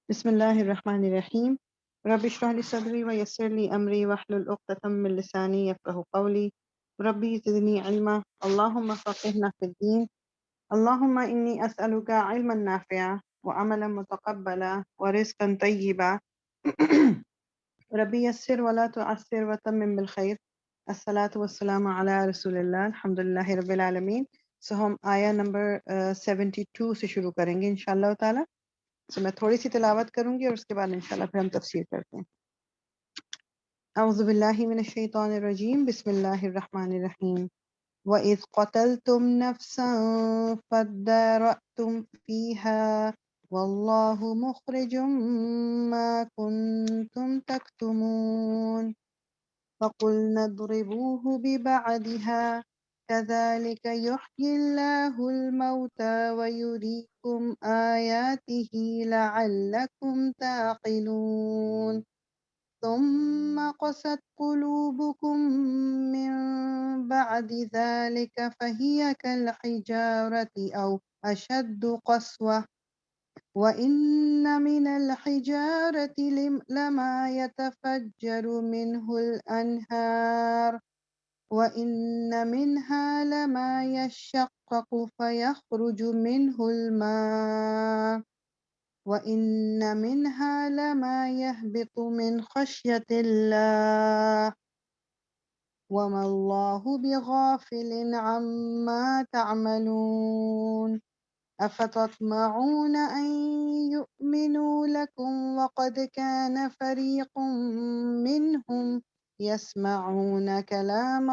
بسم الله الرحمن الرحيم. رب اشرح لي صدري ويسر لي أمري واحلل عقدة من لساني يفقهوا قولي. ربي زدني علما اللهم فقهنا في الدين. اللهم إني أسألك علما نافعا وعملا متقبلا ورزقا طيبا. ربي يسر ولا تعسر وتمم بالخير. الصلاة والسلام على رسول الله الحمد لله رب العالمين. So ہم آیا نمبر 72 سے شروع کریں گے انشاءاللہ تعالی. So میں تھوڑی سی تلاوت کروں گی اور اس کے بعد انشاءاللہ پھر ہم تفسیر کرتے ہیں. اعوذ باللہ من الشیطان الرجیم بسم اللہ الرحمن الرحیم. وَإِذْ قَتَلْتُمْ نَفْسًا فَادَّارَأْتُمْ فِيهَا وَاللَّهُ مُخْرِجٌ مَا كُنْتُمْ تَكْتُمُونَ فَقُلْنَا اضْرِبُوهُ بِبَعْضِهَا كَذَلِكَ يُحْيِي اللَّهُ الْمَوْتَى وَيُرِيكُمْ آيَاتِهِ لَعَلَّكُمْ تَعْقِلُونَ ثُمَّ قَسَتْ قُلُوبُكُم مِّن بَعْدِ ذَلِكَ فَهِيَ كَالْحِجَارَةِ أَوْ أَشَدُّ قَسْوَةً وَإِنَّ مِنَ الْحِجَارَةِ لَمَا يَتَفَجَّرُ مِنْهُ الْأَنْهَارُ وَإِنَّ مِنْهَا لَمَا يَشَّقَّقُ فَيَخْرُجُ مِنْهُ الْمَاءُ وَإِنَّ مِنْهَا لَمَا يَهْبِطُ مِنْ خَشْيَةِ اللَّهِ وَمَا اللَّهُ بِغَافِلٍ عَمَّا تَعْمَلُونَ أَفَتَطْمَعُونَ أَن يُؤْمِنُوا لَكُمْ وَقَدْ كَانَ فَرِيقٌ مِّنْهُمْ يسمعون كلام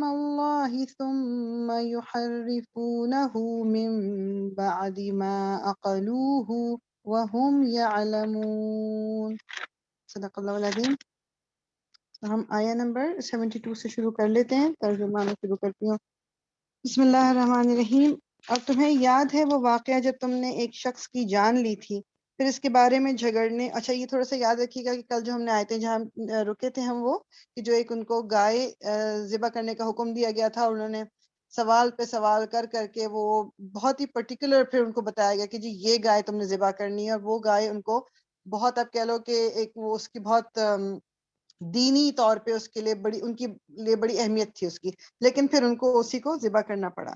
الله ثم يحرفونه من بعد ما عقلوه وهم يعلمون. صدق اللہ العظیم. ہم آیا نمبر 72 سے شروع کر لیتے ہیں. ترجمہ میں شروع کرتی ہوں. بسم اللہ الرحمن الرحیم. اور تمہیں یاد ہے وہ واقعہ جب تم نے ایک شخص کی جان لی تھی پھر اس کے بارے میں جھگڑنے. اچھا یہ تھوڑا سا یاد رکھیے گا کہ کل جو ہم نے آئے تھے جہاں رکے تھے ہم وہ کہ جو ایک ان کو گائے ذبح کرنے کا حکم دیا گیا تھا اور انہوں نے سوال پہ سوال کر کر کے وہ بہت ہی پرٹیکولر پھر ان کو بتایا گیا کہ جی یہ گائے تم نے ذبح کرنی ہے اور وہ گائے ان کو بہت اب کہہ لو کہ ایک وہ اس کی بہت دینی طور پہ اس کے لیے بڑی ان کی لیے بڑی اہمیت تھی اس کی، لیکن پھر ان کو اسی کو ذبح کرنا پڑا.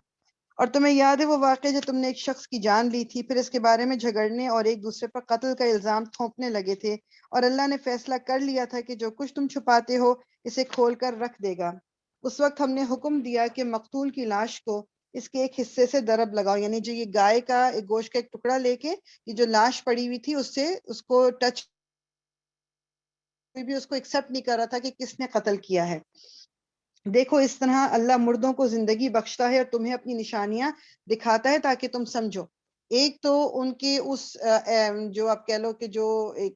اور تمہیں یاد ہے وہ واقعہ جو تم نے ایک شخص کی جان لی تھی پھر اس کے بارے میں جھگڑنے اور ایک دوسرے پر قتل کا الزام تھوپنے لگے تھے اور اللہ نے فیصلہ کر لیا تھا کہ جو کچھ تم چھپاتے ہو اسے کھول کر رکھ دے گا. اس وقت ہم نے حکم دیا کہ مقتول کی لاش کو اس کے ایک حصے سے ضرب لگاؤ، یعنی جو یہ گائے کا ایک گوشت کا ایک ٹکڑا لے کے یہ جو لاش پڑی ہوئی تھی اس سے اس کو ٹچ بھی اس کو ایکسپٹ نہیں کر رہا تھا کہ کس نے قتل کیا ہے. دیکھو اس طرح اللہ مردوں کو زندگی بخشتا ہے اور تمہیں اپنی نشانیاں دکھاتا ہے تاکہ تم سمجھو. ایک تو ان کے اس جو آپ کہہ لو کہ جو ایک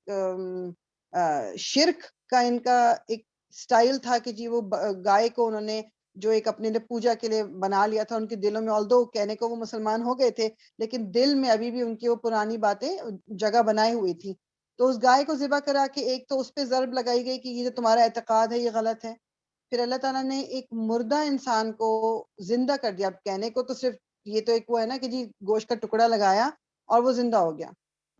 شرک کا ان کا ایک سٹائل تھا کہ جی وہ گائے کو انہوں نے جو ایک اپنے لیے پوجا کے لیے بنا لیا تھا ان کے دلوں میں، آلدو کہنے کو وہ مسلمان ہو گئے تھے لیکن دل میں ابھی بھی ان کی وہ پرانی باتیں جگہ بنائی ہوئی تھی. تو اس گائے کو ذبح کرا کے ایک تو اس پہ ضرب لگائی گئی کہ یہ جو تمہارا اعتقاد ہے یہ غلط ہے. پھر اللہ تعالیٰ نے ایک مردہ انسان کو زندہ کر دیا. اب کہنے کو تو صرف یہ تو ایک وہ ہے نا کہ جی گوشت کا ٹکڑا لگایا اور وہ زندہ ہو گیا،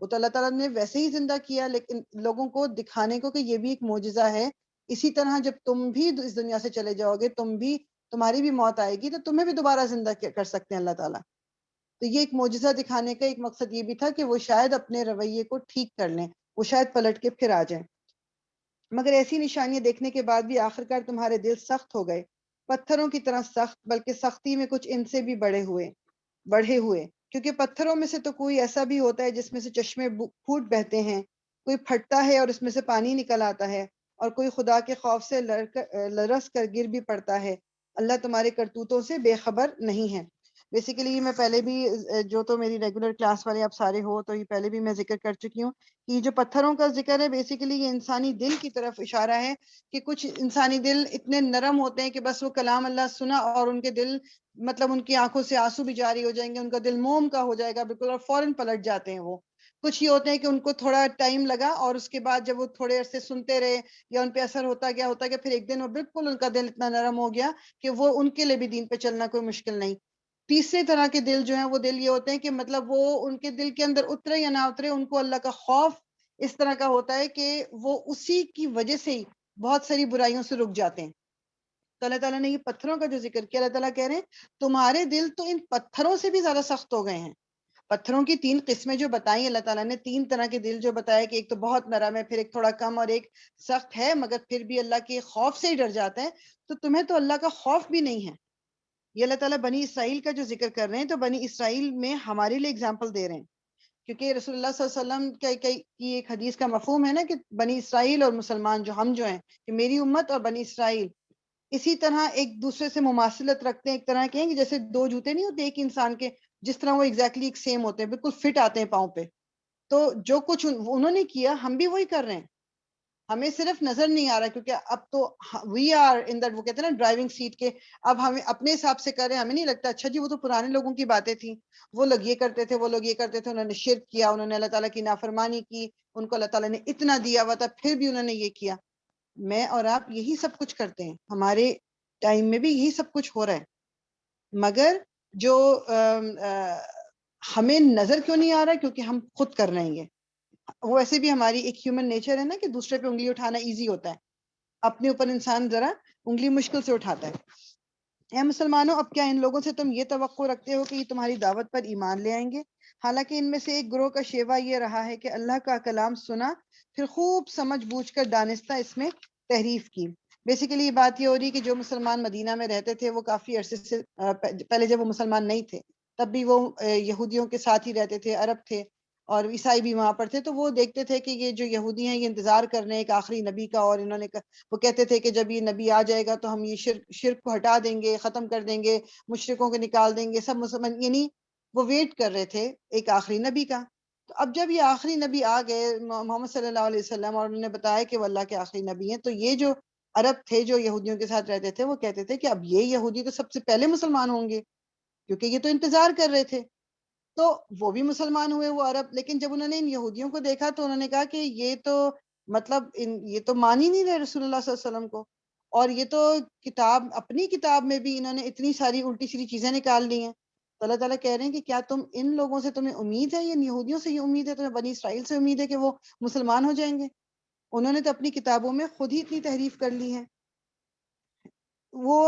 وہ تو اللہ تعالیٰ نے ویسے ہی زندہ کیا لیکن لوگوں کو دکھانے کو کہ یہ بھی ایک معجزہ ہے. اسی طرح جب تم بھی اس دنیا سے چلے جاؤ گے تمہاری بھی موت آئے گی تو تمہیں بھی دوبارہ زندہ کر سکتے ہیں اللہ تعالیٰ. تو یہ ایک معجزہ دکھانے کا ایک مقصد یہ بھی تھا کہ وہ شاید اپنے رویے کو ٹھیک کر لیں، وہ شاید پلٹ کے پھر آ جائیں. مگر ایسی نشانیاں دیکھنے کے بعد بھی آخرکار تمہارے دل سخت ہو گئے، پتھروں کی طرح سخت، بلکہ سختی میں کچھ ان سے بھی بڑھے ہوئے. کیونکہ پتھروں میں سے تو کوئی ایسا بھی ہوتا ہے جس میں سے چشمے پھوٹ بہتے ہیں، کوئی پھٹتا ہے اور اس میں سے پانی نکل آتا ہے، اور کوئی خدا کے خوف سے لرس کر گر بھی پڑتا ہے. اللہ تمہارے کرتوتوں سے بے خبر نہیں ہے. بیسیکلی میں پہلے بھی جو تو میری ریگولر کلاس والے آپ سارے ہو تو یہ پہلے بھی میں ذکر کر چکی ہوں کہ یہ جو پتھروں کا ذکر ہے بیسیکلی یہ انسانی دل کی طرف اشارہ ہے کہ کچھ انسانی دل اتنے نرم ہوتے ہیں کہ بس وہ کلام اللہ سنا اور ان کے دل مطلب ان کی آنکھوں سے آنسو بھی جاری ہو جائیں گے، ان کا دل موم کا ہو جائے گا بالکل اور فوراً پلٹ جاتے ہیں. وہ کچھ یہ ہوتے ہیں کہ ان کو تھوڑا ٹائم لگا اور اس کے بعد جب وہ تھوڑے عرصے سنتے رہے یا ان پہ اثر ہوتا گیا پھر ایک دن وہ بالکل ان کا دل اتنا نرم ہو گیا کہ وہ ان کے لیے بھی دین پہ چلنا کوئی مشکل نہیں. تیسرے طرح کے دل جو ہیں وہ دل یہ ہوتے ہیں کہ مطلب وہ ان کے دل کے اندر اترے یا نہ اترے، ان کو اللہ کا خوف اس طرح کا ہوتا ہے کہ وہ اسی کی وجہ سے ہی بہت ساری برائیوں سے رک جاتے ہیں۔ تو اللہ تعالیٰ نے یہ پتھروں کا جو ذکر کیا، اللہ تعالیٰ کہہ رہے ہیں تمہارے دل تو ان پتھروں سے بھی زیادہ سخت ہو گئے ہیں۔ پتھروں کی 3 قسمیں جو بتائیں اللہ تعالیٰ نے، 3 طرح کے دل جو بتایا کہ ایک تو بہت نرم ہے، پھر ایک تھوڑا کم، اور ایک سخت ہے مگر پھر بھی اللہ کے خوف سے ہی ڈر جاتا ہے۔ تو تمہیں تو اللہ کا خوف بھی نہیں ہے۔ یہ اللہ تعالیٰ بنی اسرائیل کا جو ذکر کر رہے ہیں، تو بنی اسرائیل میں ہمارے لیے اگزامپل دے رہے ہیں، کیونکہ رسول اللہ صلی اللہ علیہ وسلم کی ایک حدیث کا مفہوم ہے نا کہ بنی اسرائیل اور مسلمان جو ہم جو ہیں کہ میری امت اور بنی اسرائیل اسی طرح ایک دوسرے سے مماثلت رکھتے ہیں، ایک طرح کے ہیں کہ جیسے 2 جوتے نہیں ہوتے ایک انسان کے، جس طرح وہ ایگزیکٹلی ایک سیم ہوتے ہیں، بالکل فٹ آتے ہیں پاؤں پہ۔ تو جو کچھ انہوں نے کیا ہم بھی وہی کر رہے ہیں، ہمیں صرف نظر نہیں آ رہا، کیونکہ اب تو وی آر ان دیٹ، وہ کہتے ہیں نا ڈرائیونگ سیٹ کے، اب ہمیں اپنے حساب سے کر رہے ہیں، ہمیں نہیں لگتا اچھا جی وہ تو پرانے لوگوں کی باتیں تھیں، وہ لوگ یہ کرتے تھے، وہ لوگ یہ کرتے تھے، انہوں نے شرک کیا، انہوں نے اللہ تعالیٰ کی نافرمانی کی، ان کو اللہ تعالیٰ نے اتنا دیا ہوا تھا پھر بھی انہوں نے یہ کیا۔ میں اور آپ یہی سب کچھ کرتے ہیں، ہمارے ٹائم میں بھی یہی سب کچھ ہو رہا ہے، مگر جو ہمیں نظر کیوں نہیں آ رہا ہے؟ کیونکہ ہم خود کر رہے ہیں یہ۔ وہ ایسے بھی ہماری ایک ہیومن نیچر ہے نا کہ دوسرے پہ انگلی اٹھانا ایزی ہوتا ہے، اپنے اوپر انسان ذرا انگلی مشکل سے اٹھاتا ہے۔ اے مسلمانوں، اب کیا ان لوگوں سے تم یہ توقع رکھتے ہو کہ یہ تمہاری دعوت پر ایمان لے آئیں گے؟ حالانکہ ان میں سے ایک گروہ کا شیوا یہ رہا ہے کہ اللہ کا کلام سنا، پھر خوب سمجھ بوجھ کر دانستہ اس میں تحریف کی۔ بیسیکلی یہ بات یہ ہو رہی کہ جو مسلمان مدینہ میں رہتے تھے وہ کافی عرصے سے پہلے جب وہ مسلمان نہیں تھے تب بھی وہ یہودیوں کے ساتھ ہی رہتے تھے، عرب تھے اور عیسائی بھی وہاں پر تھے، تو وہ دیکھتے تھے کہ یہ جو یہودی ہیں یہ انتظار کر رہے ہیں ایک آخری نبی کا، اور انہوں نے وہ کہتے تھے کہ جب یہ نبی آ جائے گا تو ہم یہ شرک کو ہٹا دیں گے، ختم کر دیں گے، مشرکوں کو نکال دیں گے، سب مسلمان، یعنی وہ ویٹ کر رہے تھے ایک آخری نبی کا۔ تو اب جب یہ آخری نبی آ گئے محمد صلی اللہ علیہ وسلم، اور انہوں نے بتایا کہ وہ اللہ کے آخری نبی ہیں، تو یہ جو عرب تھے جو یہودیوں کے ساتھ رہتے تھے وہ کہتے تھے کہ اب یہ یہودی تو سب سے پہلے مسلمان ہوں گے، کیونکہ یہ تو انتظار کر رہے تھے۔ تو وہ بھی مسلمان ہوئے وہ عرب، لیکن جب انہوں نے ان یہودیوں کو دیکھا تو انہوں نے کہا کہ یہ تو مطلب یہ تو مان ہی نہیں رہے رسول اللہ صلی اللہ علیہ وسلم کو، اور یہ تو کتاب، اپنی کتاب میں بھی انہوں نے اتنی ساری الٹی سیدھی چیزیں نکال لی ہیں۔ تو اللہ تعالیٰ کہہ رہے ہیں کہ کیا تم ان لوگوں سے تمہیں امید ہے، ان یہودیوں سے یہ امید ہے، تمہیں بنی اسرائیل سے امید ہے کہ وہ مسلمان ہو جائیں گے؟ انہوں نے تو اپنی کتابوں میں خود ہی اتنی تحریف کر لی ہے۔ وہ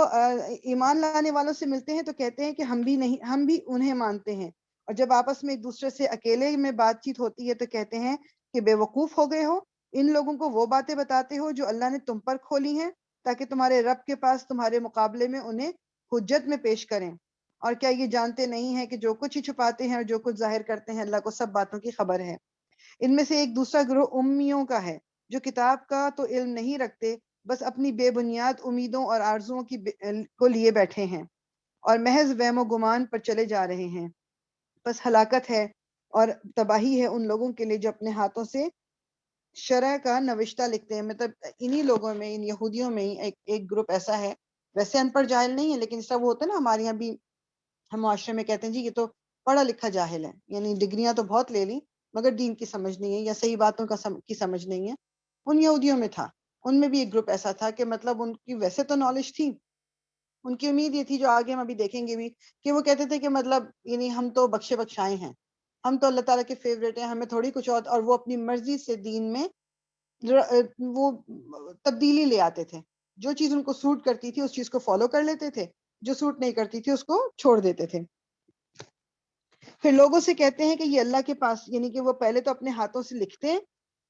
ایمان لانے والوں سے ملتے ہیں تو کہتے ہیں کہ ہم بھی نہیں، ہم بھی انہیں مانتے ہیں، اور جب آپس میں ایک دوسرے سے اکیلے میں بات چیت ہوتی ہے تو کہتے ہیں کہ بے وقوف ہو گئے ہو، ان لوگوں کو وہ باتیں بتاتے ہو جو اللہ نے تم پر کھولی ہیں تاکہ تمہارے رب کے پاس تمہارے مقابلے میں انہیں حجت میں پیش کریں، اور کیا یہ جانتے نہیں ہیں کہ جو کچھ ہی چھپاتے ہیں اور جو کچھ ظاہر کرتے ہیں اللہ کو سب باتوں کی خبر ہے۔ ان میں سے ایک دوسرا گروہ امیوں کا ہے جو کتاب کا تو علم نہیں رکھتے، بس اپنی بے بنیاد امیدوں اور آرزوؤں کو لیے بیٹھے ہیں اور محض وہم و گمان پر چلے جا رہے ہیں۔ بس ہلاکت ہے اور تباہی ہے ان لوگوں کے لیے جو اپنے ہاتھوں سے شرع کا نوشتہ لکھتے ہیں۔ مطلب انہی لوگوں میں، ان یہودیوں میں ہی ایک گروپ ایسا ہے، ویسے ان پڑھ جاہل نہیں ہے لیکن اس طرح وہ ہوتا ہے نا ہمارے یہاں بھی، ہم معاشرے میں کہتے ہیں جی یہ تو پڑھا لکھا جاہل ہے، یعنی ڈگریاں تو بہت لے لیں مگر دین کی سمجھ نہیں ہے یا صحیح باتوں کی سمجھ نہیں ہے۔ ان یہودیوں میں تھا، ان میں بھی ایک گروپ ایسا تھا کہ مطلب ان کی ویسے تو نالج تھی، ان کی امید یہ تھی جو آگے ہم ابھی دیکھیں گے بھی، کہ وہ کہتے تھے کہ مطلب یعنی ہم تو بخشے بخشائے ہیں، ہم تو اللہ تعالیٰ کے فیوریٹ ہیں، ہمیں تھوڑی کچھ اور وہ اپنی مرضی سے دین میں وہ تبدیلی لے آتے تھے، جو چیز ان کو سوٹ کرتی تھی اس چیز کو فالو کر لیتے تھے، جو سوٹ نہیں کرتی تھی اس کو چھوڑ دیتے تھے۔ پھر لوگوں سے کہتے ہیں کہ یہ اللہ کے پاس، یعنی کہ وہ پہلے تو اپنے ہاتھوں سے لکھتے ہیں،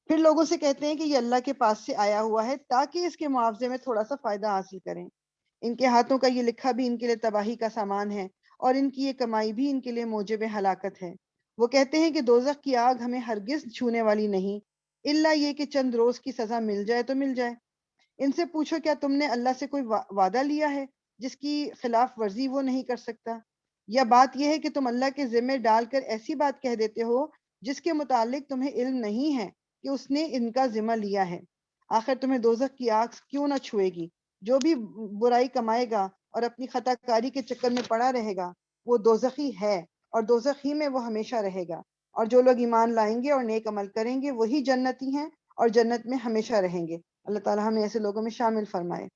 پھر لوگوں سے کہتے ہیں کہ یہ اللہ کے پاس سے آیا ہوا ہے تاکہ اس کے معاوضے میں تھوڑا سا فائدہ حاصل کریں۔ ان کے ہاتھوں کا یہ لکھا بھی ان کے لیے تباہی کا سامان ہے، اور ان کی یہ کمائی بھی ان کے لیے موجب ہلاکت ہے۔ وہ کہتے ہیں کہ دوزخ کی آگ ہمیں ہرگز چھونے والی نہیں، الا یہ کہ چند روز کی سزا مل جائے تو مل جائے۔ ان سے پوچھو کیا تم نے اللہ سے کوئی وعدہ لیا ہے جس کی خلاف ورزی وہ نہیں کر سکتا؟ یا بات یہ ہے کہ تم اللہ کے ذمہ ڈال کر ایسی بات کہہ دیتے ہو جس کے متعلق تمہیں علم نہیں ہے کہ اس نے ان کا ذمہ لیا ہے؟ آخر تمہیں دوزخ کی آگ کیوں نہ چھوئے گی؟ جو بھی برائی کمائے گا اور اپنی خطا کاری کے چکر میں پڑا رہے گا وہ دوزخی ہے اور دوزخ ہی میں وہ ہمیشہ رہے گا، اور جو لوگ ایمان لائیں گے اور نیک عمل کریں گے وہی جنتی ہیں اور جنت میں ہمیشہ رہیں گے۔ اللہ تعالیٰ ہمیں ایسے لوگوں میں شامل فرمائے۔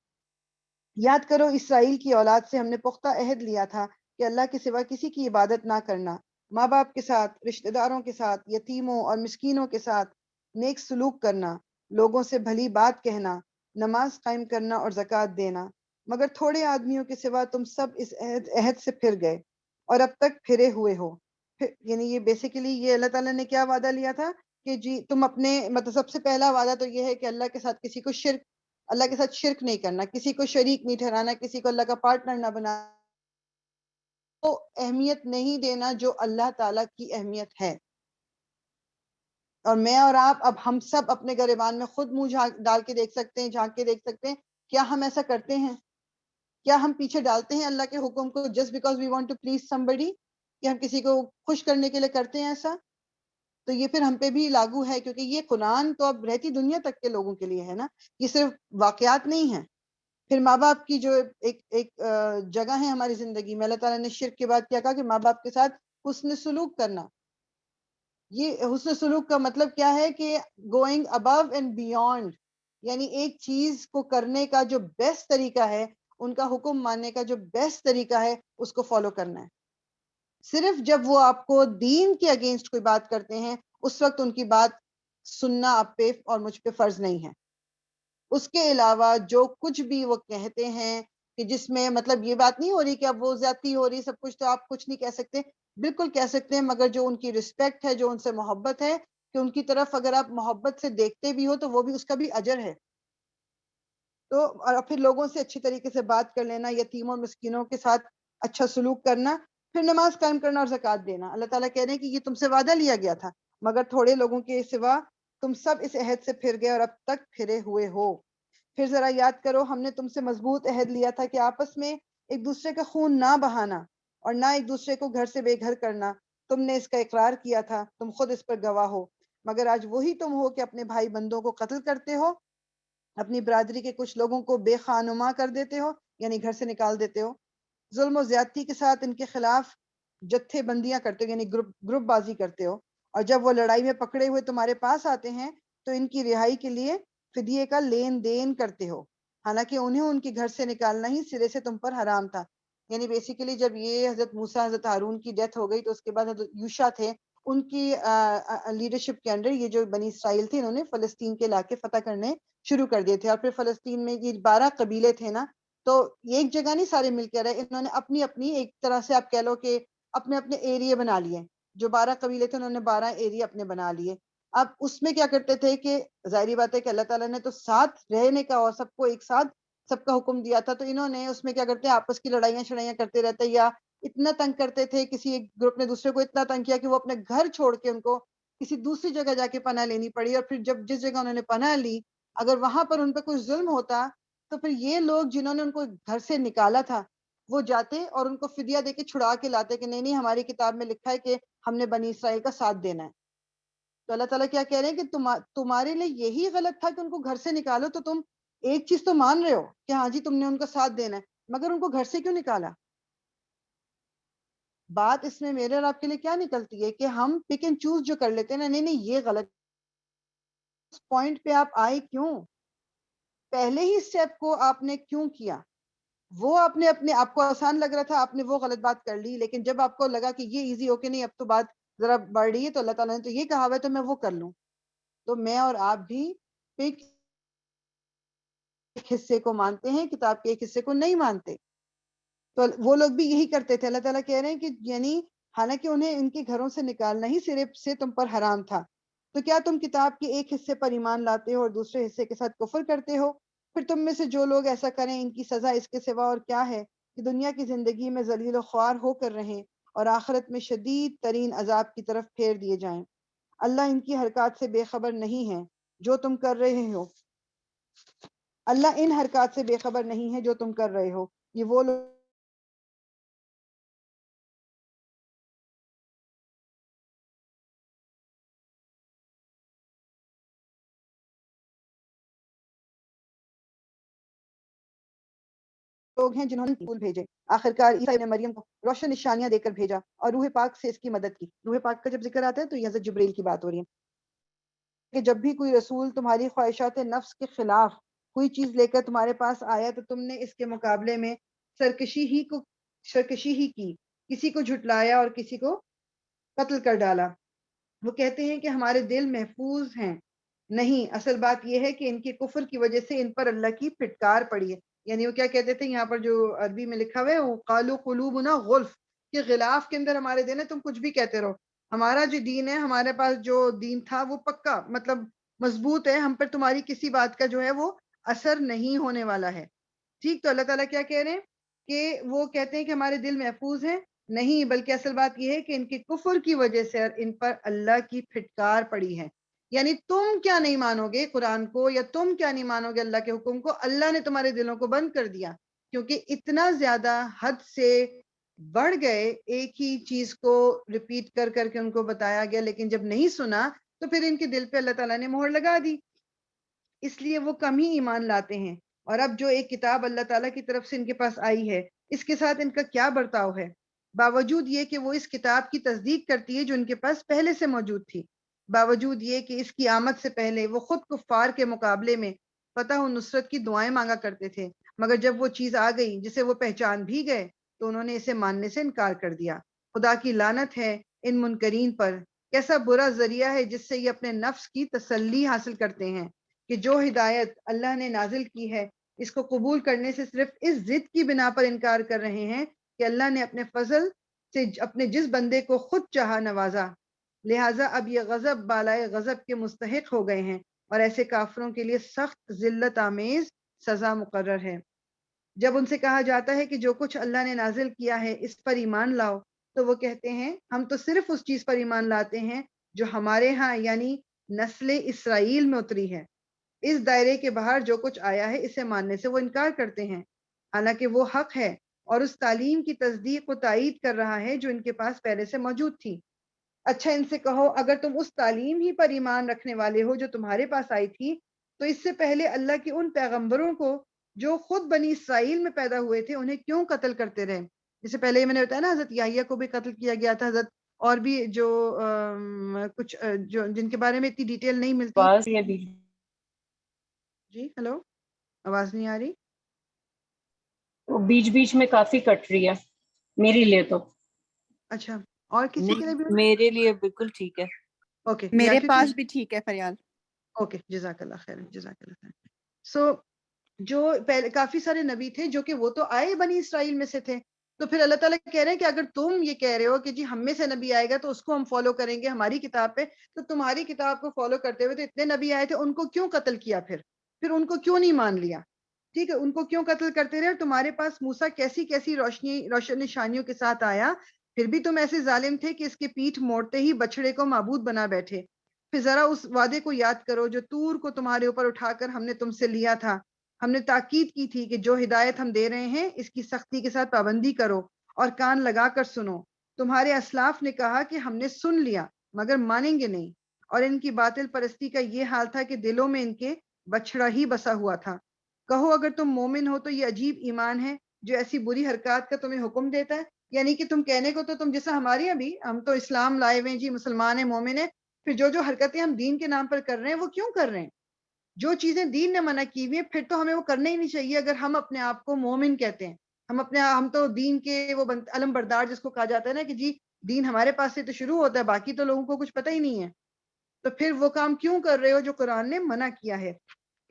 یاد کرو اسرائیل کی اولاد سے ہم نے پختہ عہد لیا تھا کہ اللہ کے سوا کسی کی عبادت نہ کرنا، ماں باپ کے ساتھ، رشتہ داروں کے ساتھ، یتیموں اور مسکینوں کے ساتھ نیک سلوک کرنا، لوگوں سے بھلی بات کہنا، نماز قائم کرنا اور زکوٰۃ دینا، مگر تھوڑے آدمیوں کے سوا تم سب اس عہد سے پھر گئے اور اب تک پھرے ہوئے ہو۔ یعنی یہ بیسیکلی یہ اللہ تعالیٰ نے کیا وعدہ لیا تھا کہ جی تم اپنے مطلب سب سے پہلا وعدہ تو یہ ہے کہ اللہ کے ساتھ کسی کو اللہ کے ساتھ شرک نہیں کرنا، کسی کو شریک نہیں ٹھہرانا، کسی کو اللہ کا پارٹنر نہ بنانا، تو اہمیت نہیں دینا جو اللہ تعالیٰ کی اہمیت ہے۔ اور میں اور آپ اب ہم سب اپنے گریبان میں خود منہ ڈال کے دیکھ سکتے ہیں، جھانک کے دیکھ سکتے ہیں، کیا ہم ایسا کرتے ہیں؟ کیا ہم پیچھے ڈالتے ہیں اللہ کے حکم کو just because we want to please somebody؟ کہ ہم کسی کو خوش کرنے کے لیے کرتے ہیں ایسا؟ تو یہ پھر ہم پہ بھی لاگو ہے، کیونکہ یہ قرآن تو اب رہتی دنیا تک کے لوگوں کے لیے ہے نا، یہ صرف واقعات نہیں ہیں۔ پھر ماں باپ کی جو ایک جگہ ہے ہماری زندگی میں، اللہ تعالیٰ نے شرک کے بعد کیا کہا کہ ماں باپ کے ساتھ حسن سلوک کرنا۔ یہ حسن سلوک کا مطلب کیا ہے کہ گوئنگ ابو اینڈ بیونڈ، یعنی ایک چیز کو کرنے کا جو بیسٹ طریقہ ہے، ان کا حکم ماننے کا جو بیسٹ طریقہ ہے، اس کو فالو کرنا ہے۔ صرف جب وہ آپ کو دین کے اگینسٹ کوئی بات کرتے ہیں، اس وقت ان کی بات سننا آپ پہ اور مجھ پہ فرض نہیں ہے۔ اس کے علاوہ جو کچھ بھی وہ کہتے ہیں کہ جس میں مطلب یہ بات نہیں ہو رہی کہ اب وہ زیادتی ہو رہی سب کچھ، تو آپ کچھ نہیں کہہ سکتے، بالکل کہہ سکتے ہیں، مگر جو ان کی رسپیکٹ ہے، جو ان سے محبت ہے، کہ ان کی طرف اگر آپ محبت سے دیکھتے بھی ہو تو وہ بھی اس کا بھی اجر ہے۔ تو اور پھر لوگوں سے اچھی طریقے سے بات کر لینا، یتیموں اور مسکینوں کے ساتھ اچھا سلوک کرنا، پھر نماز قائم کرنا اور زکوٰۃ دینا۔ اللہ تعالیٰ کہہ رہے ہیں کہ یہ تم سے وعدہ لیا گیا تھا، مگر تھوڑے لوگوں کے سوا تم سب اس عہد سے پھر گئے اور اب تک پھرے ہوئے ہو۔ پھر ذرا یاد کرو، ہم نے تم سے مضبوط عہد لیا تھا کہ آپس میں ایک دوسرے کا خون نہ بہانا اور نہ ایک دوسرے کو گھر سے بے گھر کرنا۔ تم نے اس کا اقرار کیا تھا، تم خود اس پر گواہ ہو، مگر آج وہی تم ہو کہ اپنے بھائی بندوں کو قتل کرتے ہو، اپنی برادری کے کچھ لوگوں کو بے خانما کر دیتے ہو، یعنی گھر سے نکال دیتے ہو، ظلم و زیادتی کے ساتھ ان کے خلاف جتھے بندیاں کرتے ہو، یعنی گروپ بازی کرتے ہو، اور جب وہ لڑائی میں پکڑے ہوئے تمہارے پاس آتے ہیں تو ان کی رہائی کے لیے فدیے کا لین دین کرتے ہو، حالانکہ انہیں ان کے گھر سے نکالنا ہی سرے سے تم پر حرام تھا۔ یعنی بیسیکلی جب یہ حضرت موسیٰ حضرت ہارون کی ڈیتھ ہو گئی تو اس کے بعد حضرت یوشع تھے، ان کی لیڈرشپ کے انڈر یہ جو بنی اسرائیل تھے، انہوں نے فلسطین کے علاقے فتح کرنے شروع کر دیے تھے، اور پھر فلسطین میں یہ 12 قبیلے تھے نا، تو ایک جگہ نہیں سارے مل کے رہے، انہوں نے اپنی اپنی ایک طرح سے آپ کہہ لو کہ اپنے اپنے ایریے بنا لیے، جو 12 قبیلے تھے انہوں نے 12 ایریے اپنے بنا لیے۔ اب اس میں کیا کرتے تھے کہ ظاہری بات ہے کہ اللہ تعالیٰ نے تو ساتھ رہنے کا اور سب کو ایک ساتھ سب کا حکم دیا تھا، تو انہوں نے اس میں کیا کرتے ہیں، آپس کی لڑائیاں شڑائیاں کرتے رہتے، یا اتنا تنگ کرتے تھے، کسی ایک گروپ نے دوسرے کو اتنا تنگ کیا کہ وہ اپنے گھر چھوڑ کے ان کو کسی دوسری جگہ جا کے پناہ لینی پڑی، اور پھر جب جس جگہ انہوں نے پناہ لی اگر وہاں پر ان پہ کوئی ظلم ہوتا تو پھر یہ لوگ جنہوں نے ان کو گھر سے نکالا تھا وہ جاتے اور ان کو فدیہ دے کے چھڑا کے لاتے کہ نہیں نہیں، ہماری کتاب میں لکھا ہے کہ ہم نے بنی اسرائیل کا ساتھ دینا ہے۔ تو اللہ تعالیٰ کیا کہہ رہے ہیں کہ تمہارے لیے یہی غلط تھا کہ ان کو گھر سے نکالو، تو تم ایک چیز تو مان رہے ہو کہ ہاں جی تم نے ان کا ساتھ دینا ہے، مگر ان کو گھر سے کیوں نکالا؟ بات اس میں میرے اور آپ کے لیے کیا نکلتی ہے کہ ہم پک اینڈ چوز جو کر لیتے ہیں نا، نہیں نہیں یہ غلط، اس پوائنٹ پہ آپ آئے کیوں؟ پہلے ہی سٹیپ کو آپ نے کیوں کیا؟ وہ آپ کو آسان لگ رہا تھا، آپ نے وہ غلط بات کر لی، لیکن جب آپ کو لگا کہ یہ ایزی ہو کے نہیں، اب تو بات ذرا بڑھ رہی ہے، تو اللہ تعالیٰ نے تو یہ کہا ہوا ہے تو میں وہ کر لوں۔ تو میں اور آپ بھی ایک حصے کو مانتے ہیں، کتاب کے ایک حصے کو نہیں مانتے۔ تو وہ لوگ بھی یہی کرتے تھے۔ اللہ تعالیٰ کہہ رہے ہیں کہ یعنی حالانکہ انہیں ان کے گھروں سے نکالنا ہی صرف سے تم پر حرام تھا، تو کیا تم کتاب کے ایک حصے پر ایمان لاتے ہو اور دوسرے حصے کے ساتھ کفر کرتے ہو؟ پھر تم میں سے جو لوگ ایسا کریں ان کی سزا اس کے سوا اور کیا ہے کہ دنیا کی زندگی میں ذلیل و خوار ہو کر رہیں اور آخرت میں شدید ترین عذاب کی طرف پھیر دیے جائیں۔ اللہ ان کی حرکات سے بے خبر نہیں ہے جو تم کر رہے ہو، اللہ ان حرکات سے بے خبر نہیں ہے جو تم کر رہے ہو۔ یہ وہ لوگ لوگ ہیں جنہوں نے پھول بھیجے، آخرکار عیسیٰ ابن مریم کو روشن نشانیاں دے کر بھیجا اور روح پاک سے اس کی مدد کی۔ روح پاک کا جب ذکر آتا ہے تو یہ حضرت جبریل کی بات ہو رہی ہے کہ جب بھی کوئی رسول تمہاری خواہشات نفس کے خلاف کوئی چیز لے کر تمہارے پاس آیا تو تم نے اس کے مقابلے میں سرکشی ہی کی، کسی کو جھٹلایا اور کسی کو قتل کر ڈالا. وہ کہتے ہیں کہ ہمارے دل محفوظ ہیں. نہیں، اصل بات یہ ہے کہ ان کے کفر کی وجہ سے ان پر اللہ کی پھٹکار پڑی ہے. یعنی وہ کیا کہتے تھے، یہاں پر جو عربی میں لکھا ہوا ہے، وہ قالوا قلوبنا غلف، کہ غلاف کے اندر ہمارے دین ہے، تم کچھ بھی کہتے رہو. ہمارا جو دین ہے، ہمارے پاس جو دین تھا وہ پکا، مطلب مضبوط ہے، ہم پر تمہاری کسی بات کا جو ہے وہ اثر نہیں ہونے والا ہے. ٹھیک، تو اللہ تعالیٰ کیا کہہ رہے ہیں کہ وہ کہتے ہیں کہ ہمارے دل محفوظ ہیں. نہیں، بلکہ اصل بات یہ ہے کہ ان کے کفر کی وجہ سے ان پر اللہ کی پھٹکار پڑی ہے. یعنی تم کیا نہیں مانو گے قرآن کو، یا تم کیا نہیں مانو گے اللہ کے حکم کو، اللہ نے تمہارے دلوں کو بند کر دیا، کیونکہ اتنا زیادہ حد سے بڑھ گئے، ایک ہی چیز کو ریپیٹ کر کر کے ان کو بتایا گیا، لیکن جب نہیں سنا تو پھر ان کے دل پہ اللہ تعالیٰ نے مہر لگا دی، اس لیے وہ کم ہی ایمان لاتے ہیں. اور اب جو ایک کتاب اللہ تعالیٰ کی طرف سے ان کے پاس آئی ہے، اس کے ساتھ ان کا کیا برتاؤ ہے، باوجود یہ کہ وہ اس کتاب کی تصدیق کرتی ہے جو ان کے پاس پہلے سے موجود تھی، باوجود یہ کہ اس کی آمد سے پہلے وہ خود کفار کے مقابلے میں فتح و نصرت کی دعائیں مانگا کرتے تھے، مگر جب وہ چیز آ گئی جسے وہ پہچان بھی گئے تو انہوں نے اسے ماننے سے انکار کر دیا. خدا کی لعنت ہے ان منکرین پر. کیسا برا ذریعہ ہے جس سے یہ اپنے نفس کی تسلی حاصل کرتے ہیں کہ جو ہدایت اللہ نے نازل کی ہے اس کو قبول کرنے سے صرف اس ضد کی بنا پر انکار کر رہے ہیں کہ اللہ نے اپنے فضل سے اپنے جس بندے کو خود چاہا نوازا، لہٰذا اب یہ غضب بالائے غضب کے مستحق ہو گئے ہیں، اور ایسے کافروں کے لیے سخت ذلت آمیز سزا مقرر ہے. جب ان سے کہا جاتا ہے کہ جو کچھ اللہ نے نازل کیا ہے اس پر ایمان لاؤ، تو وہ کہتے ہیں ہم تو صرف اس چیز پر ایمان لاتے ہیں جو ہمارے ہاں یعنی نسل اسرائیل میں اتری ہے. اس دائرے کے باہر جو کچھ آیا ہے اسے ماننے سے وہ انکار کرتے ہیں، حالانکہ وہ حق ہے اور اس تعلیم کی تصدیق و تائید کر رہا ہے جو ان کے پاس پہلے سے موجود تھی. اچھا، ان سے کہو اگر تم اس تعلیم ہی پر ایمان رکھنے والے ہو جو تمہارے پاس آئی تھی، تو اس سے پہلے اللہ کے ان پیغمبروں کو جو خود بنی اسرائیل میں پیدا ہوئے تھے انہیں کیوں قتل کرتے رہے؟ جسے پہلے میں نے بتایا نا، حضرت یحییٰ کو بھی قتل کیا گیا تھا، حضرت اور بھی جو کچھ جو جن کے بارے میں اتنی ڈیٹیل نہیں ملتی. آواز یہ بھی جی ہلو، آواز نہیں آ رہی؟ بیچ بیچ میں کافی کٹ رہی ہے میرے لیے تو. اچھا، اور کسی کے لیے بھی؟ میرے لیے بالکل ٹھیک ہے. اوکے، میرے پاس بھی ٹھیک ہے فریال. اوکے، جزاک اللہ خیر، جزاک اللہ خیر. سو جو پہلے کافی سارے نبی تھے جو کہ وہ تو آئے بنی اسرائیل میں سے تھے، تو پھر اللہ تعالیٰ کہہ رہے ہیں کہ اگر تم یہ کہہ رہے ہو کہ جی ہم میں سے نبی آئے گا تو اس کو ہم فالو کریں گے ہماری کتاب پہ، تو تمہاری کتاب کو فالو کرتے ہوئے تو اتنے نبی آئے تھے، ان کو کیوں قتل کیا؟ پھر ان کو کیوں نہیں مان لیا؟ ٹھیک ہے، ان کو کیوں قتل کرتے رہے؟ اور تمہارے پاس موسیٰ کیسی کیسی روشن نشانیوں کے ساتھ آیا، پھر بھی تم ایسے ظالم تھے کہ اس کی پیٹھ موڑتے ہی بچڑے کو معبود بنا بیٹھے. پھر ذرا اس وعدے کو یاد کرو جو طور کو تمہارے اوپر اٹھا کر ہم نے تم سے لیا تھا. ہم نے تاکید کی تھی کہ جو ہدایت ہم دے رہے ہیں اس کی سختی کے ساتھ پابندی کرو اور کان لگا کر سنو. تمہارے اسلاف نے کہا کہ ہم نے سن لیا مگر مانیں گے نہیں، اور ان کی باطل پرستی کا یہ حال تھا کہ دلوں میں ان کے بچڑا ہی بسا ہوا تھا. کہو اگر تم مومن ہو تو یہ عجیب ایمان ہے جو ایسی بری حرکات کا تمہیں حکم دیتا ہے. یعنی کہ تم کہنے کو تو تم جیسا ہماری ابھی ہم تو اسلام لائے ہوئے ہیں جی، مسلمان ہیں، مومن ہیں، پھر جو حرکتیں ہم دین کے نام پر کر رہے ہیں وہ کیوں کر رہے ہیں؟ جو چیزیں دین نے منع کی ہوئی ہیں پھر تو ہمیں وہ کرنا ہی نہیں چاہیے. اگر ہم اپنے آپ کو مومن کہتے ہیں، ہم تو دین کے وہ علم بردار جس کو کہا جاتا ہے نا کہ جی دین ہمارے پاس سے تو شروع ہوتا ہے، باقی تو لوگوں کو کچھ پتہ ہی نہیں ہے، تو پھر وہ کام کیوں کر رہے ہو جو قرآن نے منع کیا ہے؟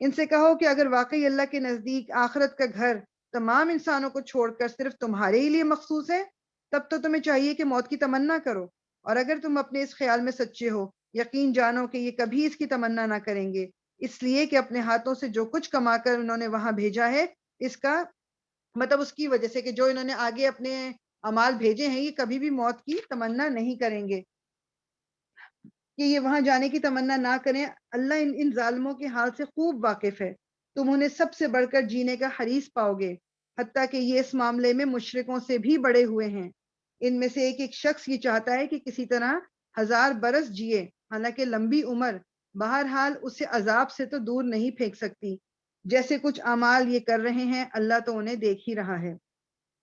ان سے کہو کہ اگر واقعی اللہ کے نزدیک آخرت کا گھر تمام انسانوں کو چھوڑ کر صرف تمہارے ہی لیے مخصوص ہے، تب تو تمہیں چاہیے کہ موت کی تمنا کرو. اور اگر تم اپنے اس خیال میں سچے ہو، یقین جانو کہ یہ کبھی اس کی تمنا نہ کریں گے، اس لیے کہ اپنے ہاتھوں سے جو کچھ کما کر انہوں نے وہاں بھیجا ہے، اس کا مطلب اس کی وجہ سے کہ جو انہوں نے آگے اپنے اعمال بھیجے ہیں، یہ کبھی بھی موت کی تمنا نہیں کریں گے کہ یہ وہاں جانے کی تمنا نہ کریں. اللہ ان ظالموں کے حال سے خوب واقف ہے. تم انہیں سب سے بڑھ کر جینے کا حریص پاؤ گے، حتیٰ کہ یہ اس معاملے میں مشرکوں سے بھی بڑے ہوئے ہیں. ان میں سے ایک شخص یہ چاہتا ہے کہ کسی طرح 1000 برس جیے، حالانکہ لمبی عمر بہرحال اسے عذاب سے تو دور نہیں پھینک سکتی. جیسے کچھ اعمال یہ کر رہے ہیں اللہ تو انہیں دیکھ ہی رہا ہے.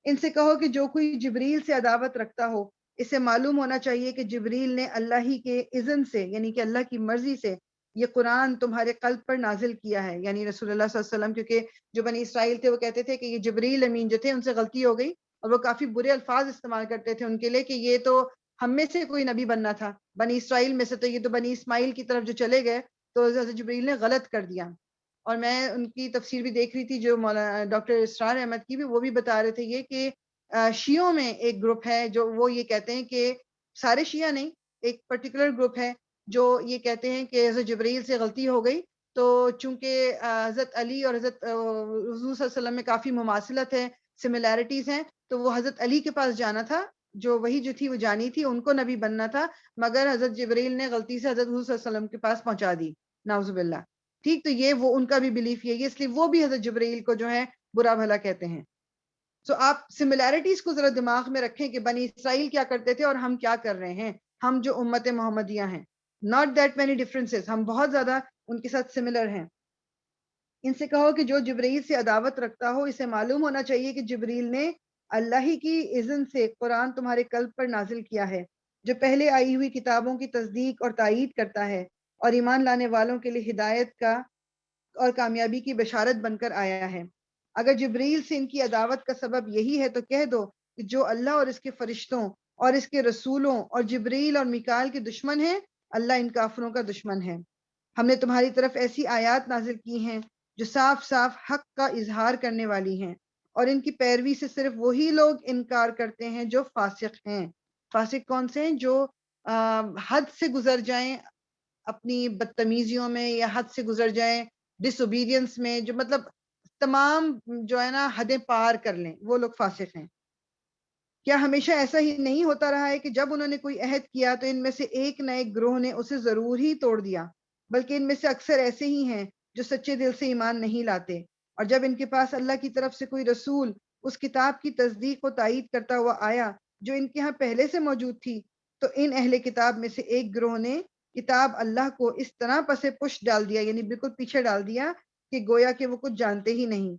ان سے کہو کہ جو کوئی جبریل سے عداوت رکھتا ہو، اسے معلوم ہونا چاہیے کہ جبریل نے اللہ ہی کے اذن سے یعنی کہ اللہ کی مرضی سے یہ قرآن تمہارے قلب پر نازل کیا ہے. یعنی رسول اللہ صلی اللہ علیہ وسلم، کیونکہ جو بنی اسرائیل تھے وہ کہتے تھے کہ یہ جبریل امین جو تھے ان سے غلطی ہو گئی، اور وہ کافی برے الفاظ استعمال کرتے تھے ان کے لیے کہ یہ تو ہم میں سے کوئی نبی بننا تھا، بنی اسرائیل میں سے، تو یہ تو بنی اسماعیل کی طرف جو چلے گئے تو حضرت جبریل نے غلط کر دیا. اور میں ان کی تفسیر بھی دیکھ رہی تھی جو مولانا ڈاکٹر اسرار احمد کی بھی، وہ بھی بتا رہے تھے یہ کہ شیعوں میں ایک گروپ ہے جو وہ یہ کہتے ہیں کہ سارے شیعہ نہیں، ایک پرٹیکولر گروپ ہے جو یہ کہتے ہیں کہ حضرت جبریل سے غلطی ہو گئی، تو چونکہ حضرت علی اور حضرت حضور صلی اللہ علیہ وسلم میں کافی مماثلت ہے، سملیرٹیز ہیں، تو وہ حضرت علی کے پاس جانا تھا، جو وہی جو تھی وہ جانی تھی، ان کو نبی بننا تھا، مگر حضرت جبریل نے غلطی سے حضرت حضور صلی اللہ علیہ وسلم کے پاس پہنچا دی، نعوذ باللہ. ٹھیک، تو یہ وہ ان کا بھی بلیف یہ ہے، اس لیے وہ بھی حضرت جبریل کو جو ہے برا بھلا کہتے ہیں. سو آپ سملیرٹیز کو ذرا دماغ میں رکھیں کہ بنی اسرائیل کیا کرتے تھے اور ہم کیا کر رہے ہیں، ہم جو امت محمدیہ ہیں. not that many differences، ہم بہت زیادہ ان کے ساتھ سملر ہیں. ان سے کہو کہ جو جبریل سے عداوت رکھتا ہو اسے معلوم ہونا چاہیے کہ جبریل نے اللہ ہی کی اذن سے قرآن تمہارے قلب پر نازل کیا ہے، جو پہلے آئی ہوئی کتابوں کی تصدیق اور تائید کرتا ہے اور ایمان لانے والوں کے لیے ہدایت کا اور کامیابی کی بشارت بن کر آیا ہے. اگر جبریل سے ان کی عداوت کا سبب یہی ہے تو کہہ دو کہ جو اللہ اور اس کے فرشتوں اور اس کے رسولوں اور جبریل اور میکائیل کے دشمن ہیں، اللہ ان کافروں کا دشمن ہے. ہم نے تمہاری طرف ایسی آیات نازل کی ہیں جو صاف صاف حق کا اظہار کرنے والی ہیں، اور ان کی پیروی سے صرف وہی لوگ انکار کرتے ہیں جو فاسق ہیں. فاسق کون سے ہیں؟ جو حد سے گزر جائیں اپنی بدتمیزیوں میں، یا حد سے گزر جائیں ڈس اوبیڈینس میں، جو مطلب تمام جو ہے نا حدیں پار کر لیں، وہ لوگ فاسق ہیں. کیا ہمیشہ ایسا ہی نہیں ہوتا رہا ہے کہ جب انہوں نے کوئی عہد کیا تو ان میں سے ایک نہ ایک گروہ نے اسے ضرور ہی توڑ دیا، بلکہ ان میں سے اکثر ایسے ہی ہیں جو سچے دل سے ایمان نہیں لاتے. اور جب ان کے پاس اللہ کی طرف سے کوئی رسول اس کتاب کی تصدیق و تائید کرتا ہوا آیا جو ان کے ہاں پہلے سے موجود تھی، تو ان اہل کتاب میں سے ایک گروہ نے کتاب اللہ کو اس طرح پسے پش ڈال دیا، یعنی بالکل پیچھے ڈال دیا کہ گویا کہ وہ کچھ جانتے ہی نہیں،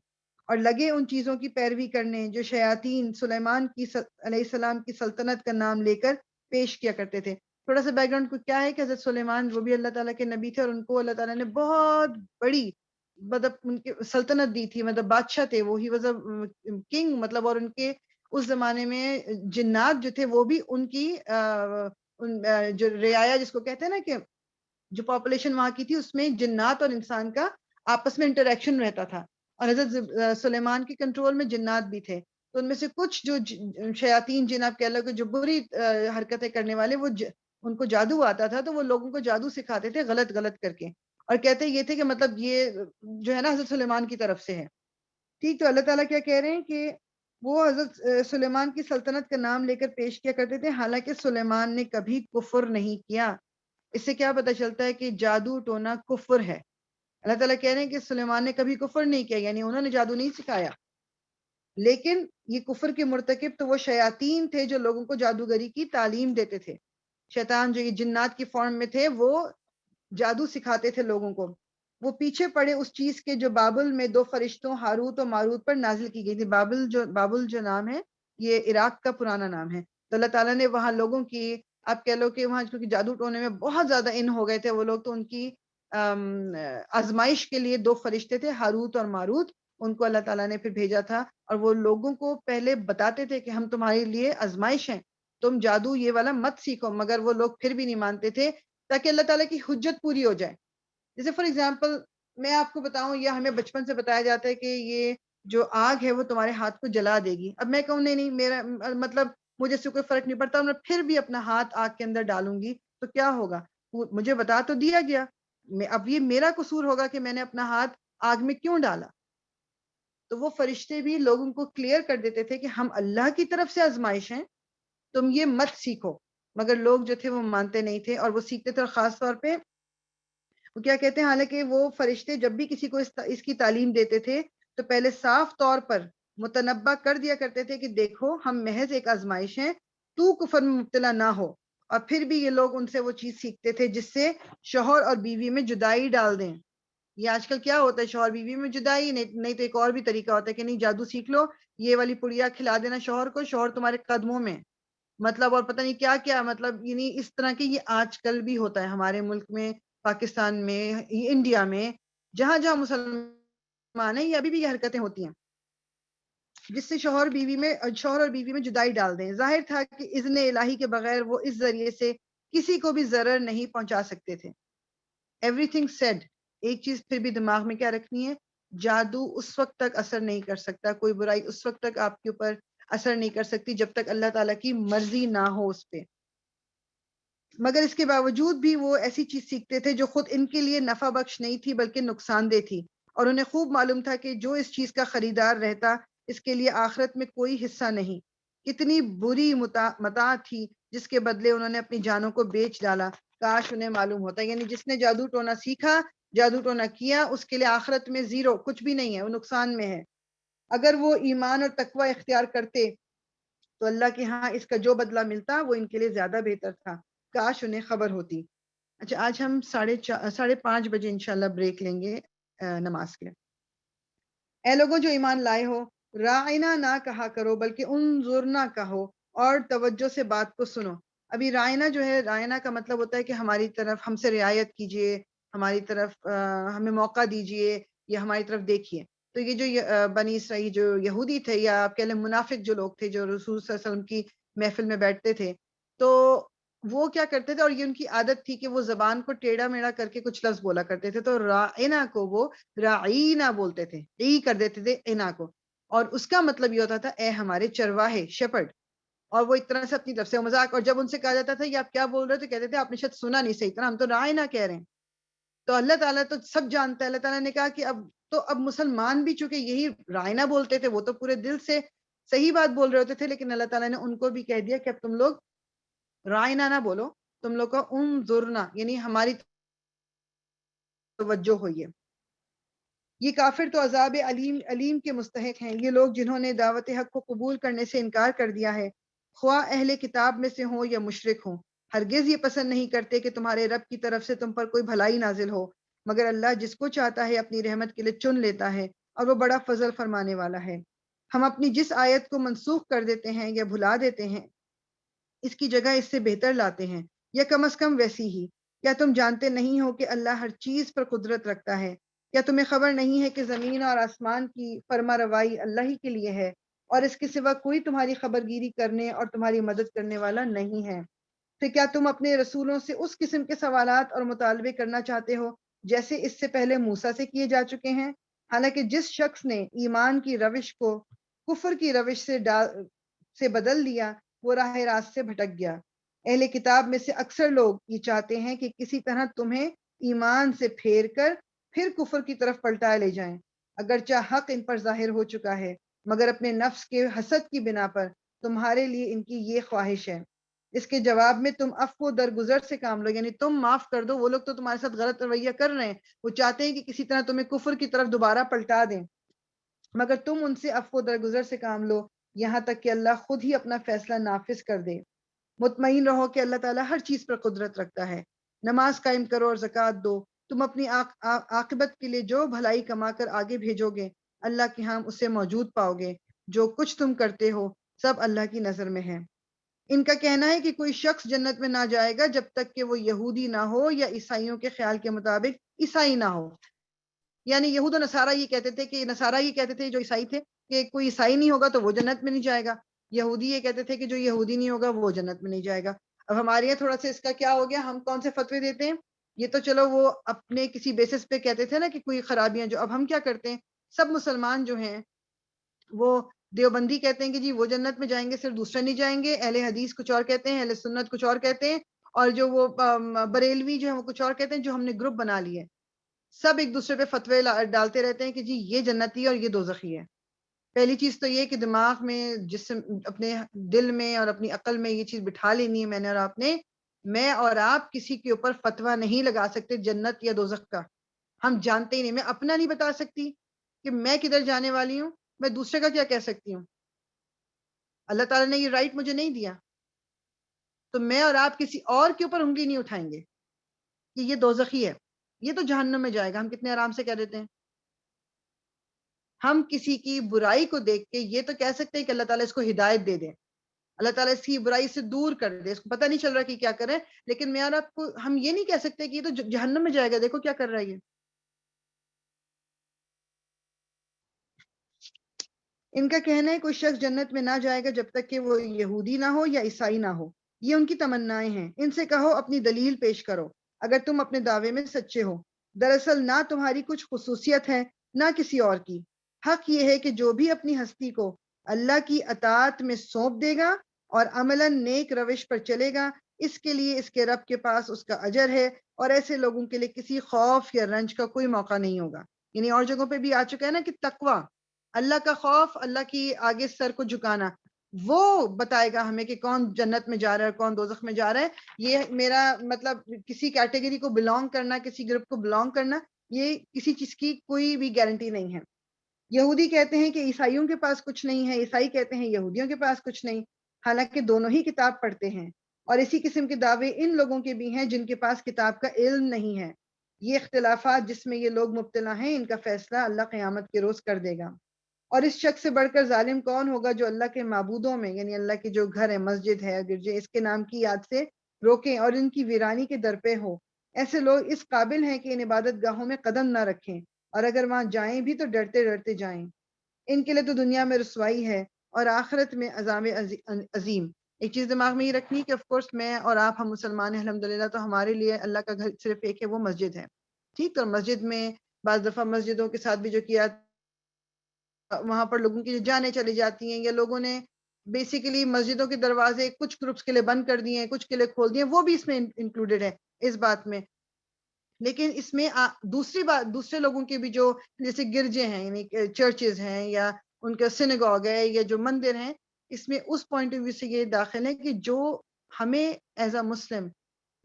اور لگے ان چیزوں کی پیروی کرنے جو شیاطین سلیمان کی علیہ السلام کی سلطنت کا نام لے کر پیش کیا کرتے تھے. تھوڑا سا بیک گراؤنڈ کو کیا ہے کہ حضرت سلیمان وہ بھی اللہ تعالیٰ کے نبی تھے، اور ان کو اللہ تعالیٰ نے بہت بڑی مطلب ان کی سلطنت دی تھی، مطلب بادشاہ تھے وہ، ہی واز اے کنگ مطلب. اور ان کے اس زمانے میں جنات جو تھے وہ بھی ان کی جو رعایا جس کو کہتے ہیں نا کہ جو پاپولیشن وہاں کی تھی، اس میں جنات اور انسان کا آپس میں انٹریکشن رہتا تھا، اور حضرت سلیمان کے کنٹرول میں جنات بھی تھے. تو ان میں سے کچھ جو شیاطین جن آپ کہہ لو کہ جو بری حرکتیں کرنے والے، وہ ان کو جادو آتا تھا تو وہ لوگوں کو جادو سکھاتے تھے غلط غلط کر کے، اور کہتے یہ تھے کہ مطلب یہ جو ہے نا حضرت سلیمان کی طرف سے ہے. ٹھیک، تو اللہ تعالیٰ کیا کہہ رہے ہیں کہ وہ حضرت سلیمان کی سلطنت کا نام لے کر پیش کیا کرتے تھے، حالانکہ سلیمان نے کبھی کفر نہیں کیا. اس سے کیا پتہ چلتا ہے کہ جادو ٹونا کفر ہے. اللہ تعالیٰ کہہ رہے ہیں کہ سلیمان نے کبھی کفر نہیں کیا، یعنی انہوں نے جادو نہیں سکھایا، لیکن یہ کفر کے مرتکب تو وہ شیاطین تھے جو لوگوں کو جادوگری کی تعلیم دیتے تھے. شیطان جو یہ جنات کی فارم میں تھے وہ جادو سکھاتے تھے لوگوں کو. وہ پیچھے پڑے اس چیز کے جو بابل میں دو فرشتوں ہاروت و ماروت پر نازل کی گئی تھی. بابل جو نام ہے یہ عراق کا پرانا نام ہے. تو اللہ تعالیٰ نے وہاں لوگوں کی، آپ کہہ لو کہ وہاں کیونکہ جادو ٹونے میں بہت زیادہ ان ہو گئے تھے وہ لوگ، تو ان کی آزمائش کے لیے دو فرشتے تھے ہاروت اور ماروت، ان کو اللہ تعالیٰ نے پھر بھیجا تھا، اور وہ لوگوں کو پہلے بتاتے تھے کہ ہم تمہارے لیے آزمائش ہیں، تم جادو یہ والا مت سیکھو، مگر وہ لوگ پھر بھی نہیں مانتے تھے تاکہ اللہ تعالیٰ کی حجت پوری ہو جائے. جیسے فار ایگزامپل میں آپ کو بتاؤں، یا ہمیں بچپن سے بتایا جاتا ہے کہ یہ جو آگ ہے وہ تمہارے ہاتھ کو جلا دے گی. اب میں کہوں نہیں میرا مطلب مجھے سے کوئی فرق نہیں پڑتا، میں پھر بھی اپنا ہاتھ آگ کے اندر ڈالوں گی تو کیا ہوگا؟ مجھے بتا تو دیا گیا، اب یہ میرا قصور ہوگا کہ میں نے اپنا ہاتھ آگ میں کیوں ڈالا. تو وہ فرشتے بھی لوگوں کو کلیئر کر دیتے تھے کہ ہم اللہ کی طرف سے آزمائش ہیں، تم یہ مت سیکھو. مگر لوگ جو تھے وہ مانتے نہیں تھے، اور وہ سیکھتے تھے. اور خاص طور پہ وہ کیا کہتے ہیں، حالانکہ وہ فرشتے جب بھی کسی کو اس کی تعلیم دیتے تھے تو پہلے صاف طور پر متنبع کر دیا کرتے تھے کہ دیکھو ہم محض ایک آزمائش ہیں، تو کفر میں مبتلا نہ ہو. اور پھر بھی یہ لوگ ان سے وہ چیز سیکھتے تھے جس سے شوہر اور بیوی میں جدائی ڈال دیں. یہ آج کل کیا ہوتا ہے، شوہر بیوی میں جدائی، نہیں تو ایک اور بھی طریقہ ہوتا ہے کہ نہیں جادو سیکھ لو، یہ والی پڑیا کھلا دینا شوہر کو، شوہر تمہارے قدموں میں، مطلب. اور پتہ نہیں کیا کیا، مطلب یعنی اس طرح کے یہ آج کل بھی ہوتا ہے ہمارے ملک میں، پاکستان میں، انڈیا میں، جہاں جہاں مسلمان ہیں، یہ ابھی بھی یہ حرکتیں ہوتی ہیں. جس سے شوہر اور بیوی میں جدائی ڈال دیں. ظاہر تھا کہ اذن الہی کے بغیر وہ اس ذریعے سے کسی کو بھی ضرر نہیں پہنچا سکتے تھے. Everything said. ایک چیز پھر بھی دماغ میں کیا رکھنی ہے, جادو اس وقت تک اثر نہیں کر سکتا, کوئی برائی اس وقت تک آپ کے اوپر اثر نہیں کر سکتی جب تک اللہ تعالیٰ کی مرضی نہ ہو اس پہ. مگر اس کے باوجود بھی وہ ایسی چیز سیکھتے تھے جو خود ان کے لیے نفع بخش نہیں تھی بلکہ نقصان دہ تھی, اور انہیں خوب معلوم تھا کہ جو اس چیز کا خریدار رہتا اس کے لیے آخرت میں کوئی حصہ نہیں. کتنی بری متاع تھی جس کے بدلے انہوں نے اپنی جانوں کو بیچ ڈالا. کاش انہیں معلوم ہوتا. یعنی جس نے جادو ٹونا سیکھا, جادو ٹونا کیا, اس کے لیے آخرت میں زیرو, کچھ بھی نہیں ہے, وہ نقصان میں ہے. اگر وہ ایمان اور تقوی اختیار کرتے تو اللہ کے ہاں اس کا جو بدلہ ملتا وہ ان کے لیے زیادہ بہتر تھا. کاش انہیں خبر ہوتی. اچھا, آج ہم 5:30 بجے انشاءاللہ بریک لیں گے نماز کے. اے لوگوں جو ایمان لائے ہو, رائنا نہ کہا کرو بلکہ انظرنا کہو اور توجہ سے بات کو سنو. ابھی رائنا جو ہے, رائنا کا مطلب ہوتا ہے کہ ہماری طرف ہم سے رعایت کیجئے, ہماری طرف ہمیں موقع دیجئے یا ہماری طرف دیکھیے. تو یہ جو بنی اسرائیل جو یہودی تھے, یا آپ کہہ لیں منافق جو لوگ تھے جو رسول صلی اللہ علیہ وسلم کی محفل میں بیٹھتے تھے, تو وہ کیا کرتے تھے, اور یہ ان کی عادت تھی کہ وہ زبان کو ٹیڑھا میڑھا کر کے کچھ لفظ بولا کرتے تھے. تو رائنا کو وہ رعینا بولتے تھے, ای کر دیتے تھے اینا کو, اور اس کا مطلب یہ ہوتا تھا اے ہمارے چرواہے, شیپرڈ. اور وہ ایک طرح سے اپنی طرف سے مذاق, اور جب ان سے کہا جاتا تھا یہ آپ کیا بول رہے ہو, تو کہتے تھے آپ نے شاید سنا نہیں صحیح طرح, ہم تو رائنا کہہ رہے ہیں. تو اللہ تعالیٰ تو سب جانتا ہے. اللہ تعالیٰ نے کہا کہ اب مسلمان بھی چونکہ یہی رائنا بولتے تھے, وہ تو پورے دل سے صحیح بات بول رہے ہوتے تھے, لیکن اللہ تعالیٰ نے ان کو بھی کہہ دیا کہ اب تم لوگ رائنا نہ بولو, تم لوگ کا انظرنا یعنی ہماری توجہ ہوئی ہے. یہ کافر تو عذاب علیم کے مستحق ہیں, یہ لوگ جنہوں نے دعوت حق کو قبول کرنے سے انکار کر دیا ہے, خواہ اہل کتاب میں سے ہوں یا مشرک ہوں. ہرگز یہ پسند نہیں کرتے کہ تمہارے رب کی طرف سے تم پر کوئی بھلائی نازل ہو, مگر اللہ جس کو چاہتا ہے اپنی رحمت کے لیے چن لیتا ہے, اور وہ بڑا فضل فرمانے والا ہے. ہم اپنی جس آیت کو منسوخ کر دیتے ہیں یا بھلا دیتے ہیں, اس کی جگہ اس سے بہتر لاتے ہیں, یا کم از کم ویسی ہی. کیا تم جانتے نہیں ہو کہ اللہ ہر چیز پر قدرت رکھتا ہے؟ کیا تمہیں خبر نہیں ہے کہ زمین اور آسمان کی فرما روائی اللہ ہی کے لیے ہے, اور اس کے سوا کوئی تمہاری خبرگیری کرنے اور تمہاری مدد کرنے والا نہیں ہے؟ پھر کیا تم اپنے رسولوں سے اس قسم کے سوالات اور مطالبے کرنا چاہتے ہو جیسے اس سے پہلے موسیٰ سے کیے جا چکے ہیں؟ حالانکہ جس شخص نے ایمان کی روش کو کفر کی روش سے بدل دیا, وہ راہ راست سے بھٹک گیا. اہل کتاب میں سے اکثر لوگ یہ چاہتے ہیں کہ کسی طرح تمہیں ایمان سے پھیر کر پھر کفر کی طرف پلٹا لے جائیں, اگرچہ حق ان پر ظاہر ہو چکا ہے, مگر اپنے نفس کے حسد کی بنا پر تمہارے لیے ان کی یہ خواہش ہے. اس کے جواب میں تم عفو درگزر سے کام لو, یعنی تم معاف کر دو. وہ لوگ تو تمہارے ساتھ غلط رویہ کر رہے ہیں, وہ چاہتے ہیں کہ کسی طرح تمہیں کفر کی طرف دوبارہ پلٹا دیں, مگر تم ان سے عفو درگزر سے کام لو یہاں تک کہ اللہ خود ہی اپنا فیصلہ نافذ کر دے. مطمئن رہو کہ اللہ تعالیٰ ہر چیز پر قدرت رکھتا ہے. نماز قائم کرو اور زکوٰۃ دو, تم اپنی عاقبت کے لیے جو بھلائی کما کر آگے بھیجو گے اللہ کے ہاں اسے موجود پاؤ گے. جو کچھ تم کرتے ہو سب اللہ کی نظر میں ہے. ان کا کہنا ہے کہ کوئی شخص جنت میں نہ جائے گا جب تک کہ وہ یہودی نہ ہو یا عیسائیوں کے خیال کے مطابق عیسائی نہ ہو. یعنی یہود و نصارہ یہ کہتے تھے کہ نصارہ یہ کہتے تھے جو عیسائی تھے کہ کوئی عیسائی نہیں ہوگا تو وہ جنت میں نہیں جائے گا. یہودی یہ کہتے تھے کہ جو یہودی نہیں ہوگا وہ جنت میں نہیں جائے گا. اب ہمارے یہاں تھوڑا سا اس کا کیا ہو گیا, ہم کون سے فتوے دیتے ہیں, یہ تو چلو وہ اپنے کسی بیسس پہ کہتے تھے نا کہ کوئی خرابیاں, جو اب ہم کیا کرتے ہیں, سب مسلمان جو ہیں وہ دیوبندی کہتے ہیں کہ جی وہ جنت میں جائیں گے, صرف دوسرے نہیں جائیں گے. اہل حدیث کچھ اور کہتے ہیں, اہل سنت کچھ اور کہتے ہیں, اور جو وہ بریلوی جو ہیں وہ کچھ اور کہتے ہیں, جو ہم نے گروپ بنا لیے. سب ایک دوسرے پہ فتوے ڈالتے رہتے ہیں کہ جی یہ جنتی ہے اور یہ دوزخی ہے. پہلی چیز تو یہ کہ دماغ میں جسم اپنے دل میں اور اپنی عقل میں یہ چیز بٹھا لینی ہے, میں نے اور آپ نے, میں اور آپ کسی کے اوپر فتویٰ نہیں لگا سکتے جنت یا دوزخ کا. ہم جانتے ہی نہیں. میں اپنا نہیں بتا سکتی کہ میں کدھر جانے والی ہوں, میں دوسرے کا کیا کہہ سکتی ہوں؟ اللہ تعالیٰ نے یہ رائٹ مجھے نہیں دیا. تو میں اور آپ کسی اور کے اوپر انگلی نہیں اٹھائیں گے کہ یہ دوزخی ہے, یہ تو جہنم میں جائے گا. ہم کتنے آرام سے کہہ دیتے ہیں. ہم کسی کی برائی کو دیکھ کے یہ تو کہہ سکتے ہیں کہ اللہ تعالیٰ اس کو ہدایت دے دے, اللہ تعالیٰ اس کی برائی سے دور کر دے, اس کو پتہ نہیں چل رہا کہ کیا کرے. لیکن میں اور آپ کو ہم یہ نہیں کہہ سکتے کہ یہ تو جہنم میں جائے گا, دیکھو کیا کر رہا ہے یہ. ان کا کہنا ہے کوئی شخص جنت میں نہ جائے گا جب تک کہ وہ یہودی نہ ہو یا عیسائی نہ ہو. یہ ان کی تمنائیں ہیں. ان سے کہو اپنی دلیل پیش کرو اگر تم اپنے دعوے میں سچے ہو. دراصل نہ تمہاری کچھ خصوصیت ہے نہ کسی اور کی. حق یہ ہے کہ جو بھی اپنی ہستی کو اللہ کی اطاعت میں سونپ دے گا اور عملاً نیک روش پر چلے گا، اس کے لیے اس کے رب کے پاس اس کا اجر ہے، اور ایسے لوگوں کے لیے کسی خوف یا رنج کا کوئی موقع نہیں ہوگا. یعنی اور جگہوں پہ بھی آ چکا ہے نا کہ تقوی، اللہ کا خوف، اللہ کی آگے سر کو جھکانا، وہ بتائے گا ہمیں کہ کون جنت میں جا رہا ہے اور کون دوزخ میں جا رہا ہے. یہ میرا مطلب کسی کیٹیگری کو بلونگ کرنا، کسی گروپ کو بلونگ کرنا، یہ کسی چیز کی کوئی بھی گارنٹی نہیں ہے. یہودی کہتے ہیں کہ عیسائیوں کے پاس کچھ نہیں ہے، عیسائی کہتے ہیں یہودیوں کے پاس کچھ نہیں، حالانکہ دونوں ہی کتاب پڑھتے ہیں. اور اسی قسم کے دعوے ان لوگوں کے بھی ہیں جن کے پاس کتاب کا علم نہیں ہے. یہ اختلافات جس میں یہ لوگ مبتلا ہیں، ان کا فیصلہ اللہ قیامت کے روز کر دے گا. اور اس شخص سے بڑھ کر ظالم کون ہوگا جو اللہ کے معبودوں میں، یعنی اللہ کے جو گھر ہے، مسجد ہے، گرجے، اس کے نام کی یاد سے روکیں اور ان کی ویرانی کے در پہ ہو. ایسے لوگ اس قابل ہیں کہ ان عبادت گاہوں میں قدم نہ رکھیں، اور اگر وہاں جائیں بھی تو ڈرتے ڈرتے جائیں. ان کے لیے تو دنیا میں رسوائی ہے اور آخرت میں عذاب عظیم. ایک چیز دماغ میں یہ رکھنی کہ آف کورس میں اور آپ، ہم مسلمان ہیں الحمدللہ، تو ہمارے لیے اللہ کا گھر صرف ایک ہے، وہ مسجد ہے. ٹھیک، تو مسجد میں بعض دفعہ مسجدوں کے ساتھ بھی جو کیا، وہاں پر لوگوں کی جانیں چلی جاتی ہیں، یا لوگوں نے بیسیکلی مسجدوں کے دروازے کچھ گروپس کے لیے بند کر دیے ہیں، کچھ کے لیے کھول دیے ہیں، وہ بھی اس میں انکلوڈیڈ ہے اس بات میں. لیکن اس میں دوسری بات، دوسرے لوگوں کے بھی جو جیسے گرجے ہیں، یعنی چرچز ہیں، یا ان کا سینگاگ ہے، یا جو مندر ہیں، اس میں اس پوائنٹ آف ویو سے یہ داخل ہے کہ جو ہمیں ایز اے مسلم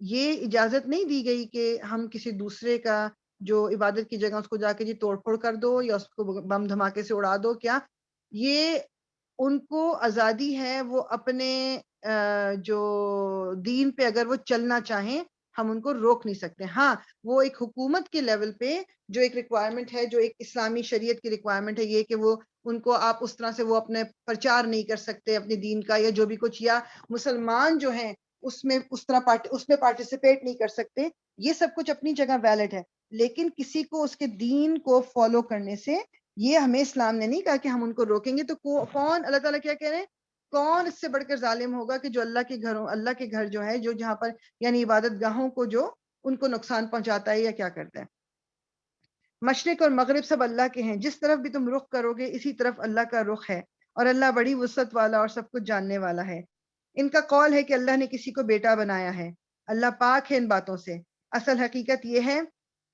یہ اجازت نہیں دی گئی کہ ہم کسی دوسرے کا جو عبادت کی جگہ اس کو جا کے جی توڑ پھوڑ کر دو یا اس کو بم دھماکے سے اڑا دو. کیا یہ ان کو آزادی ہے، وہ اپنے جو دین پہ اگر وہ چلنا چاہیں، ہم ان کو روک نہیں سکتے. ہاں، وہ ایک حکومت کے لیول پہ جو ایک ریکوائرمنٹ ہے، جو ایک اسلامی شریعت کی ریکوائرمنٹ ہے، یہ کہ وہ ان کو آپ اس طرح سے وہ اپنے پرچار نہیں کر سکتے اپنے دین کا، یا جو بھی کچھ، یا مسلمان جو ہیں اس میں اس طرح اس میں پارٹیسپیٹ نہیں کر سکتے. یہ سب کچھ اپنی جگہ ویلڈ ہے، لیکن کسی کو اس کے دین کو فالو کرنے سے یہ ہمیں اسلام نے نہیں کہا کہ ہم ان کو روکیں گے. تو کون، اللہ تعالیٰ کیا کہہ رہے ہیں، کون اس سے بڑھ کر ظالم ہوگا کہ جو اللہ کے گھروں، اللہ کے گھر جو ہے، جو جہاں پر یعنی عبادت گاہوں کو جو ان کو نقصان پہنچاتا ہے یا کیا کرتا ہے. مشرق اور مغرب سب اللہ کے ہیں، جس طرف بھی تم رخ کرو گے اسی طرف اللہ کا رخ ہے، اور اللہ بڑی وسعت والا اور سب کچھ جاننے والا ہے. ان کا قول ہے کہ اللہ نے کسی کو بیٹا بنایا ہے، اللہ پاک ہے ان باتوں سے. اصل حقیقت یہ ہے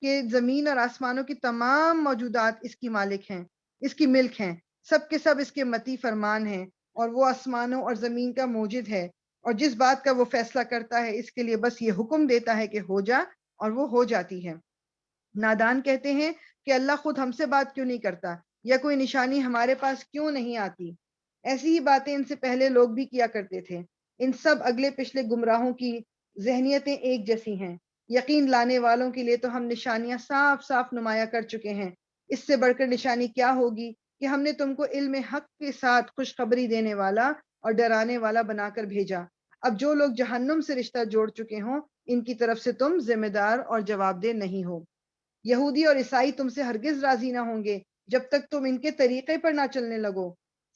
کہ زمین اور آسمانوں کی تمام موجودات اس کی مالک ہیں، اس کی ملک ہیں، سب کے سب اس کے مطیع فرمان ہیں، اور وہ آسمانوں اور زمین کا موجد ہے، اور جس بات کا وہ فیصلہ کرتا ہے اس کے لیے بس یہ حکم دیتا ہے کہ ہو جا، اور وہ ہو جاتی ہے. نادان کہتے ہیں کہ اللہ خود ہم سے بات کیوں نہیں کرتا، یا کوئی نشانی ہمارے پاس کیوں نہیں آتی. ایسی ہی باتیں ان سے پہلے لوگ بھی کیا کرتے تھے. ان سب اگلے پچھلے گمراہوں کی ذہنیتیں ایک جیسی ہیں. یقین لانے والوں کے لیے تو ہم نشانیاں صاف صاف نمایاں کر چکے ہیں. اس سے بڑھ کر نشانی کیا ہوگی کہ ہم نے تم کو علم حق کے ساتھ خوشخبری دینے والا اور ڈرانے والا بنا کر بھیجا. اب جو لوگ جہنم سے رشتہ جوڑ چکے ہوں، ان کی طرف سے تم ذمہ دار اور جواب دہ نہیں ہو. یہودی اور عیسائی تم سے ہرگز راضی نہ ہوں گے جب تک تم ان کے طریقے پر نہ چلنے لگو.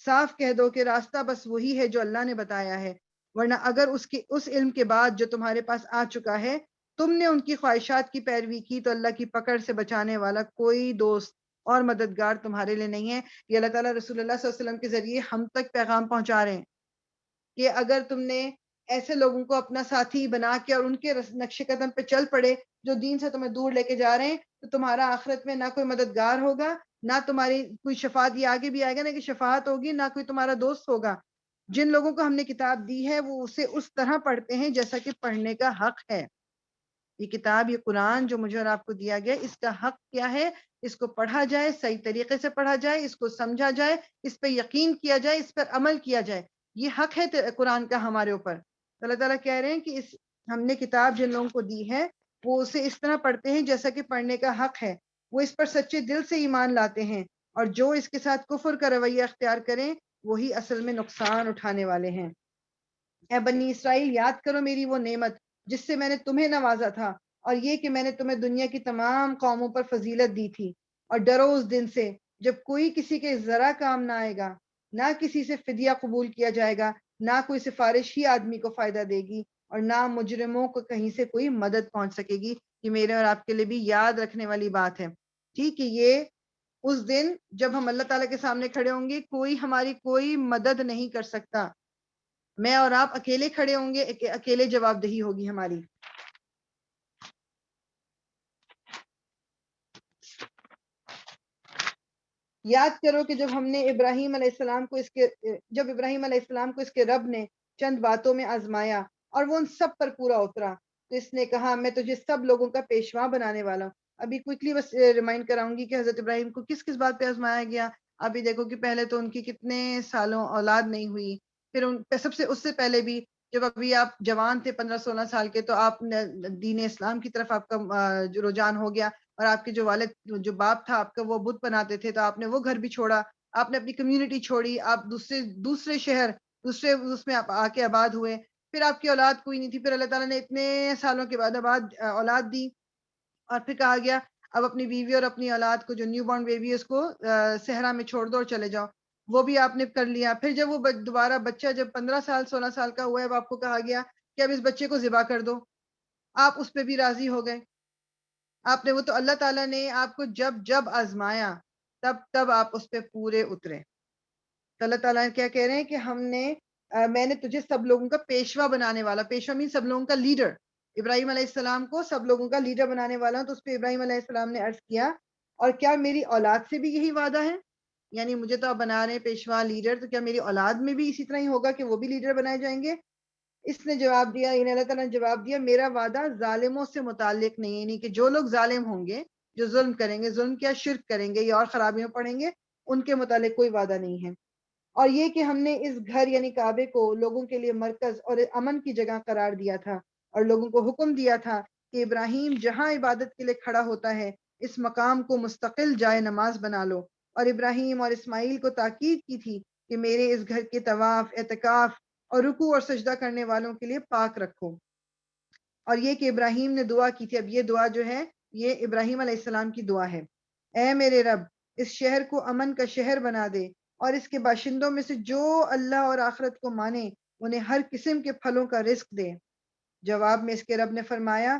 صاف کہہ دو کہ راستہ بس وہی ہے جو اللہ نے بتایا ہے، ورنہ اگر اس علم کے بعد جو تمہارے پاس آ چکا ہے تم نے ان کی خواہشات کی پیروی کی، تو اللہ کی پکڑ سے بچانے والا کوئی دوست اور مددگار تمہارے لیے نہیں ہے. یہ اللہ تعالیٰ رسول اللہ صلی اللہ علیہ وسلم کے ذریعے ہم تک پیغام پہنچا رہے ہیں کہ اگر تم نے ایسے لوگوں کو اپنا ساتھی بنا کے اور ان کے نقش قدم پہ چل پڑے جو دین سے تمہیں دور لے کے جا رہے ہیں، تو تمہارا آخرت میں نہ کوئی مددگار ہوگا، نہ تمہاری کوئی شفاعت، یہ آگے بھی آئے گا نا کہ شفاعت ہوگی، نہ کوئی تمہارا دوست ہوگا. جن لوگوں کو ہم نے کتاب دی ہے وہ اسے اس طرح پڑھتے ہیں جیسا کہ پڑھنے کا حق ہے. یہ کتاب، یہ قرآن جو مجھے اور آپ کو دیا گیا، اس کا حق کیا ہے؟ اس کو پڑھا جائے، صحیح طریقے سے پڑھا جائے، اس کو سمجھا جائے، اس پہ یقین کیا جائے، اس پر عمل کیا جائے. یہ حق ہے قرآن کا ہمارے اوپر. اللہ تعالیٰ کہہ رہے ہیں کہ ہم نے کتاب جن لوگوں کو دی ہے وہ اسے اس طرح پڑھتے ہیں جیسا کہ پڑھنے کا حق ہے، وہ اس پر سچے دل سے ایمان لاتے ہیں، اور جو اس کے ساتھ کفر کا رویہ اختیار کریں وہی اصل میں نقصان اٹھانے والے ہیں. اے بنی اسرائیل، یاد کرو میری وہ نعمت جس سے میں نے تمہیں نوازا تھا، اور یہ کہ میں نے تمہیں دنیا کی تمام قوموں پر فضیلت دی تھی. اور ڈرو اس دن سے جب کوئی کسی کے ذرا کام نہ آئے گا، نہ کسی سے فدیہ قبول کیا جائے گا، نہ کوئی سفارش ہی آدمی کو فائدہ دے گی، اور نہ مجرموں کو کہیں سے کوئی مدد پہنچ سکے گی۔ یہ میرے اور آپ کے لیے بھی یاد رکھنے والی بات ہے، ٹھیک ہے؟ یہ اس دن جب ہم اللہ تعالیٰ کے سامنے کھڑے ہوں گے، کوئی ہماری کوئی مدد نہیں کر سکتا، میں اور آپ اکیلے کھڑے ہوں گے، اکیلے جواب دہی ہوگی ہماری۔ یاد کرو کہ جب ابراہیم علیہ السلام کو اس کے رب نے چند باتوں میں آزمایا اور وہ ان سب پر پورا اترا، تو اس نے کہا میں تجھے سب لوگوں کا پیشوا بنانے والا ہوں۔ ابھی کوئکلی بس ریمائنڈ کراؤں گی کہ حضرت ابراہیم کو کس کس بات پہ آزمایا گیا۔ ابھی دیکھو کہ پہلے تو ان کی کتنے سالوں اولاد نہیں ہوئی، پھر اس سے پہلے بھی جب ابھی آپ جوان تھے 15-16 سال کے، تو آپ دین اسلام کی طرف آپ کا رجحان ہو گیا، اور آپ کے جو باپ تھا آپ کا وہ بت بناتے تھے، تو آپ نے وہ گھر بھی چھوڑا، آپ نے اپنی کمیونٹی چھوڑی، آپ دوسرے شہر اس میں آپ آ کے آباد ہوئے، پھر آپ کی اولاد کوئی نہیں تھی، پھر اللہ تعالیٰ نے اتنے سالوں کے بعد اولاد دی، اور پھر کہا گیا اب اپنی بیوی اور اپنی اولاد کو جو نیو بورن بیبی ہے اس کو صحرا میں چھوڑ دو اور چلے جاؤ، وہ بھی آپ نے کر لیا۔ پھر جب وہ دوبارہ بچہ جب 15-16 سال کا ہوا ہے، اب آپ کو کہا گیا کہ اب اس بچے کو ذبح کر دو، آپ اس پہ بھی راضی ہو گئے۔ آپ نے وہ تو اللہ تعالیٰ نے آپ کو جب آزمایا تب آپ اس پہ پورے اترے۔ تو اللہ تعالیٰ کیا کہہ رہے ہیں کہ میں نے تجھے سب لوگوں کا پیشوا بنانے والا، پیشوا مین سب لوگوں کا لیڈر، ابراہیم علیہ السلام کو سب لوگوں کا لیڈر بنانے والا ہوں۔ تو اس پہ ابراہیم علیہ السلام نے عرض کیا اور کیا میری اولاد سے بھی یہی وعدہ ہے؟ یعنی مجھے تو آپ بنا رہے ہیں پیشوا لیڈر، تو کیا میری اولاد میں بھی اسی طرح ہی ہوگا کہ وہ بھی لیڈر بنائے جائیں گے؟ اس نے جواب دیا، یعنی اللہ تعالیٰ نے جواب دیا میرا وعدہ ظالموں سے متعلق نہیں ہے، یعنی کہ جو لوگ ظالم ہوں گے، جو ظلم کریں گے، ظلم کیا شرک کریں گے یا اور خرابیوں پڑیں گے، ان کے متعلق کوئی وعدہ نہیں ہے۔ اور یہ کہ ہم نے اس گھر یعنی کعبے کو لوگوں کے لیے مرکز اور امن کی جگہ قرار دیا تھا، اور لوگوں کو حکم دیا تھا کہ ابراہیم جہاں عبادت کے لیے کھڑا ہوتا ہے اس مقام کو مستقل جائے نماز بنا لو، اور ابراہیم اور اسماعیل کو تاکید کی تھی کہ میرے اس گھر کے طواف، اعتکاف اور رکوع اور سجدہ کرنے والوں کے لیے پاک رکھو۔ اور یہ کہ ابراہیم نے دعا کی تھی، اب یہ دعا جو ہے یہ ابراہیم علیہ السلام کی دعا ہے، اے میرے رب اس شہر کو امن کا شہر بنا دے، اور اس کے باشندوں میں سے جو اللہ اور آخرت کو مانے انہیں ہر قسم کے پھلوں کا رزق دے۔ جواب میں اس کے رب نے فرمایا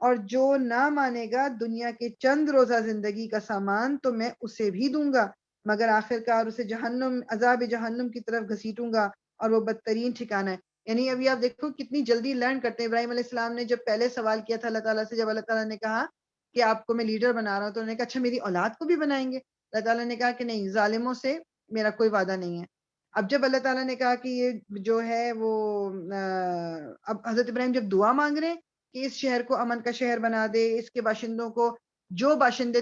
اور جو نہ مانے گا دنیا کے چند روزہ زندگی کا سامان تو میں اسے بھی دوں گا، مگر آخرکار اسے عذاب جہنم کی طرف گھسیٹوں گا، اور وہ بدترین ٹھکانہ ہے۔ یعنی ابھی آپ دیکھو کتنی جلدی لرن کرتے ہیں۔ ابراہیم علیہ السلام نے جب پہلے سوال کیا تھا اللہ تعالیٰ سے، جب اللہ تعالیٰ نے کہا کہ آپ کو میں لیڈر بنا رہا ہوں، تو انہوں نے کہا اچھا میری اولاد کو بھی بنائیں گے؟ اللہ تعالیٰ نے کہا کہ نہیں، ظالموں سے میرا کوئی وعدہ نہیں ہے۔ اب جب اللہ تعالیٰ نے کہا کہ یہ جو ہے وہ اب حضرت ابراہیم جب دعا مانگ رہے ہیں کہ اس شہر کو امن کا شہر بنا دے، اس کے باشندوں کو جو باشندے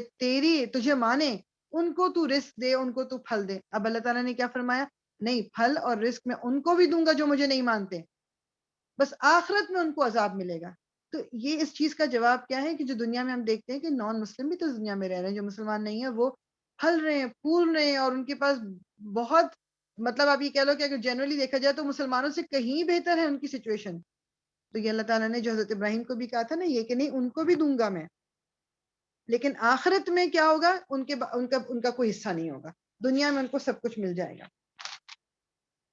تجھے مانے ان کو تو رزق دے، ان کو تو پھل دے۔ اب اللہ تعالیٰ نے کیا فرمایا؟ نہیں، پھل اور رزق میں ان کو بھی دوں گا جو مجھے نہیں مانتے، بس آخرت میں ان کو عذاب ملے گا۔ تو یہ اس چیز کا جواب کیا ہے کہ جو دنیا میں ہم دیکھتے ہیں کہ نان مسلم بھی تو اس دنیا میں رہ رہے ہیں، جو مسلمان نہیں ہیں وہ پھل رہے ہیں، پھول رہے ہیں، اور ان کے پاس بہت مطلب آپ یہ کہہ لو کہ اگر جنرلی دیکھا جائے تو مسلمانوں سے کہیں بہتر ہے ان کی سچویشن۔ تو یہ اللہ تعالیٰ نے جو حضرت ابراہیم کو بھی کہا تھا نا یہ کہ نہیں ان کو بھی دوں گا میں، لیکن آخرت میں کیا ہوگا؟ ان کا کوئی حصہ نہیں ہوگا، دنیا میں ان کو سب کچھ مل جائے گا۔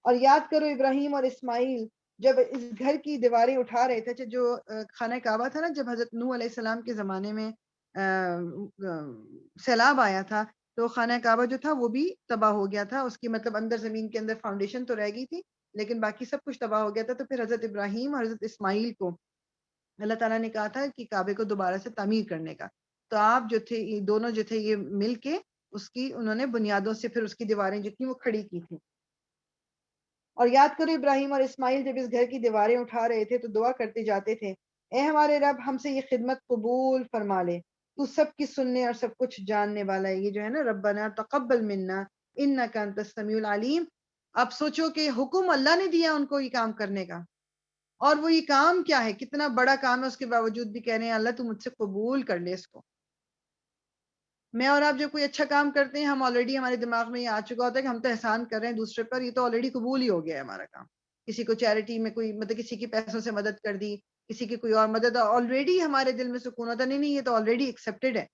اور یاد کرو ابراہیم اور اسماعیل جب اس گھر کی دیواریں اٹھا رہے تھے، جو خانہ کعبہ تھا نا، جب حضرت نوح علیہ السلام کے زمانے میں سیلاب آیا تھا تو خانہ کعبہ جو تھا وہ بھی تباہ ہو گیا تھا، اس کی مطلب اندر زمین کے اندر فاؤنڈیشن تو رہ گئی تھی لیکن باقی سب کچھ تباہ ہو گیا تھا۔ تو پھر حضرت ابراہیم اور حضرت اسماعیل کو اللہ تعالیٰ نے کہا تھا کہ کعبے کو دوبارہ سے تعمیر کرنے کا، تو آپ جو تھے یہ دونوں جو تھے یہ مل کے انہوں نے بنیادوں سے پھر اس کی دیواریں جتنی وہ کھڑی کی تھی۔ اور یاد کرو ابراہیم اور اسماعیل جب اس گھر کی دیواریں اٹھا رہے تھے تو دعا کرتے جاتے تھے، اے ہمارے رب ہم سے یہ خدمت قبول فرما لے، تو سب کی سننے اور سب کچھ جاننے والا ہے۔ یہ جو ہے نا ربنا تقبل منا انک انت السمیع العلیم، آپ سوچو کہ حکم اللہ نے دیا ان کو یہ کام کرنے کا، اور وہ یہ کام کیا ہے، کتنا بڑا کام ہے، اس کے باوجود بھی کہہ رہے ہیں اللہ تو مجھ سے قبول کر لے اس کو۔ میں اور آپ جب کوئی اچھا کام کرتے ہیں ہم آلریڈی ہمارے دماغ میں یہ آ چکا ہوتا ہے کہ ہم تو احسان کر رہے ہیں دوسرے پر، یہ تو آلریڈی قبول ہی ہو گیا ہے ہمارا کام۔ کسی کو چیریٹی میں کوئی مطلب کسی کی پیسوں سے مدد کر دی، کسی کی کوئی اور مدد، آلریڈی ہمارے دل میں سکون ہوتا نہیں، نہیں یہ تو آلریڈی ایکسیپٹڈ ہے۔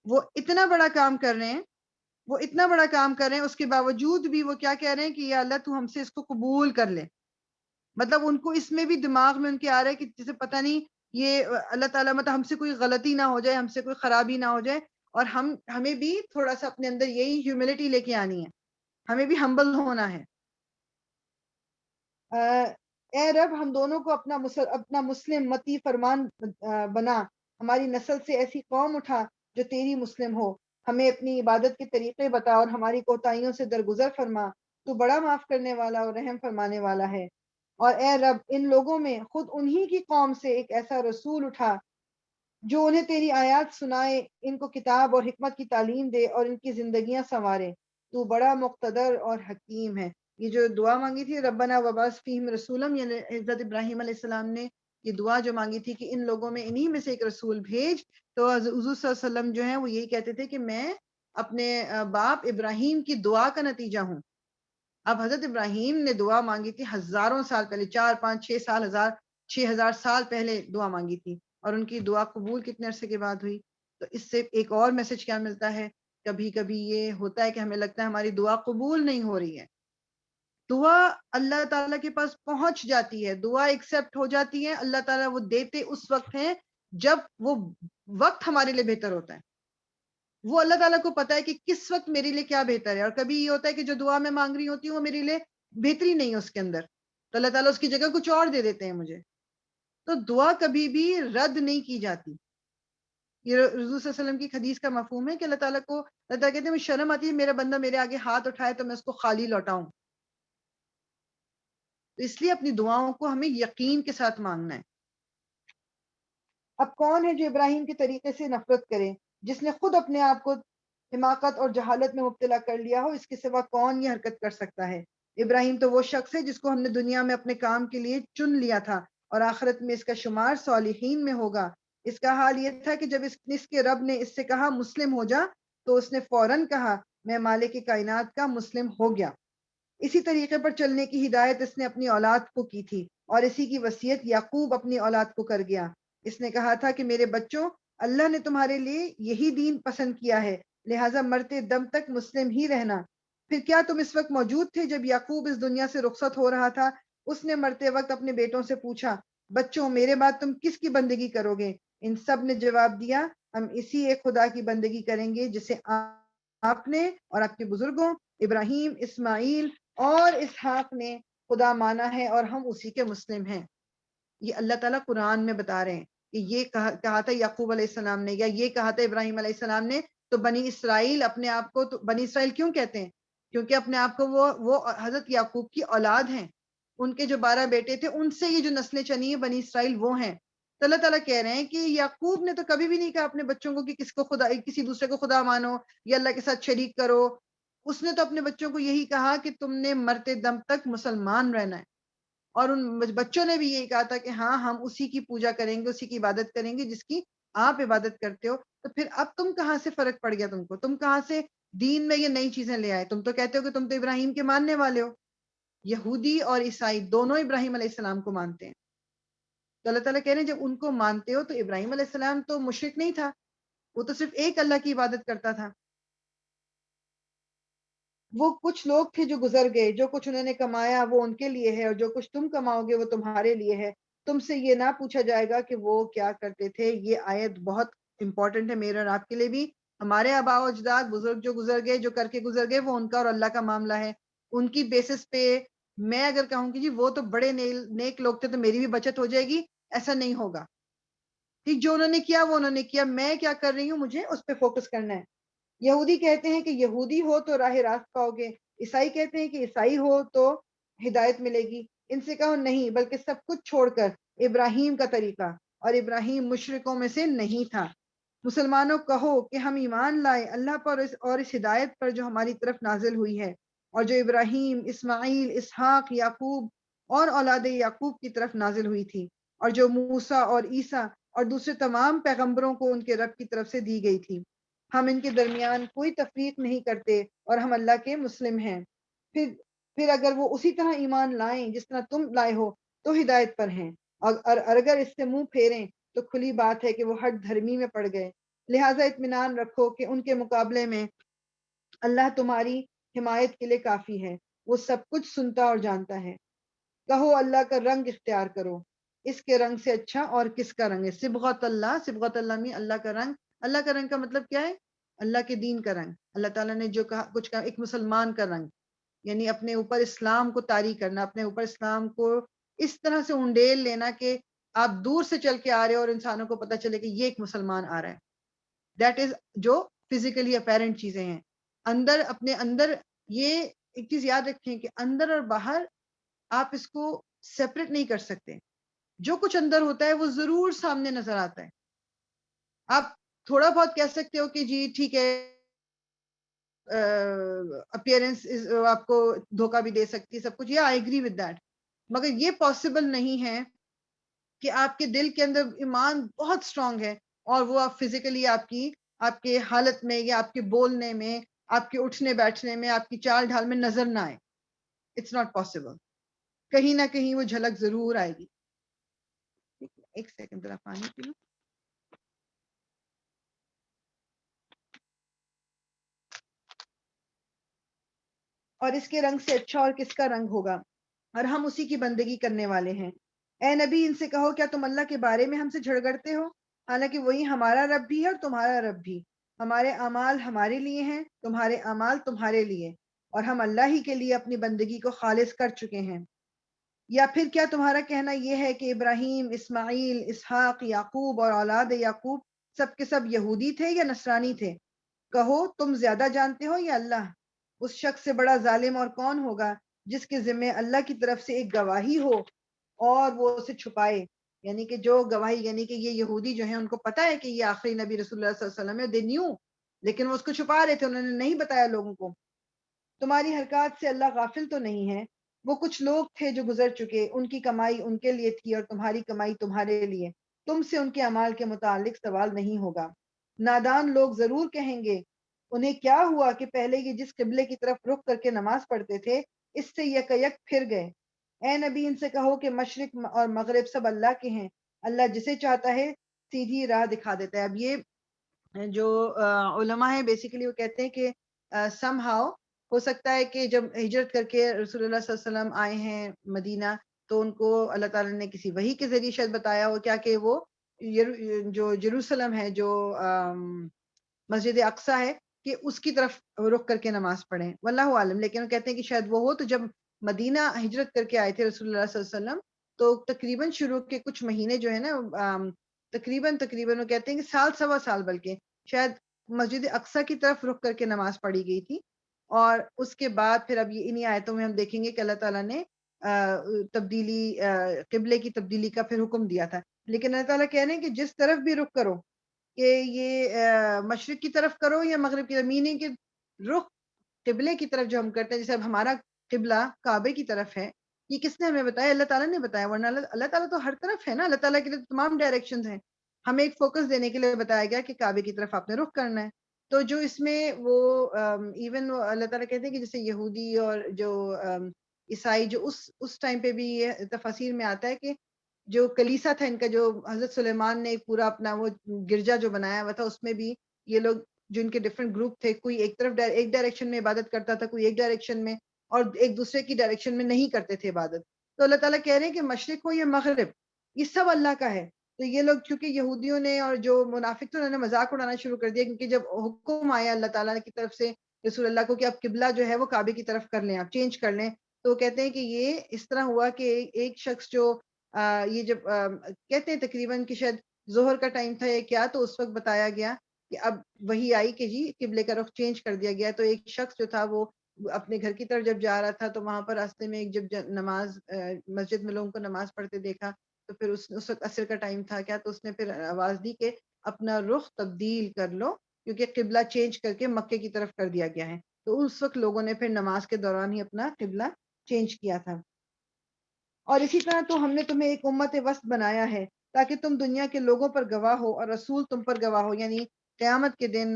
وہ اتنا بڑا کام کر رہے ہیں وہ اتنا بڑا کام کر رہے ہیں، اس کے باوجود بھی وہ کیا کہہ رہے ہیں کہ یا اللہ تو ہم سے اس کو قبول کر لے. مطلب ان کو اس میں بھی دماغ میں ان کے آ رہا ہے کہ جسے پتہ نہیں یہ اللہ تعالیٰ مطلب ہم سے کوئی غلطی نہ ہو جائے، ہم سے کوئی خرابی نہ ہو جائے، اور ہمیں بھی تھوڑا سا اپنے اندر یہی ہیوملٹی لے کے آنی ہے، ہمیں بھی ہمبل ہونا ہے. اے رب ہم دونوں کو اپنا مسلم متی فرمان بنا، ہماری نسل سے ایسی قوم اٹھا جو تیری مسلم ہو، ہمیں اپنی عبادت کے طریقے بتا اور ہماری کوتاہیوں سے درگزر فرما، تو بڑا معاف کرنے والا اور رحم فرمانے والا ہے. اور اے رب ان لوگوں میں خود انہی کی قوم سے ایک ایسا رسول اٹھا جو انہیں تیری آیات سنائے، ان کو کتاب اور حکمت کی تعلیم دے اور ان کی زندگیاں سنوارے، تو بڑا مقتدر اور حکیم ہے. یہ جو دعا مانگی تھی ربنا وبعث فیہم رسولم، یعنی حضرت ابراہیم علیہ السلام نے یہ دعا جو مانگی تھی کہ ان لوگوں میں انہی میں سے ایک رسول بھیج، تو حضور صلی اللہ علیہ وسلم جو ہیں وہ یہی کہتے تھے کہ میں اپنے باپ ابراہیم کی دعا کا نتیجہ ہوں. اب حضرت ابراہیم نے دعا مانگی تھی ہزاروں سال پہلے، 4 5 6 سال 6,000 سال پہلے دعا مانگی تھی، اور ان کی دعا قبول کتنے عرصے کے بعد ہوئی. تو اس سے ایک اور میسج کیا ملتا ہے، کبھی کبھی یہ ہوتا ہے کہ ہمیں لگتا ہے ہماری دعا قبول نہیں ہو رہی ہے، دعا اللہ تعالیٰ کے پاس پہنچ جاتی ہے، دعا ایکسیپٹ ہو جاتی ہے، اللہ تعالیٰ وہ دیتے اس وقت ہیں جب وہ وقت ہمارے لیے بہتر ہوتا ہے. وہ اللہ تعالیٰ کو پتا ہے کہ کس وقت میرے لیے کیا بہتر ہے، اور کبھی یہ ہوتا ہے کہ جو دعا میں مانگ رہی ہوتی ہوں وہ میرے لیے بہتری نہیں ہے اس کے اندر، تو اللہ تعالیٰ اس کی جگہ کچھ اور دے دیتے ہیں مجھے. تو دعا کبھی بھی رد نہیں کی جاتی. یہ حضور صلی اللہ علیہ وسلم کی حدیث کا مفہوم ہے کہ اللہ تعالیٰ کہتے ہیں مجھے شرم آتی ہے میرا بندہ میرے آگے ہاتھ اٹھائے تو میں اس کو خالی لوٹاؤں. تو اس لیے اپنی دعاؤں کو ہمیں یقین کے ساتھ مانگنا ہے. اب کون ہے جو ابراہیم کے طریقے سے نفرت کرے، جس نے خود اپنے آپ کو حماقت اور جہالت میں مبتلا کر لیا ہو، اس کے سوا کون یہ حرکت کر سکتا ہے. ابراہیم تو وہ شخص ہے جس کو ہم نے دنیا میں اپنے کام کے لیے چن لیا تھا، اور آخرت میں اس کا شمار صالحین میں ہوگا. اس کا حال یہ تھا کہ جب اس کے رب نے اس سے کہا مسلم ہو جا، تو اس نے فوراً کہا میں مالک کائنات کا مسلم ہو گیا. اسی طریقے پر چلنے کی ہدایت اس نے اپنی اولاد کو کی تھی، اور اسی کی وصیت یعقوب اپنی اولاد کو کر گیا. اس نے کہا تھا کہ میرے بچوں، اللہ نے تمہارے لیے یہی دین پسند کیا ہے، لہٰذا مرتے دم تک مسلم ہی رہنا. پھر کیا تم اس وقت موجود تھے جب یعقوب اس دنیا سے رخصت ہو رہا تھا؟ اس نے مرتے وقت اپنے بیٹوں سے پوچھا بچوں میرے بعد تم کس کی بندگی کرو گے؟ ان سب نے جواب دیا ہم اسی ایک خدا کی بندگی کریں گے جسے آپ نے اور آپ کے بزرگوں ابراہیم، اسماعیل اور اسحاق نے خدا مانا ہے، اور ہم اسی کے مسلم ہیں. یہ اللہ تعالیٰ قرآن میں بتا رہے ہیں کہ یہ کہا تھا یعقوب علیہ السلام نے، یا یہ کہا تھا ابراہیم علیہ السلام نے. تو بنی اسرائیل اپنے آپ کو، تو بنی اسرائیل کیوں کہتے ہیں؟ کیونکہ اپنے آپ کو وہ حضرت یعقوب کی اولاد ہیں. ان کے جو 12 بیٹے تھے ان سے یہ جو نسلیں چنی ہیں بنی اسرائیل وہ ہیں. تو اللہ تعالیٰ کہہ رہے ہیں کہ یعقوب نے تو کبھی بھی نہیں کہا اپنے بچوں کو کہ کسی دوسرے کو خدا مانو یا اللہ کے ساتھ شریک کرو. اس نے تو اپنے بچوں کو یہی کہا کہ تم نے مرتے دم تک مسلمان رہنا ہے. اور ان بچوں نے بھی یہی کہا تھا کہ ہاں ہم اسی کی پوجا کریں گے، اسی کی عبادت کریں گے جس کی آپ عبادت کرتے ہو. تو پھر اب تم کہاں سے فرق پڑ گیا تم کہاں سے دین میں یہ نئی چیزیں لے آئے؟ تم تو کہتے ہو کہ تم تو ابراہیم کے ماننے والے ہو. یہودی اور عیسائی دونوں ابراہیم علیہ السلام کو مانتے ہیں. تو اللہ تعالیٰ کہہ رہے ہیں جب ان کو مانتے ہو تو ابراہیم علیہ السلام تو مشرک نہیں تھا، وہ تو صرف ایک اللہ کی عبادت کرتا تھا. وہ کچھ لوگ تھے جو گزر گئے، جو کچھ انہوں نے کمایا وہ ان کے لیے ہے، اور جو کچھ تم کماؤ گے وہ تمہارے لیے ہے. تم سے یہ نہ پوچھا جائے گا کہ وہ کیا کرتے تھے. یہ آیت بہت امپورٹنٹ ہے میرے اور آپ کے لیے بھی. ہمارے آباء و اجداد بزرگ جو گزر گئے، جو کر کے گزر گئے، وہ ان کا اور اللہ کا معاملہ ہے. ان کی بیسس پہ میں اگر کہوں کہ جی وہ تو بڑے نیک لوگ تھے تو میری بھی بچت ہو جائے گی، ایسا نہیں ہوگا. ٹھیک، جو انہوں نے کیا وہ انہوں نے کیا، میں کیا کر رہی ہوں مجھے اس پہ فوکس کرنا ہے. یہودی کہتے ہیں کہ یہودی ہو تو راہ راست پاؤ گے، عیسائی کہتے ہیں کہ عیسائی ہو تو ہدایت ملے گی. ان سے کہو نہیں، بلکہ سب کچھ چھوڑ کر ابراہیم کا طریقہ، اور ابراہیم مشرکوں میں سے نہیں تھا. مسلمانوں کہو کہ ہم ایمان لائے اللہ پر اور اس ہدایت پر جو ہماری طرف نازل ہوئی ہے، اور جو ابراہیم، اسماعیل، اسحاق، یعقوب اور اولاد یعقوب کی طرف نازل ہوئی تھی، اور جو موسیٰ اور عیسیٰ اور دوسرے تمام پیغمبروں کو ان کے رب کی طرف سے دی گئی تھی. ہم ان کے درمیان کوئی تفریق نہیں کرتے، اور ہم اللہ کے مسلم ہیں. پھر اگر وہ اسی طرح ایمان لائیں جس طرح تم لائے ہو تو ہدایت پر ہیں، اور اگر اس سے منہ پھیریں تو کھلی بات ہے کہ وہ ہٹ دھرمی میں پڑ گئے. لہٰذا اطمینان رکھو کہ ان کے مقابلے میں اللہ تمہاری حمایت کے لیے کافی ہے، وہ سب کچھ سنتا اور جانتا ہے۔ کہو اللہ کا رنگ اختیار کرو، اس کے رنگ سے اچھا اور کس کا رنگ ہے؟ صبغت اللہ، صبغت اللہ میں اللہ کا رنگ۔ اللہ کا رنگ کا مطلب کیا ہے؟ اللہ کے دین کا رنگ، اللہ تعالیٰ نے جو کہا کچھ کہا، ایک مسلمان کا رنگ، یعنی اپنے اوپر اسلام کو طاری کرنا، اپنے اوپر اسلام کو اس طرح سے انڈیل لینا کہ آپ دور سے چل کے آ رہے ہو اور انسانوں کو پتہ چلے کہ یہ ایک مسلمان آ رہا ہے۔ دیٹ از جو فزیکلی اپیرنٹ چیزیں ہیں۔ اندر، اپنے اندر، یہ ایک چیز یاد رکھیں کہ اندر اور باہر آپ اس کو سیپریٹ نہیں کر سکتے۔ جو کچھ اندر ہوتا ہے وہ ضرور سامنے نظر آتا ہے۔ آپ تھوڑا بہت کہہ سکتے ہو کہ جی ٹھیک ہے، اپیئرنس آپ کو دھوکہ بھی دے سکتی ہے، سب کچھ، یا آئی ایگری ود دیٹ، مگر یہ پاسبل نہیں ہے کہ آپ کے دل کے اندر ایمان بہت اسٹرانگ ہے اور وہ آپ فزیکلی آپ کے حالت میں یا آپ کے بولنے میں، آپ کے اٹھنے بیٹھنے میں، آپ کی چال ڈھال میں نظر نہ آئے۔ It's not possible. کہیں نہ کہیں وہ جھلک ضرور آئے گی۔ ایک سیکنڈ ذرا پانی پی لوں۔ اور اس کے رنگ سے اچھا اور کس کا رنگ ہوگا، اور ہم اسی کی بندگی کرنے والے ہیں۔ اے نبی ان سے کہو کیا تم اللہ کے بارے میں ہم سے جھگڑتے ہو، حالانکہ وہی ہمارا رب بھی ہے اور تمہارا رب بھی۔ ہمارے اعمال ہمارے لیے ہیں، تمہارے اعمال تمہارے لیے، اور ہم اللہ ہی کے لیے اپنی بندگی کو خالص کر چکے ہیں۔ یا پھر کیا تمہارا کہنا یہ ہے کہ ابراہیم، اسماعیل، اسحاق، یعقوب اور اولاد یعقوب سب کے سب یہودی تھے یا نصرانی تھے؟ کہو تم زیادہ جانتے ہو یا اللہ؟ اس شخص سے بڑا ظالم اور کون ہوگا جس کے ذمے اللہ کی طرف سے ایک گواہی ہو اور وہ اسے چھپائے؟ یعنی کہ جو گواہی، یعنی کہ یہ یہودی جو ہیں ان کو پتا ہے کہ یہ آخری نبی رسول اللہ صلی اللہ علیہ وسلم ہے، دے نیو، لیکن وہ اس کو چھپا رہے تھے، انہوں نے نہیں بتایا لوگوں کو۔ تمہاری حرکات سے اللہ غافل تو نہیں ہے؟ وہ کچھ لوگ تھے جو گزر چکے، ان کی کمائی ان کے لیے تھی اور تمہاری کمائی تمہارے لیے، تم سے ان کے اعمال کے متعلق سوال نہیں ہوگا۔ نادان لوگ ضرور کہیں گے انہیں کیا ہوا کہ پہلے یہ جس قبلے کی طرف رخ کر کے نماز پڑھتے تھے اس سے یک پھر گئے۔ اے نبی ان سے کہو کہ مشرق اور مغرب سب اللہ کے ہیں، اللہ جسے چاہتا ہے سیدھی راہ دکھا دیتا ہے۔ اب یہ جو علماء ہیں بیسیکلی وہ کہتے ہیں کہ سم ہاؤ ہو سکتا ہے کہ جب ہجرت کر کے رسول اللہ صلی اللہ علیہ وسلم آئے ہیں مدینہ تو ان کو اللہ تعالیٰ نے کسی وحی کے ذریعے شاید بتایا ہو کیا کہ وہ جو جیروسلم ہے، جو مسجد اقصیٰ ہے، کہ اس کی طرف رخ کر کے نماز پڑھیں، واللہ عالم۔ لیکن وہ کہتے ہیں کہ شاید وہ ہو، تو جب مدینہ ہجرت کر کے آئے تھے رسول اللہ صلی اللہ علیہ وسلم تو تقریباً شروع کے کچھ مہینے جو ہے نا تقریباً وہ کہتے ہیں کہ سال سوا سال بلکہ شاید مسجد اقصیٰ کی طرف رخ کر کے نماز پڑھی گئی تھی، اور اس کے بعد پھر اب یہ انہی آیتوں میں ہم دیکھیں گے کہ اللہ تعالیٰ نے تبدیلی قبلے کی تبدیلی کا پھر حکم دیا تھا۔ لیکن اللہ تعالیٰ کہہ رہے ہیں کہ جس طرف بھی رخ کرو، کہ یہ مشرق کی طرف کرو یا مغرب کی طرف، میننگ کہ رخ قبلے کی طرف جو ہم کرتے ہیں، جیسے اب ہمارا قبلہ کعبے کی طرف ہے، یہ کس نے ہمیں بتایا؟ اللہ تعالیٰ نے بتایا، ورنہ اللہ تعالیٰ تو ہر طرف ہے نا، اللہ تعالیٰ کے لیے تمام ڈائریکشنز ہیں۔ ہمیں ایک فوکس دینے کے لیے بتایا گیا کہ کعبے کی طرف آپ نے رخ کرنا ہے۔ تو جو اس میں وہ ایون اللہ تعالیٰ کہتے ہیں کہ جیسے یہودی اور جو عیسائی جو اس ٹائم پہ بھی یہ تفاسیر میں آتا ہے کہ جو کلیسا تھا ان کا، جو حضرت سلیمان نے پورا اپنا وہ گرجا جو بنایا ہوا تھا، اس میں بھی یہ لوگ جو ان کے ڈفرنٹ گروپ تھے، کوئی ایک طرف ایک ڈائریکشن میں عبادت کرتا تھا، کوئی ایک ڈائریکشن میں، اور ایک دوسرے کی ڈائریکشن میں نہیں کرتے تھے عبادت۔ تو اللہ تعالیٰ کہہ رہے ہیں کہ مشرق ہو یا مغرب یہ سب اللہ کا ہے۔ تو یہ لوگ چونکہ یہودیوں نے اور جو منافق تھے انہوں نے مذاق اڑانا شروع کر دیا، کیونکہ جب حکم آیا اللہ تعالیٰ کی طرف سے رسول اللہ کو کہ اب قبلہ جو ہے وہ کعبے کی طرف کر لیں، آپ چینج کر لیں، تو کہتے ہیں کہ یہ اس طرح ہوا کہ ایک شخص جو یہ جب کہتے ہیں تقریباً کہ شاید ظہر کا ٹائم تھا یا کیا، تو اس وقت بتایا گیا کہ اب وہی آئی کہ جی قبلے کا رخ چینج کر دیا گیا۔ تو ایک شخص جو تھا وہ اپنے گھر کی طرف جب جا رہا تھا تو وہاں پر راستے میں ایک جب نماز مسجد میں لوگوں کو نماز پڑھتے دیکھا، تو پھر اس وقت عصر کا ٹائم تھا کیا، تو اس نے پھر آواز دی کہ اپنا رخ تبدیل کر لو کیونکہ قبلہ چینج کر کے مکے کی طرف کر دیا گیا ہے۔ تو اس وقت لوگوں نے پھر نماز کے دوران ہی اپنا قبلہ چینج کیا تھا۔ اور اسی طرح تو ہم نے تمہیں ایک امت وسط بنایا ہے تاکہ تم دنیا کے لوگوں پر گواہ ہو اور رسول تم پر گواہ ہو، یعنی قیامت کے دن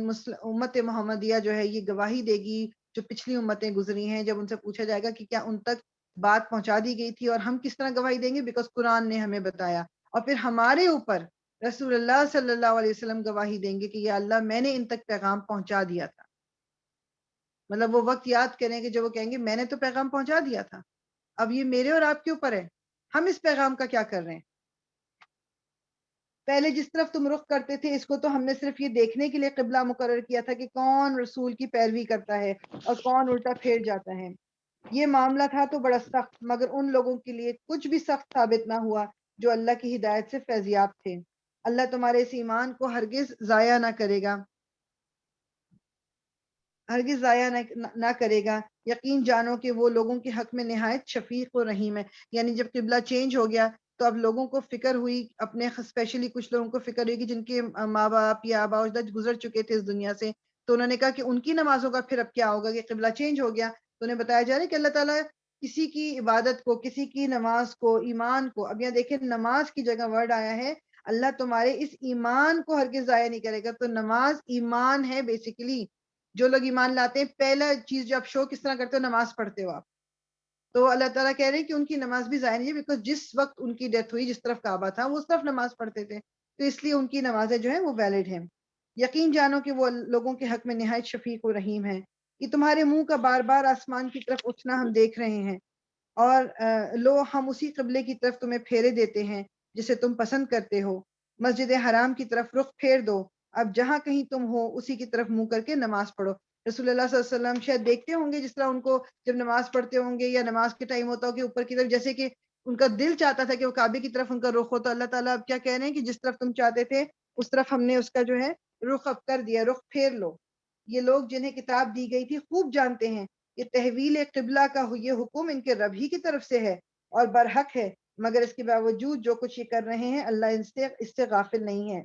امت محمدیہ جو ہے یہ گواہی دے گی جو پچھلی امتیں گزری ہیں، جب ان سے پوچھا جائے گا کہ کیا ان تک بات پہنچا دی گئی تھی، اور ہم کس طرح گواہی دیں گے؟ بیکاز قرآن نے ہمیں بتایا، اور پھر ہمارے اوپر رسول اللہ صلی اللہ علیہ وسلم گواہی دیں گے کہ یا اللہ میں نے ان تک پیغام پہنچا دیا تھا۔ مطلب وہ وقت یاد کریں کہ جب وہ کہیں گے میں نے تو پیغام پہنچا دیا تھا، اب یہ میرے اور آپ کے اوپر ہے، ہم اس پیغام کا کیا کر رہے ہیں. پہلے جس طرف تم رخ کرتے تھے اس کو تو ہم نے صرف یہ دیکھنے کے لیے قبلہ مقرر کیا تھا کہ کون رسول کی پیروی کرتا ہے اور کون الٹا پھیر جاتا ہے. یہ معاملہ تھا تو بڑا سخت، مگر ان لوگوں کے لیے کچھ بھی سخت ثابت نہ ہوا جو اللہ کی ہدایت سے فیضیاب تھے. اللہ تمہارے اس ایمان کو ہرگز ضائع نہ کرے گا، ہرگز ضائع نہ کرے گا. یقین جانو کہ وہ لوگوں کے حق میں نہایت شفیق و رحیم ہے. یعنی جب قبلہ چینج ہو گیا تو اب لوگوں کو فکر ہوئی، اپنے اسپیشلی کچھ لوگوں کو فکر ہوئی کہ جن کے ماں باپ یا آباء و اجداد گزر چکے تھے اس دنیا سے، تو انہوں نے کہا کہ ان کی نمازوں کا پھر اب کیا ہوگا کہ قبلہ چینج ہو گیا. تو انہیں بتایا جا رہا ہے کہ اللہ تعالیٰ کسی کی عبادت کو، کسی کی نماز کو، ایمان کو، اب یہاں دیکھیں نماز کی جگہ ورڈ آیا ہے، اللہ تمہارے اس ایمان کو ہرگز ضائع نہیں کرے گا. تو نماز ایمان ہے بیسیکلی. جو لوگ ایمان لاتے ہیں پہلا چیز جو آپ شو کس طرح کرتے ہو، نماز پڑھتے ہو آپ. تو اللہ تعالیٰ کہہ رہے ہیں کہ ان کی نماز بھی ضائع نہیں ہے، بیکاز جس وقت ان کی ڈیتھ ہوئی جس طرف کعبہ تھا وہ اس طرف نماز پڑھتے تھے، تو اس لیے ان کی نمازیں جو ہیں وہ ویلڈ ہیں. یقین جانو کہ وہ لوگوں کے حق میں نہایت شفیق و رحیم ہے. کہ تمہارے منہ کا بار بار آسمان کی طرف اٹھنا ہم دیکھ رہے ہیں، اور لو ہم اسی قبلے کی طرف تمہیں پھیرے دیتے ہیں جسے تم پسند کرتے ہو. مسجد حرام کی طرف رخ پھیر دو، اب جہاں کہیں تم ہو اسی کی طرف منہ کر کے نماز پڑھو. رسول اللہ صلی اللہ علیہ وسلم شاید دیکھتے ہوں گے جس طرح ان کو جب نماز پڑھتے ہوں گے یا نماز کے ٹائم ہوتا ہو کہ اوپر کی طرف جیسے کہ ان کا دل چاہتا تھا کہ وہ کعبے کی طرف ان کا رخ ہوتا. اللہ تعالیٰ اب کیا کہہ رہے ہیں کہ جس طرف تم چاہتے تھے اس طرف ہم نے اس کا جو ہے رخ اب کر دیا، رخ پھیر لو. یہ لوگ جنہیں کتاب دی گئی تھی خوب جانتے ہیں کہ تحویل قبلہ کا یہ حکم ان کے رب ہی کی طرف سے ہے اور برحق ہے، مگر اس کے باوجود جو کچھ یہ کر رہے ہیں اللہ اس سے غافل نہیں ہے.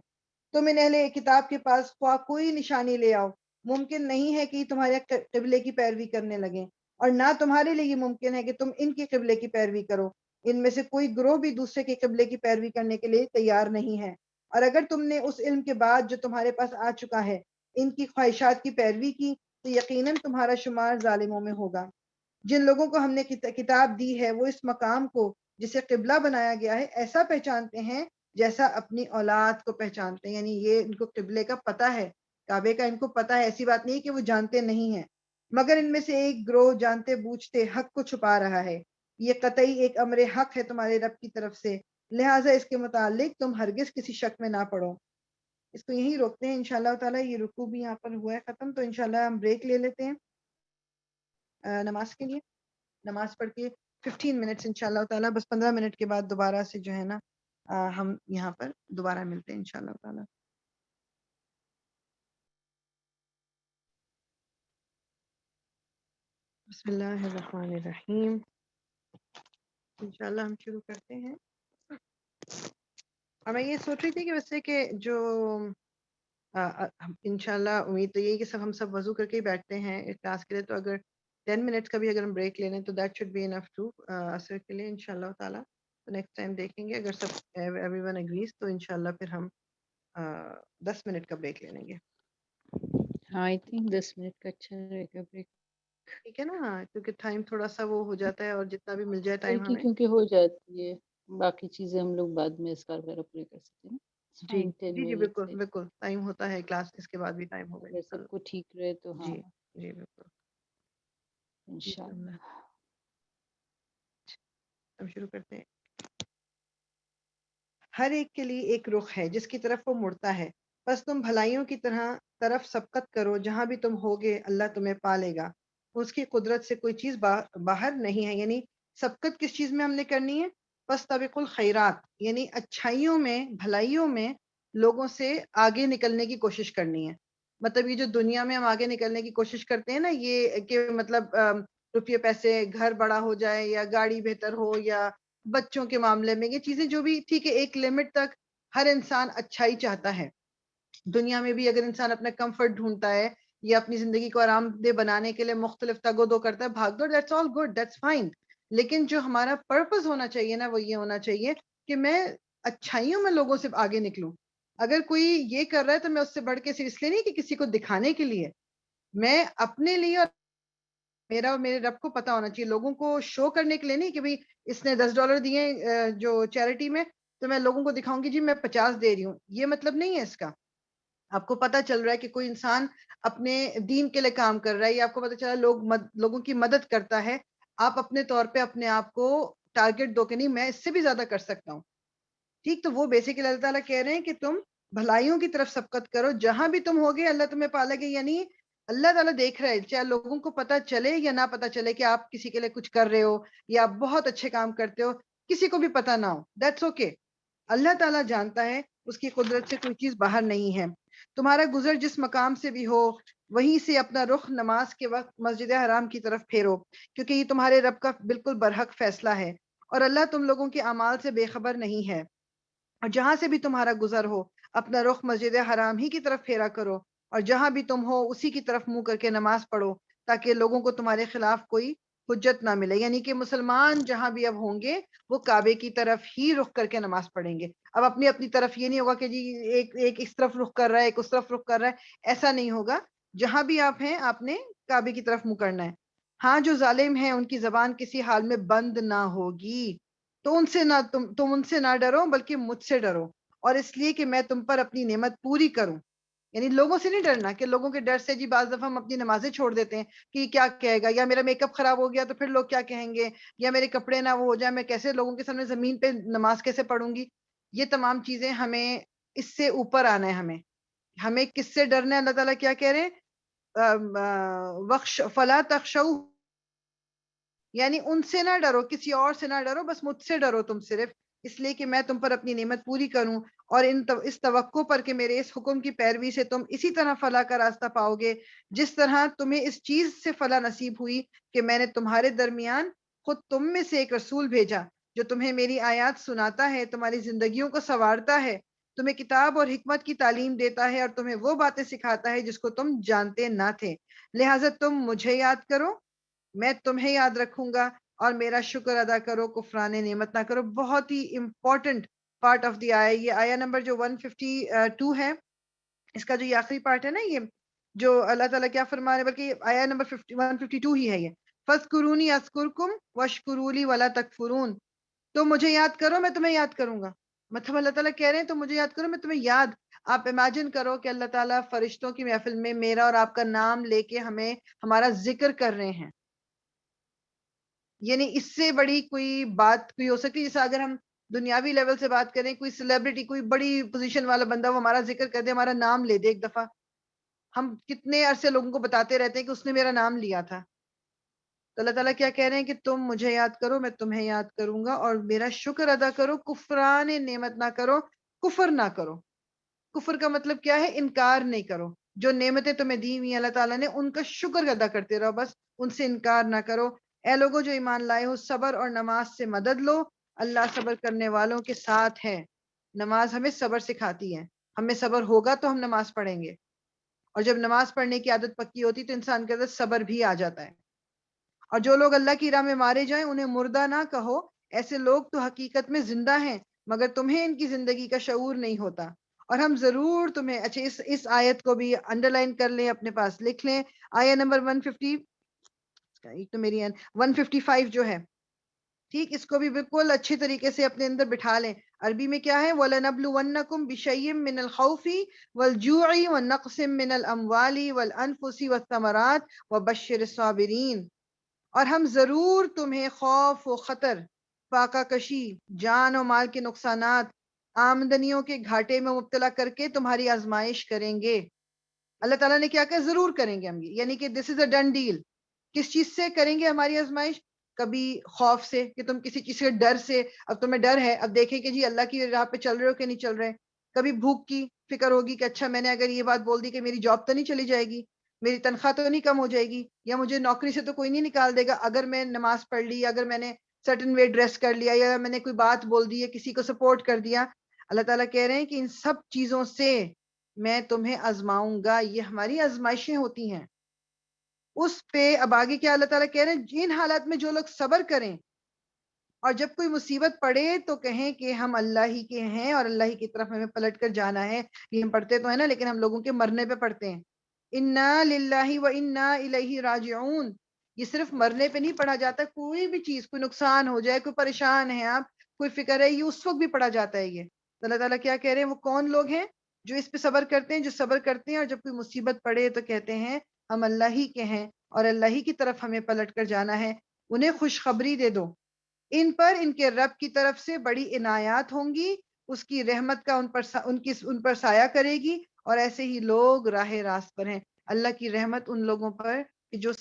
تم ان اہل کتاب کے پاس خواہ کوئی نشانی لے آؤ، ممکن نہیں ہے کہ تمہارے قبلے کی پیروی کرنے لگیں، اور نہ تمہارے لیے یہ ممکن ہے کہ تم ان کے قبلے کی پیروی کرو. ان میں سے کوئی گروہ بھی دوسرے کے قبلے کی پیروی کرنے کے لیے تیار نہیں ہے. اور اگر تم نے اس علم کے بعد جو تمہارے پاس آ چکا ہے ان کی خواہشات کی پیروی کی تو یقیناً تمہارا شمار ظالموں میں ہوگا. جن لوگوں کو ہم نے کتاب دی ہے وہ اس مقام کو جسے قبلہ بنایا گیا ہے ایسا پہچانتے ہیں جیسا اپنی اولاد کو پہچانتے ہیں. یعنی یہ ان کو قبلے کا پتہ ہے، کعبے کا ان کو پتہ ہے، ایسی بات نہیں کہ وہ جانتے نہیں ہیں. مگر ان میں سے ایک گروہ جانتے بوجھتے حق کو چھپا رہا ہے. یہ قطعی ایک امر حق ہے تمہارے رب کی طرف سے، لہٰذا اس کے متعلق تم ہرگز کسی شک میں نہ پڑو. اس کو یہیں روکتے ہیں انشاءاللہ تعالیٰ. یہ رکوع بھی یہاں پر ہوا ہے ختم، تو انشاءاللہ ہم بریک لے لیتے ہیں نماز کے لیے. نماز پڑھ کے 15 منٹس انشاءاللہ تعالیٰ، بس 15 منٹ کے بعد دوبارہ سے جو ہے نا ہم یہاں پر دوبارہ ملتے ہیں انشاءاللہ تعالیٰ. بسم اللہ الرحمن الرحیم. انشاءاللہ ہم شروع کرتے ہیں. اور میں یہ سوچ رہی تھی کہ ویسے کہ جو انشاءاللہ امید تو یہی کہ ہم سب وضو کر کے ہی بیٹھتے ہیں کلاس کے لیے، تو اگر 10 منٹس کا بھی اگر ہم بریک لے لیں تو that should be enough to عصر کے لیے انشاءاللہ تعالیٰ. تو نیکسٹ ٹائم دیکھیں گے اگر سب ایوری ون اگریز تو انشاءاللہ پھر ہم 10 منٹ کا بریک لے لیں گے. ہاں آئی تھنک 10 منٹ کا اچھا رہے گا بریک. ٹھیک ہے نا، کیونکہ ٹائم تھوڑا سا وہ ہو جاتا ہے اور جتنا بھی مل جائے ٹائم بلکہ ہمیں. کیونکہ ہو جاتی ہے باقی چیزیں ہم لوگ بعد میں اسکار وغیرہ پورے کر سکتے ہیں نا. جی 10 جی جی منٹ بالکل سے بالکل ٹائم ہوتا ہے کلاس، اس کے بعد بھی ٹائم ہوگا اگر سب انشاءاللہ. کو ٹھیک رہے تو ہاں جی جی بالکل. بسم اللہ، انشاءاللہ. ہم شروع کرتے ہیں. ہر ایک کے لیے ایک رخ ہے جس کی طرف وہ مڑتا ہے، بس تم بھلائیوں کی طرف سبقت کرو، جہاں بھی تم ہوگے اللہ تمہیں پالے گا. اس کی قدرت سے کوئی چیز باہر نہیں ہے. یعنی سبقت کس چیز میں ہم نے کرنی ہے؟ بس طبق الخیرات، یعنی اچھائیوں میں، بھلائیوں میں لوگوں سے آگے نکلنے کی کوشش کرنی ہے. مطلب یہ جو دنیا میں ہم آگے نکلنے کی کوشش کرتے ہیں نا، یہ کہ مطلب روپیے پیسے، گھر بڑا ہو جائے یا گاڑی بہتر ہو یا بچوں کے معاملے میں، یہ چیزیں جو بھی ٹھیک ہے ایک لمٹ تک ہر انسان اچھائی چاہتا ہے. دنیا میں بھی اگر انسان اپنا کمفرٹ ڈھونڈتا ہے یا اپنی زندگی کو آرام دہ بنانے کے لیے مختلف تگ و دو کرتا ہے، بھاگ دو، that's all good, that's fine. لیکن جو ہمارا پرپز ہونا چاہیے نا وہ یہ ہونا چاہیے کہ میں اچھائیوں میں لوگوں سے آگے نکلوں. اگر کوئی یہ کر رہا ہے تو میں اس سے بڑھ کے صرف اس لیے نہیں کہ کسی کو دکھانے کے لیے، میں اپنے لیے اور میرا اور میرے رب کو پتا ہونا چاہیے. لوگوں کو شو کرنے کے لیے نہیں کہ بھئی اس نے $10 دیے جو چیریٹی میں، تو میں لوگوں کو دکھاؤں گی جی میں 50 دے رہی ہوں. یہ مطلب نہیں ہے اس کا. آپ کو پتہ چل رہا ہے کہ کوئی انسان اپنے دین کے لیے کام کر رہا ہے، یا آپ کو پتہ چلا لوگوں کی مدد کرتا ہے، آپ اپنے طور پہ اپنے آپ کو ٹارگٹ دو کہ نہیں میں اس سے بھی زیادہ کر سکتا ہوں. ٹھیک، تو وہ بیسیکلی اللہ تعالیٰ کہہ رہے ہیں کہ تم بھلائیوں کی طرف سبقت کرو، جہاں بھی تم ہوگے اللہ تمہیں پالے گا. یعنی اللہ تعالیٰ دیکھ رہے ہیں، چاہے لوگوں کو پتہ چلے یا نہ پتہ چلے کہ آپ کسی کے لیے کچھ کر رہے ہو یا آپ بہت اچھے کام کرتے ہو، کسی کو بھی پتہ نہ ہو، دیٹس اوکے. اللہ تعالیٰ جانتا ہے، اس کی قدرت سے کوئی چیز باہر نہیں ہے. تمہارا گزر جس مقام سے بھی ہو، وہیں سے اپنا رخ نماز کے وقت مسجد حرام کی طرف پھیرو، کیونکہ یہ تمہارے رب کا بالکل برحق فیصلہ ہے، اور اللہ تم لوگوں کے اعمال سے بے خبر نہیں ہے. اور جہاں سے بھی تمہارا گزر ہو، اپنا رخ مسجد حرام ہی کی طرف پھیرا کرو، اور جہاں بھی تم ہو اسی کی طرف منہ کر کے نماز پڑھو، تاکہ لوگوں کو تمہارے خلاف کوئی حجت نہ ملے. یعنی کہ مسلمان جہاں بھی اب ہوں گے وہ کعبے کی طرف ہی رخ کر کے نماز پڑھیں گے. اب اپنی اپنی طرف یہ نہیں ہوگا کہ جی ایک اس طرف رخ کر رہا ہے، ایک اس طرف رخ کر رہا ہے، ایسا نہیں ہوگا. جہاں بھی آپ ہیں آپ نے کعبے کی طرف منہ کرنا ہے. ہاں، جو ظالم ہیں ان کی زبان کسی حال میں بند نہ ہوگی، تو ان سے نہ تم ان سے نہ ڈرو بلکہ مجھ سے ڈرو، اور اس لیے کہ میں تم پر اپنی نعمت پوری کروں. یعنی لوگوں سے نہیں ڈرنا کہ لوگوں کے ڈر سے جی بعض دفعہ ہم اپنی نمازیں چھوڑ دیتے ہیں کہ کیا کہے گا، یا میرا میک اپ خراب ہو گیا تو پھر لوگ کیا کہیں گے، یا میرے کپڑے نہ وہ ہو جائے، میں کیسے لوگوں کے سامنے زمین پہ نماز کیسے پڑھوں گی. یہ تمام چیزیں ہمیں اس سے اوپر آنا ہے. ہمیں کس سے ڈرنا ہے؟ اللہ تعالیٰ کیا کہہ رہے ہیں؟ وخش فلا تخشو، یعنی ان سے نہ ڈرو، کسی اور سے نہ ڈرو، بس مجھ سے ڈرو تم صرف، اس لیے کہ میں تم پر اپنی نعمت پوری کروں، اور اس توقع پر کہ میرے اس حکم کی پیروی سے تم اسی طرح فلاح کا راستہ پاؤ گے جس طرح تمہیں اس چیز سے فلاح نصیب ہوئی کہ میں نے تمہارے درمیان خود تم میں سے ایک رسول بھیجا جو تمہیں میری آیات سناتا ہے، تمہاری زندگیوں کو سنوارتا ہے، تمہیں کتاب اور حکمت کی تعلیم دیتا ہے، اور تمہیں وہ باتیں سکھاتا ہے جس کو تم جانتے نہ تھے. لہٰذا تم مجھے یاد کرو، میں تمہیں یاد رکھوں گا، اور میرا شکر ادا کرو، کفران نعمت نہ کرو. بہت ہی امپورٹنٹ پارٹ آف دی آیا. یہ آیا نمبر جو 152 ہے، اس کا جو یہ آخری پارٹ ہے نا، یہ جو اللہ تعالیٰ کیا فرما رہے، بلکہ آیا نمبر 152 ہی ہے یہ. فَاذْكُرُونِي أَذْكُرْكُمْ وَاشْكُرُوا لِي وَلَا تَكْفُرُونَ. تو مجھے یاد کرو، میں تمہیں یاد کروں گا. مطلب اللہ تعالیٰ کہہ رہے ہیں تو مجھے یاد کرو، میں تمہیں یاد. آپ امیجن کرو کہ اللہ تعالیٰ فرشتوں کی محفل میں میرا اور آپ کا نام لے کے ہمیں ہمارا ذکر کر رہے ہیں. یعنی اس سے بڑی کوئی بات کوئی ہو سکتی ہے؟ جیسے اگر ہم دنیاوی لیول سے بات کریں، کوئی سیلیبریٹی، کوئی بڑی پوزیشن والا بندہ وہ ہمارا ذکر کر دے، ہمارا نام لے دے ایک دفعہ، ہم کتنے عرصے لوگوں کو بتاتے رہتے ہیں کہ اس نے میرا نام لیا تھا. تو اللہ تعالیٰ کیا کہہ رہے ہیں کہ تم مجھے یاد کرو، میں تمہیں یاد کروں گا، اور میرا شکر ادا کرو، کفران نعمت نہ کرو، کفر نہ کرو. کفر کا مطلب کیا ہے؟ انکار نہیں کرو. جو نعمتیں تمہیں دی ہوئی اللہ تعالیٰ نے ان کا شکر ادا کرتے رہو، بس ان سے انکار نہ کرو. اے لوگوں جو ایمان لائے ہو، صبر اور نماز سے مدد لو، اللہ صبر کرنے والوں کے ساتھ ہے. نماز ہمیں صبر سکھاتی ہے. ہمیں صبر ہوگا تو ہم نماز پڑھیں گے، اور جب نماز پڑھنے کی عادت پکی ہوتی تو انسان کے اندر صبر بھی آ جاتا ہے. اور جو لوگ اللہ کی راہ میں مارے جائیں انہیں مردہ نہ کہو، ایسے لوگ تو حقیقت میں زندہ ہیں مگر تمہیں ان کی زندگی کا شعور نہیں ہوتا. اور ہم ضرور تمہیں اچھا اس آیت کو بھی انڈر لائن کر لیں، اپنے پاس لکھ لیں. آیت نمبر 150 ایک تو میری 155 جو ہے، ٹھیک، اس کو بھی بالکل اچھے طریقے سے اپنے اندر بٹھا لیں. عربی میں کیا ہے؟ وَلَنَبْلُوَنَّكُمْ بِشَيْءٍ مِّنَ الْخَوْفِ وَالْجُوعِ وَنَقْصٍ مِّنَ الْأَمْوَالِ وَالْأَنفُسِ وَالثَّمَرَاتِ وَبَشِّرِ الصَّابِرِينَ. اور ہم ضرور تمہیں خوف و خطر، فاقہ کشی، جان و مال کے نقصانات، آمدنیوں کے گھاٹے میں مبتلا کر کے تمہاری آزمائش کریں گے. اللہ تعالیٰ نے کیا کہا؟ ضرور کریں گے ہم یہ، یعنی کہ دس از اے ڈن ڈیل. کس چیز سے کریں گے ہماری آزمائش؟ کبھی خوف سے کہ تم کسی چیز کے ڈر سے، اب تمہیں ڈر ہے، اب دیکھیں کہ جی اللہ کی راہ پہ چل رہے ہو کہ نہیں چل رہے. کبھی بھوک کی فکر ہوگی کہ اچھا میں نے اگر یہ بات بول دی کہ میری جاب تو نہیں چلی جائے گی، میری تنخواہ تو نہیں کم ہو جائے گی، یا مجھے نوکری سے تو کوئی نہیں نکال دے گا اگر میں نماز پڑھ لی، اگر میں نے سرٹن وے ڈریس کر لیا، یا میں نے کوئی بات بول دی ہے، کسی کو سپورٹ کر دیا. اللہ تعالیٰ کہہ رہے ہیں کہ ان سب چیزوں سے میں تمہیں آزماؤں گا. یہ ہماری آزمائشیں ہوتی ہیں. اس پہ اب آگے کیا اللہ تعالیٰ کہہ رہے ہیں؟ جن حالات میں جو لوگ صبر کریں اور جب کوئی مصیبت پڑے تو کہیں کہ ہم اللہ ہی کے ہیں اور اللہ ہی کی طرف ہمیں پلٹ کر جانا ہے. یہ ہم پڑھتے تو ہیں نا، لیکن ہم لوگوں کے مرنے پہ پڑھتے ہیں. انا للہ و انا الیہ راجعون. یہ صرف مرنے پہ نہیں پڑھا جاتا، کوئی بھی چیز، کوئی نقصان ہو جائے، کوئی پریشان ہے آپ، کوئی فکر ہے، یہ اس وقت بھی پڑھا جاتا ہے. یہ اللہ تعالیٰ کیا کہہ رہے ہیں؟ وہ کون لوگ ہیں جو اس پہ صبر کرتے ہیں، جو صبر کرتے ہیں اور جب کوئی مصیبت پڑے تو کہتے ہیں ہم اللہ ہی کے ہیں اور اللہ ہی کی طرف ہمیں پلٹ کر جانا ہے، انہیں خوشخبری دے دو، ان پر ان کے رب کی طرف سے بڑی عنایات ہوں گی، اس کی رحمت کا ان پر سایہ کرے گی، اور ایسے ہی لوگ راہ راست پر ہیں۔ اللہ کی رحمت ان لوگوں پر کہ جو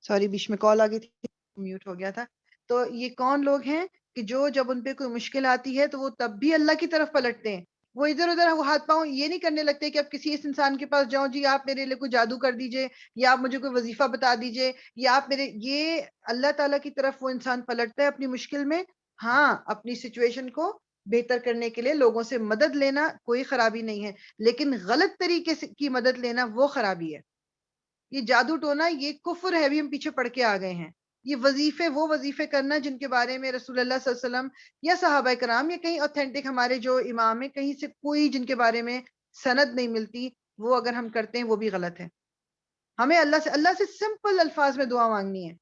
سوری بیچ میں کال آ گئی تھی، میوٹ ہو گیا تھا۔ تو یہ کون لوگ ہیں کہ جو جب ان پہ کوئی مشکل آتی ہے تو وہ تب بھی اللہ کی طرف پلٹتے ہیں، وہ ادھر ادھر وہ ہاتھ پاؤں یہ نہیں کرنے لگتے کہ اب کسی اس انسان کے پاس جاؤں، جی آپ میرے لیے کوئی جادو کر دیجئے، یا آپ مجھے کوئی وظیفہ بتا دیجئے، یا آپ میرے، یہ اللہ تعالیٰ کی طرف وہ انسان پلٹتا ہے اپنی مشکل میں۔ ہاں، اپنی سچویشن کو بہتر کرنے کے لیے لوگوں سے مدد لینا کوئی خرابی نہیں ہے، لیکن غلط طریقے سے کی مدد لینا وہ خرابی ہے۔ یہ جادو ٹونا یہ کفر ہے، بھی ہم پیچھے پڑ کے آ گئے ہیں۔ یہ وظیفے، وہ وظیفے کرنا جن کے بارے میں رسول اللہ صلی اللہ علیہ وسلم یا صحابہ کرام یا کہیں اوتھینٹک ہمارے جو امام ہیں کہیں سے کوئی جن کے بارے میں سند نہیں ملتی، وہ اگر ہم کرتے ہیں وہ بھی غلط ہے۔ ہمیں اللہ سے سمپل الفاظ میں دعا مانگنی ہے۔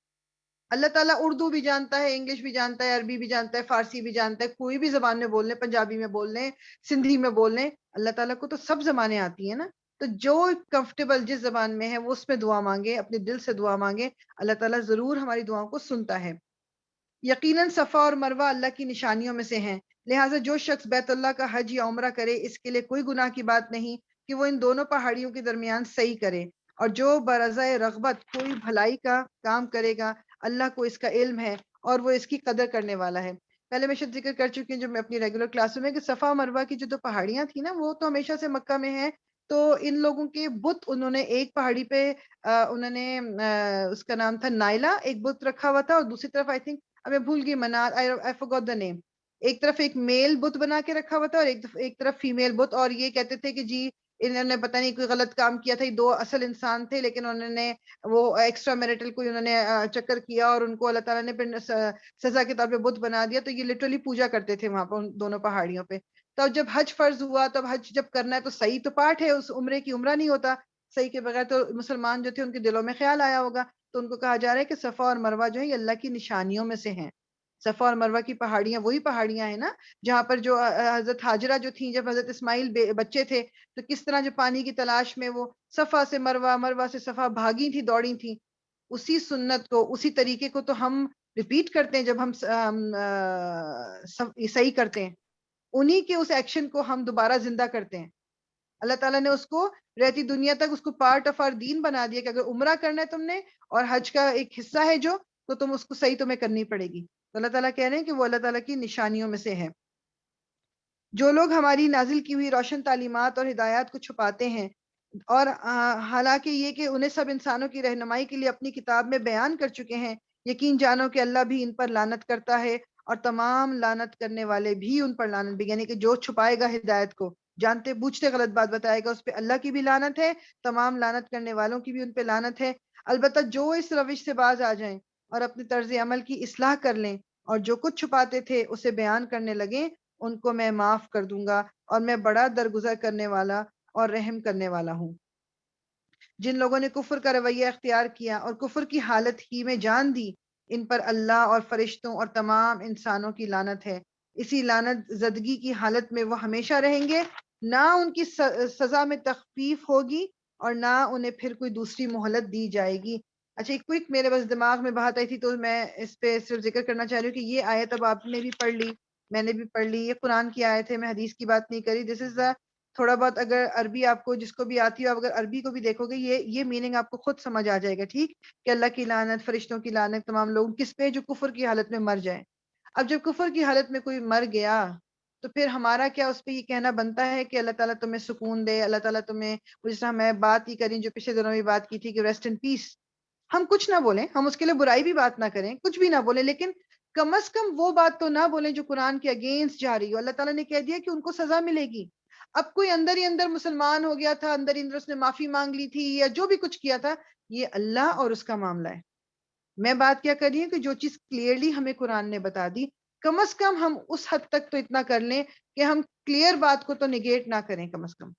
اللہ تعالیٰ اردو بھی جانتا ہے، انگلش بھی جانتا ہے، عربی بھی جانتا ہے، فارسی بھی جانتا ہے، کوئی بھی زبان میں بول لیں، پنجابی میں بول لیں، سندھی میں بول لیں، اللہ تعالیٰ کو تو سب زبانیں آتی ہیں نا۔ تو جو کمفرٹیبل جس زبان میں ہے وہ اس میں دعا مانگے، اپنے دل سے دعا مانگے، اللہ تعالیٰ ضرور ہماری دعاؤں کو سنتا ہے۔ یقیناً صفا اور مروہ اللہ کی نشانیوں میں سے ہیں، لہٰذا جو شخص بیت اللہ کا حج یا عمرہ کرے اس کے لیے کوئی گناہ کی بات نہیں کہ وہ ان دونوں پہاڑیوں کے درمیان سعی کرے، اور جو برضا رغبت کوئی بھلائی کا کام کرے گا اللہ کو اس کا علم ہے اور وہ اس کی قدر کرنے والا ہے۔ پہلے میں شاید ذکر کر چکی ہوں جب میں اپنی ریگولر کلاسوں میں کہ صفا اور مروہ کی جو دو پہاڑیاں تھیں نا وہ تو ہمیشہ سے مکہ میں ہیں، تو ان لوگوں کے بت، انہوں نے ایک پہاڑی پہ انہوں نے اس کا نام تھا نائلہ ایک بت رکھا ہوا تھا، اور دوسری طرف آئی تھنک میں بھول گئی منار، I forgot the name، ایک طرف ایک میل بت بنا کے رکھا ہوا تھا اور ایک طرف فیمیل بت، اور یہ کہتے تھے کہ جی انہوں نے پتہ نہیں کوئی غلط کام کیا تھا، یہ دو اصل انسان تھے لیکن انہوں نے وہ ایکسٹرا میرٹل کوئی انہوں نے چکر کیا اور ان کو اللہ تعالیٰ نے پھر سزا کے طور پہ بت بنا دیا، تو یہ لٹرلی پوجا کرتے تھے وہاں پر ان دونوں پہاڑیوں پہ۔ تو جب حج فرض ہوا تو حج جب کرنا ہے تو صحیح تو پارٹ ہے اس عمرے کی، عمرہ نہیں ہوتا صحیح کے بغیر، تو مسلمان جو تھے ان کے دلوں میں خیال آیا ہوگا، تو ان کو کہا جا رہا ہے کہ صفا اور مروہ جو ہے یہ اللہ کی نشانیوں میں سے ہیں۔ صفا اور مروہ کی پہاڑیاں وہی پہاڑیاں ہیں نا جہاں پر جو حضرت ہاجرہ جو تھیں جب حضرت اسماعیل بچے تھے تو کس طرح جو پانی کی تلاش میں وہ صفا سے مروہ، مروہ سے صفا بھاگی تھی، دوڑی تھیں، اسی سنت کو، اسی طریقے کو تو ہم ریپیٹ کرتے ہیں جب ہم صحیح کرتے ہیں، انہی کے اس ایکشن کو ہم دوبارہ زندہ کرتے ہیں۔ اللہ تعالیٰ نے اس کو رہتی دنیا تک اس کو پارٹ آف آر دین بنا دیا کہ اگر عمرہ کرنا ہے تم نے اور حج کا ایک حصہ ہے جو، تو تم اس کو صحیح تمہیں کرنی پڑے گی۔ تو اللہ تعالیٰ کہہ رہے ہیں کہ وہ اللہ تعالیٰ کی نشانیوں میں سے ہے۔ جو لوگ ہماری نازل کی ہوئی روشن تعلیمات اور ہدایات کو چھپاتے ہیں، اور حالانکہ یہ کہ انہیں سب انسانوں کی رہنمائی کے لیے اپنی کتاب میں بیان کر چکے ہیں، یقین جانو کہ اللہ بھی ان پر لعنت کرتا ہے اور تمام لعنت کرنے والے بھی ان پر لعنت بھی، یعنی کہ جو چھپائے گا ہدایت کو، جانتے بوجھتے غلط بات بتائے گا، اس پہ اللہ کی بھی لعنت ہے، تمام لعنت کرنے والوں کی بھی ان پہ لعنت ہے۔ البتہ جو اس روش سے باز آ جائیں اور اپنے طرز عمل کی اصلاح کر لیں اور جو کچھ چھپاتے تھے اسے بیان کرنے لگیں، ان کو میں معاف کر دوں گا اور میں بڑا درگزر کرنے والا اور رحم کرنے والا ہوں۔ جن لوگوں نے کفر کا رویہ اختیار کیا اور کفر کی حالت ہی میں جان دی، ان پر اللہ اور فرشتوں اور تمام انسانوں کی لعنت ہے، اسی لعنت زدگی کی حالت میں وہ ہمیشہ رہیں گے، نہ ان کی سزا میں تخفیف ہوگی اور نہ انہیں پھر کوئی دوسری مہلت دی جائے گی۔ اچھا ایک کوئک میرے بس دماغ میں بات آئی تھی تو میں اس پہ صرف ذکر کرنا چاہ رہی ہوں کہ یہ آیت اب آپ نے بھی پڑھ لی، میں نے بھی پڑھ لی، یہ قرآن کی آیت ہے، میں حدیث کی بات نہیں کری، دس از تھوڑا بہت اگر عربی آپ کو جس کو بھی آتی ہو، اگر عربی کو بھی دیکھو گے یہ میننگ آپ کو خود سمجھ آ جائے گا، ٹھیک، کہ اللہ کی لعنت، فرشتوں کی لعنت تمام لوگ کس پہ، جو کفر کی حالت میں مر جائیں۔ اب جب کفر کی حالت میں کوئی مر گیا تو پھر ہمارا کیا اس پہ یہ کہنا بنتا ہے کہ اللہ تعالیٰ تمہیں سکون دے، اللہ تعالیٰ تمہیں، جس طرح میں بات ہی کریں جو پچھلے دنوں میں بات کی تھی کہ ریسٹ ان پیس، ہم کچھ نہ بولیں، ہم اس کے لیے برائی بھی بات نہ کریں، کچھ بھی نہ بولیں، لیکن کم از کم وہ بات تو نہ بولیں جو قرآن کے اگینسٹ جا رہی ہو۔ اللہ تعالیٰ نے کہہ دیا کہ ان کو سزا ملے گی۔ اب کوئی اندر ہی اندر مسلمان ہو گیا تھا، اندر ہی اندر اس نے معافی مانگ لی تھی یا جو بھی کچھ کیا تھا، یہ اللہ اور اس کا معاملہ ہے۔ میں بات کیا کر رہی ہوں کہ جو چیز کلیئرلی ہمیں قرآن نے بتا دی، کم از کم ہم اس حد تک تو اتنا کر لیں کہ ہم کلیئر بات کو تو نگیٹ نہ کریں کم از کم۔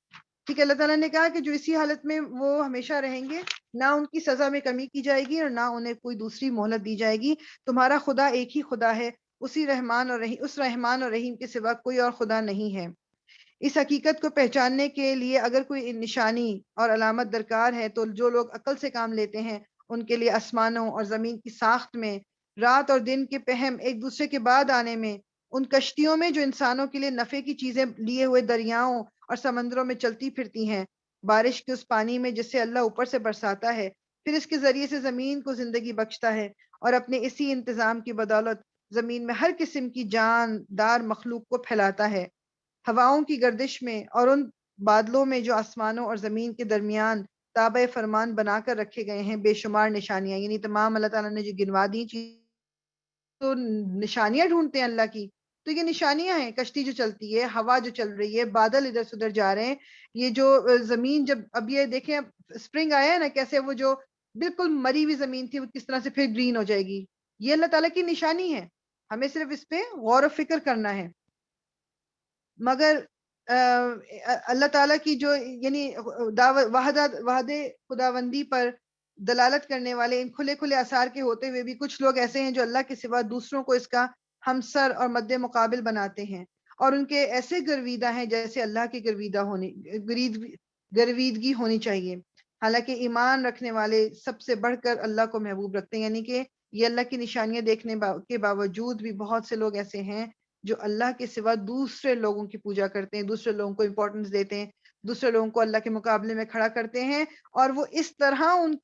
ٹھیک ہے، اللہ تعالیٰ نے کہا کہ جو اسی حالت میں وہ ہمیشہ رہیں گے، نہ ان کی سزا میں کمی کی جائے گی اور نہ انہیں کوئی دوسری مہلت دی جائے گی. تمہارا خدا ایک ہی خدا ہے، اسی رحمان اور رحیم، اس رحمان اور رحیم کے سوا کوئی اور خدا نہیں ہے. اس حقیقت کو پہچاننے کے لیے اگر کوئی نشانی اور علامت درکار ہے تو جو لوگ عقل سے کام لیتے ہیں ان کے لیے آسمانوں اور زمین کی ساخت میں، رات اور دن کے پہم ایک دوسرے کے بعد آنے میں، ان کشتیوں میں جو انسانوں کے لیے نفع کی چیزیں لیے ہوئے دریاؤں اور سمندروں میں چلتی پھرتی ہیں، بارش کے اس پانی میں جسے اللہ اوپر سے برساتا ہے، پھر اس کے ذریعے سے زمین کو زندگی بخشتا ہے اور اپنے اسی انتظام کی بدولت زمین میں ہر قسم کی جاندار مخلوق کو پھیلاتا ہے. ہواؤں کی گردش میں اور ان بادلوں میں جو آسمانوں اور زمین کے درمیان تابع فرمان بنا کر رکھے گئے ہیں بے شمار نشانیاں، یعنی تمام اللہ تعالیٰ نے جو گنوا دی چیز، تو نشانیاں ڈھونڈتے ہیں اللہ کی، تو یہ نشانیاں ہیں. کشتی جو چلتی ہے، ہوا جو چل رہی ہے، بادل ادھر سے ادھر جا رہے ہیں، یہ جو زمین، جب اب یہ دیکھیں اسپرنگ آیا ہے نا، کیسے وہ جو بالکل مری ہوئی زمین تھی وہ کس طرح سے پھر گرین ہو جائے گی. یہ اللہ تعالیٰ کی نشانی ہے، ہمیں صرف اس پہ غور و فکر کرنا ہے. مگر اللہ تعالیٰ کی جو یعنی وحد خداوندی پر دلالت کرنے والے ان کھلے کھلے آثار کے ہوتے ہوئے بھی کچھ لوگ ایسے ہیں جو اللہ کے سوا دوسروں کو اس کا ہمسر اور مد مقابل بناتے ہیں، اور ان کے ایسے گرویدہ ہیں جیسے اللہ کی گرویدگی ہونی چاہیے. حالانکہ ایمان رکھنے والے سب سے بڑھ کر اللہ کو محبوب رکھتے ہیں. یعنی کہ یہ اللہ کی نشانیاں دیکھنے کے باوجود بھی بہت سے لوگ ایسے ہیں جو اللہ کے سوا دوسرے لوگوں کی پوجا کرتے ہیں، دوسرے لوگوں کو امپورٹنس دیتے ہیں، دوسرے لوگوں کو اللہ کے مقابلے میں کھڑا کرتے ہیں، اور وہ اس طرح ان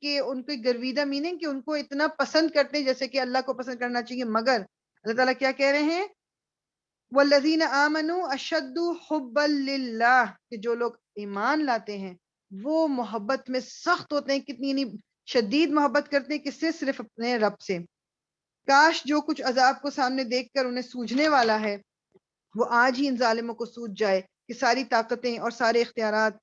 کے گرویدہ میننگ کہ ان کو اتنا پسند کرتے ہیں جیسے کہ اللہ کو پسند کرنا چاہیے. مگر اللہ تعالیٰ کیا کہہ رہے ہیں؟ والذین آمنوا اشد حبا للہ، کہ جو لوگ ایمان لاتے ہیں وہ محبت میں سخت ہوتے ہیں. کتنی یعنی شدید محبت کرتے ہیں، کس سے؟ صرف اپنے رب سے. کاش جو کچھ عذاب کو سامنے دیکھ کر انہیں سوجنے والا ہے وہ آج ہی ان ظالموں کو سوج جائے کہ ساری طاقتیں اور سارے اختیارات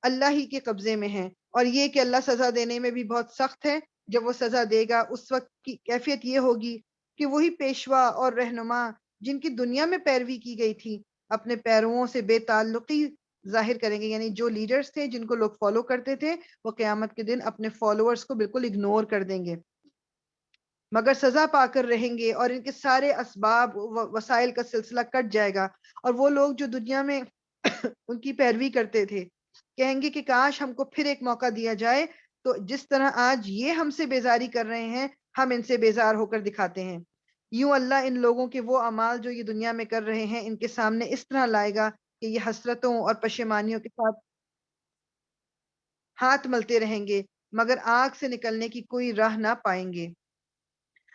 اللہ ہی کے قبضے میں ہیں، اور یہ کہ اللہ سزا دینے میں بھی بہت سخت ہے. جب وہ سزا دے گا اس وقت کی کیفیت یہ ہوگی کہ وہی پیشوا اور رہنما جن کی دنیا میں پیروی کی گئی تھی اپنے پیرووں سے بے تعلقی ظاہر کریں گے. یعنی جو لیڈرز تھے جن کو لوگ فالو کرتے تھے وہ قیامت کے دن اپنے فالوورز کو بالکل اگنور کر دیں گے، مگر سزا پا کر رہیں گے، اور ان کے سارے اسباب وسائل کا سلسلہ کٹ جائے گا. اور وہ لوگ جو دنیا میں ان کی پیروی کرتے تھے کہیں گے کہ کاش ہم کو پھر ایک موقع دیا جائے تو جس طرح آج یہ ہم سے بیزاری کر رہے ہیں ہم ان سے بیزار ہو کر دکھاتے ہیں. یوں اللہ ان لوگوں کے وہ اعمال جو یہ دنیا میں کر رہے ہیں ان کے سامنے اس طرح لائے گا کہ یہ حسرتوں اور پشیمانیوں کے ساتھ ہاتھ ملتے رہیں گے، مگر آگ سے نکلنے کی کوئی راہ نہ پائیں گے.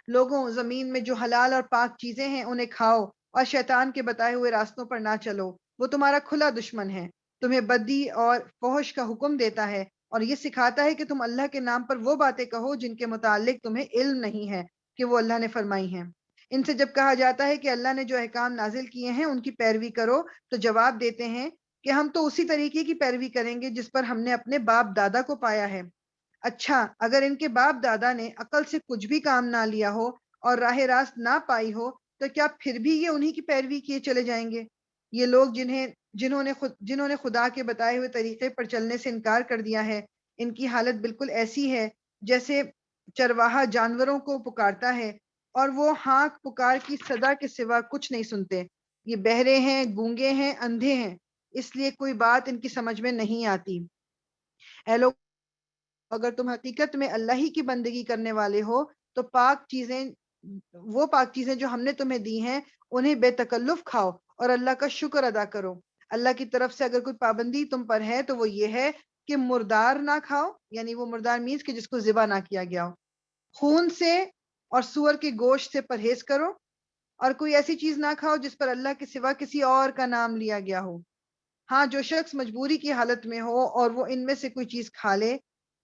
لوگوں، زمین میں جو حلال اور پاک چیزیں ہیں انہیں کھاؤ اور شیطان کے بتائے ہوئے راستوں پر نہ چلو، وہ تمہارا کھلا دشمن ہے. تمہیں بدی اور فحش کا حکم دیتا ہے اور یہ سکھاتا ہے کہ تم اللہ کے نام پر وہ باتیں کہو جن کے متعلق تمہیں علم نہیں ہے کہ وہ اللہ نے فرمائی ہیں. ان سے جب کہا جاتا ہے کہ اللہ نے جو احکام نازل کیے ہیں ان کی پیروی کرو تو جواب دیتے ہیں کہ ہم تو اسی طریقے کی پیروی کریں گے جس پر ہم نے اپنے باپ دادا کو پایا ہے. اچھا، اگر ان کے باپ دادا نے عقل سے کچھ بھی کام نہ لیا ہو اور راہ راست نہ پائی ہو تو کیا پھر بھی یہ انہی کی پیروی کیے چلے جائیں گے؟ یہ لوگ جنہوں نے خدا کے بتائے ہوئے طریقے پر چلنے سے انکار کر دیا ہے، ان کی حالت بالکل ایسی ہے جیسے چرواہا جانوروں کو پکارتا ہے اور وہ ہانک پکار کی صدا کے سوا کچھ نہیں سنتے. یہ بہرے ہیں، گونگے ہیں، اندھے ہیں، اس لیے کوئی بات ان کی سمجھ میں نہیں آتی. اے لوگ، اگر تم حقیقت میں اللہ ہی کی بندگی کرنے والے ہو تو پاک چیزیں جو ہم نے تمہیں دی ہیں انہیں بے تکلف کھاؤ اور اللہ کا شکر ادا کرو. اللہ کی طرف سے اگر کوئی پابندی تم پر ہے تو وہ یہ ہے کہ مردار نہ کھاؤ، یعنی وہ مردار مینز کہ جس کو ذبح نہ کیا گیا ہو. خون سے اور سور کے گوشت سے پرہیز کرو، اور کوئی ایسی چیز نہ کھاؤ جس پر اللہ کے سوا کسی اور کا نام لیا گیا ہو. ہاں، جو شخص مجبوری کی حالت میں ہو اور وہ ان میں سے کوئی چیز کھا لے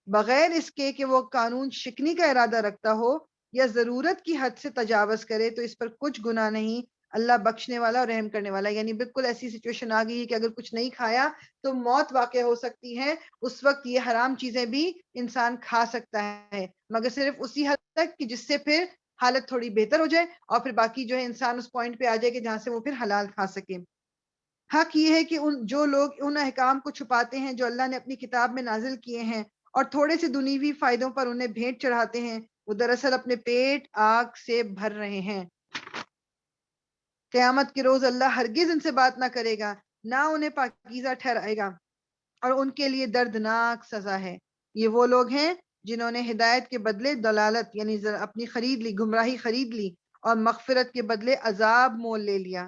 بغیر اس کے کہ وہ قانون شکنی کا ارادہ رکھتا ہو یا ضرورت کی حد سے تجاوز کرے تو اس پر کچھ گناہ نہیں. اللہ بخشنے والا اور رحم کرنے والا. یعنی بالکل ایسی سچویشن آ گئی ہے کہ اگر کچھ نہیں کھایا تو موت واقع ہو سکتی ہے، اس وقت یہ حرام چیزیں بھی انسان کھا سکتا ہے، مگر صرف اسی حد تک کہ جس سے پھر حالت تھوڑی بہتر ہو جائے اور پھر باقی جو ہے انسان اس پوائنٹ پہ آ جائے کہ جہاں سے وہ پھر حلال کھا سکے. حق یہ ہے کہ جو لوگ ان احکام کو چھپاتے ہیں جو اللہ نے اپنی کتاب میں نازل کیے ہیں اور تھوڑے سے دنیوی فائدوں پر انہیں بھیٹ چڑھاتے ہیں، وہ دراصل اپنے پیٹ آگ سے بھر رہے ہیں۔ قیامت کے روز اللہ ہرگز ان سے بات نہ کرے گا، نہ انہیں پاکیزہ ٹھہرائے گا، اور ان کے لیے دردناک سزا ہے۔ یہ وہ لوگ ہیں جنہوں نے ہدایت کے بدلے دلالت یعنی اپنی خرید لی، گمراہی خرید لی، اور مغفرت کے بدلے عذاب مول لے لیا۔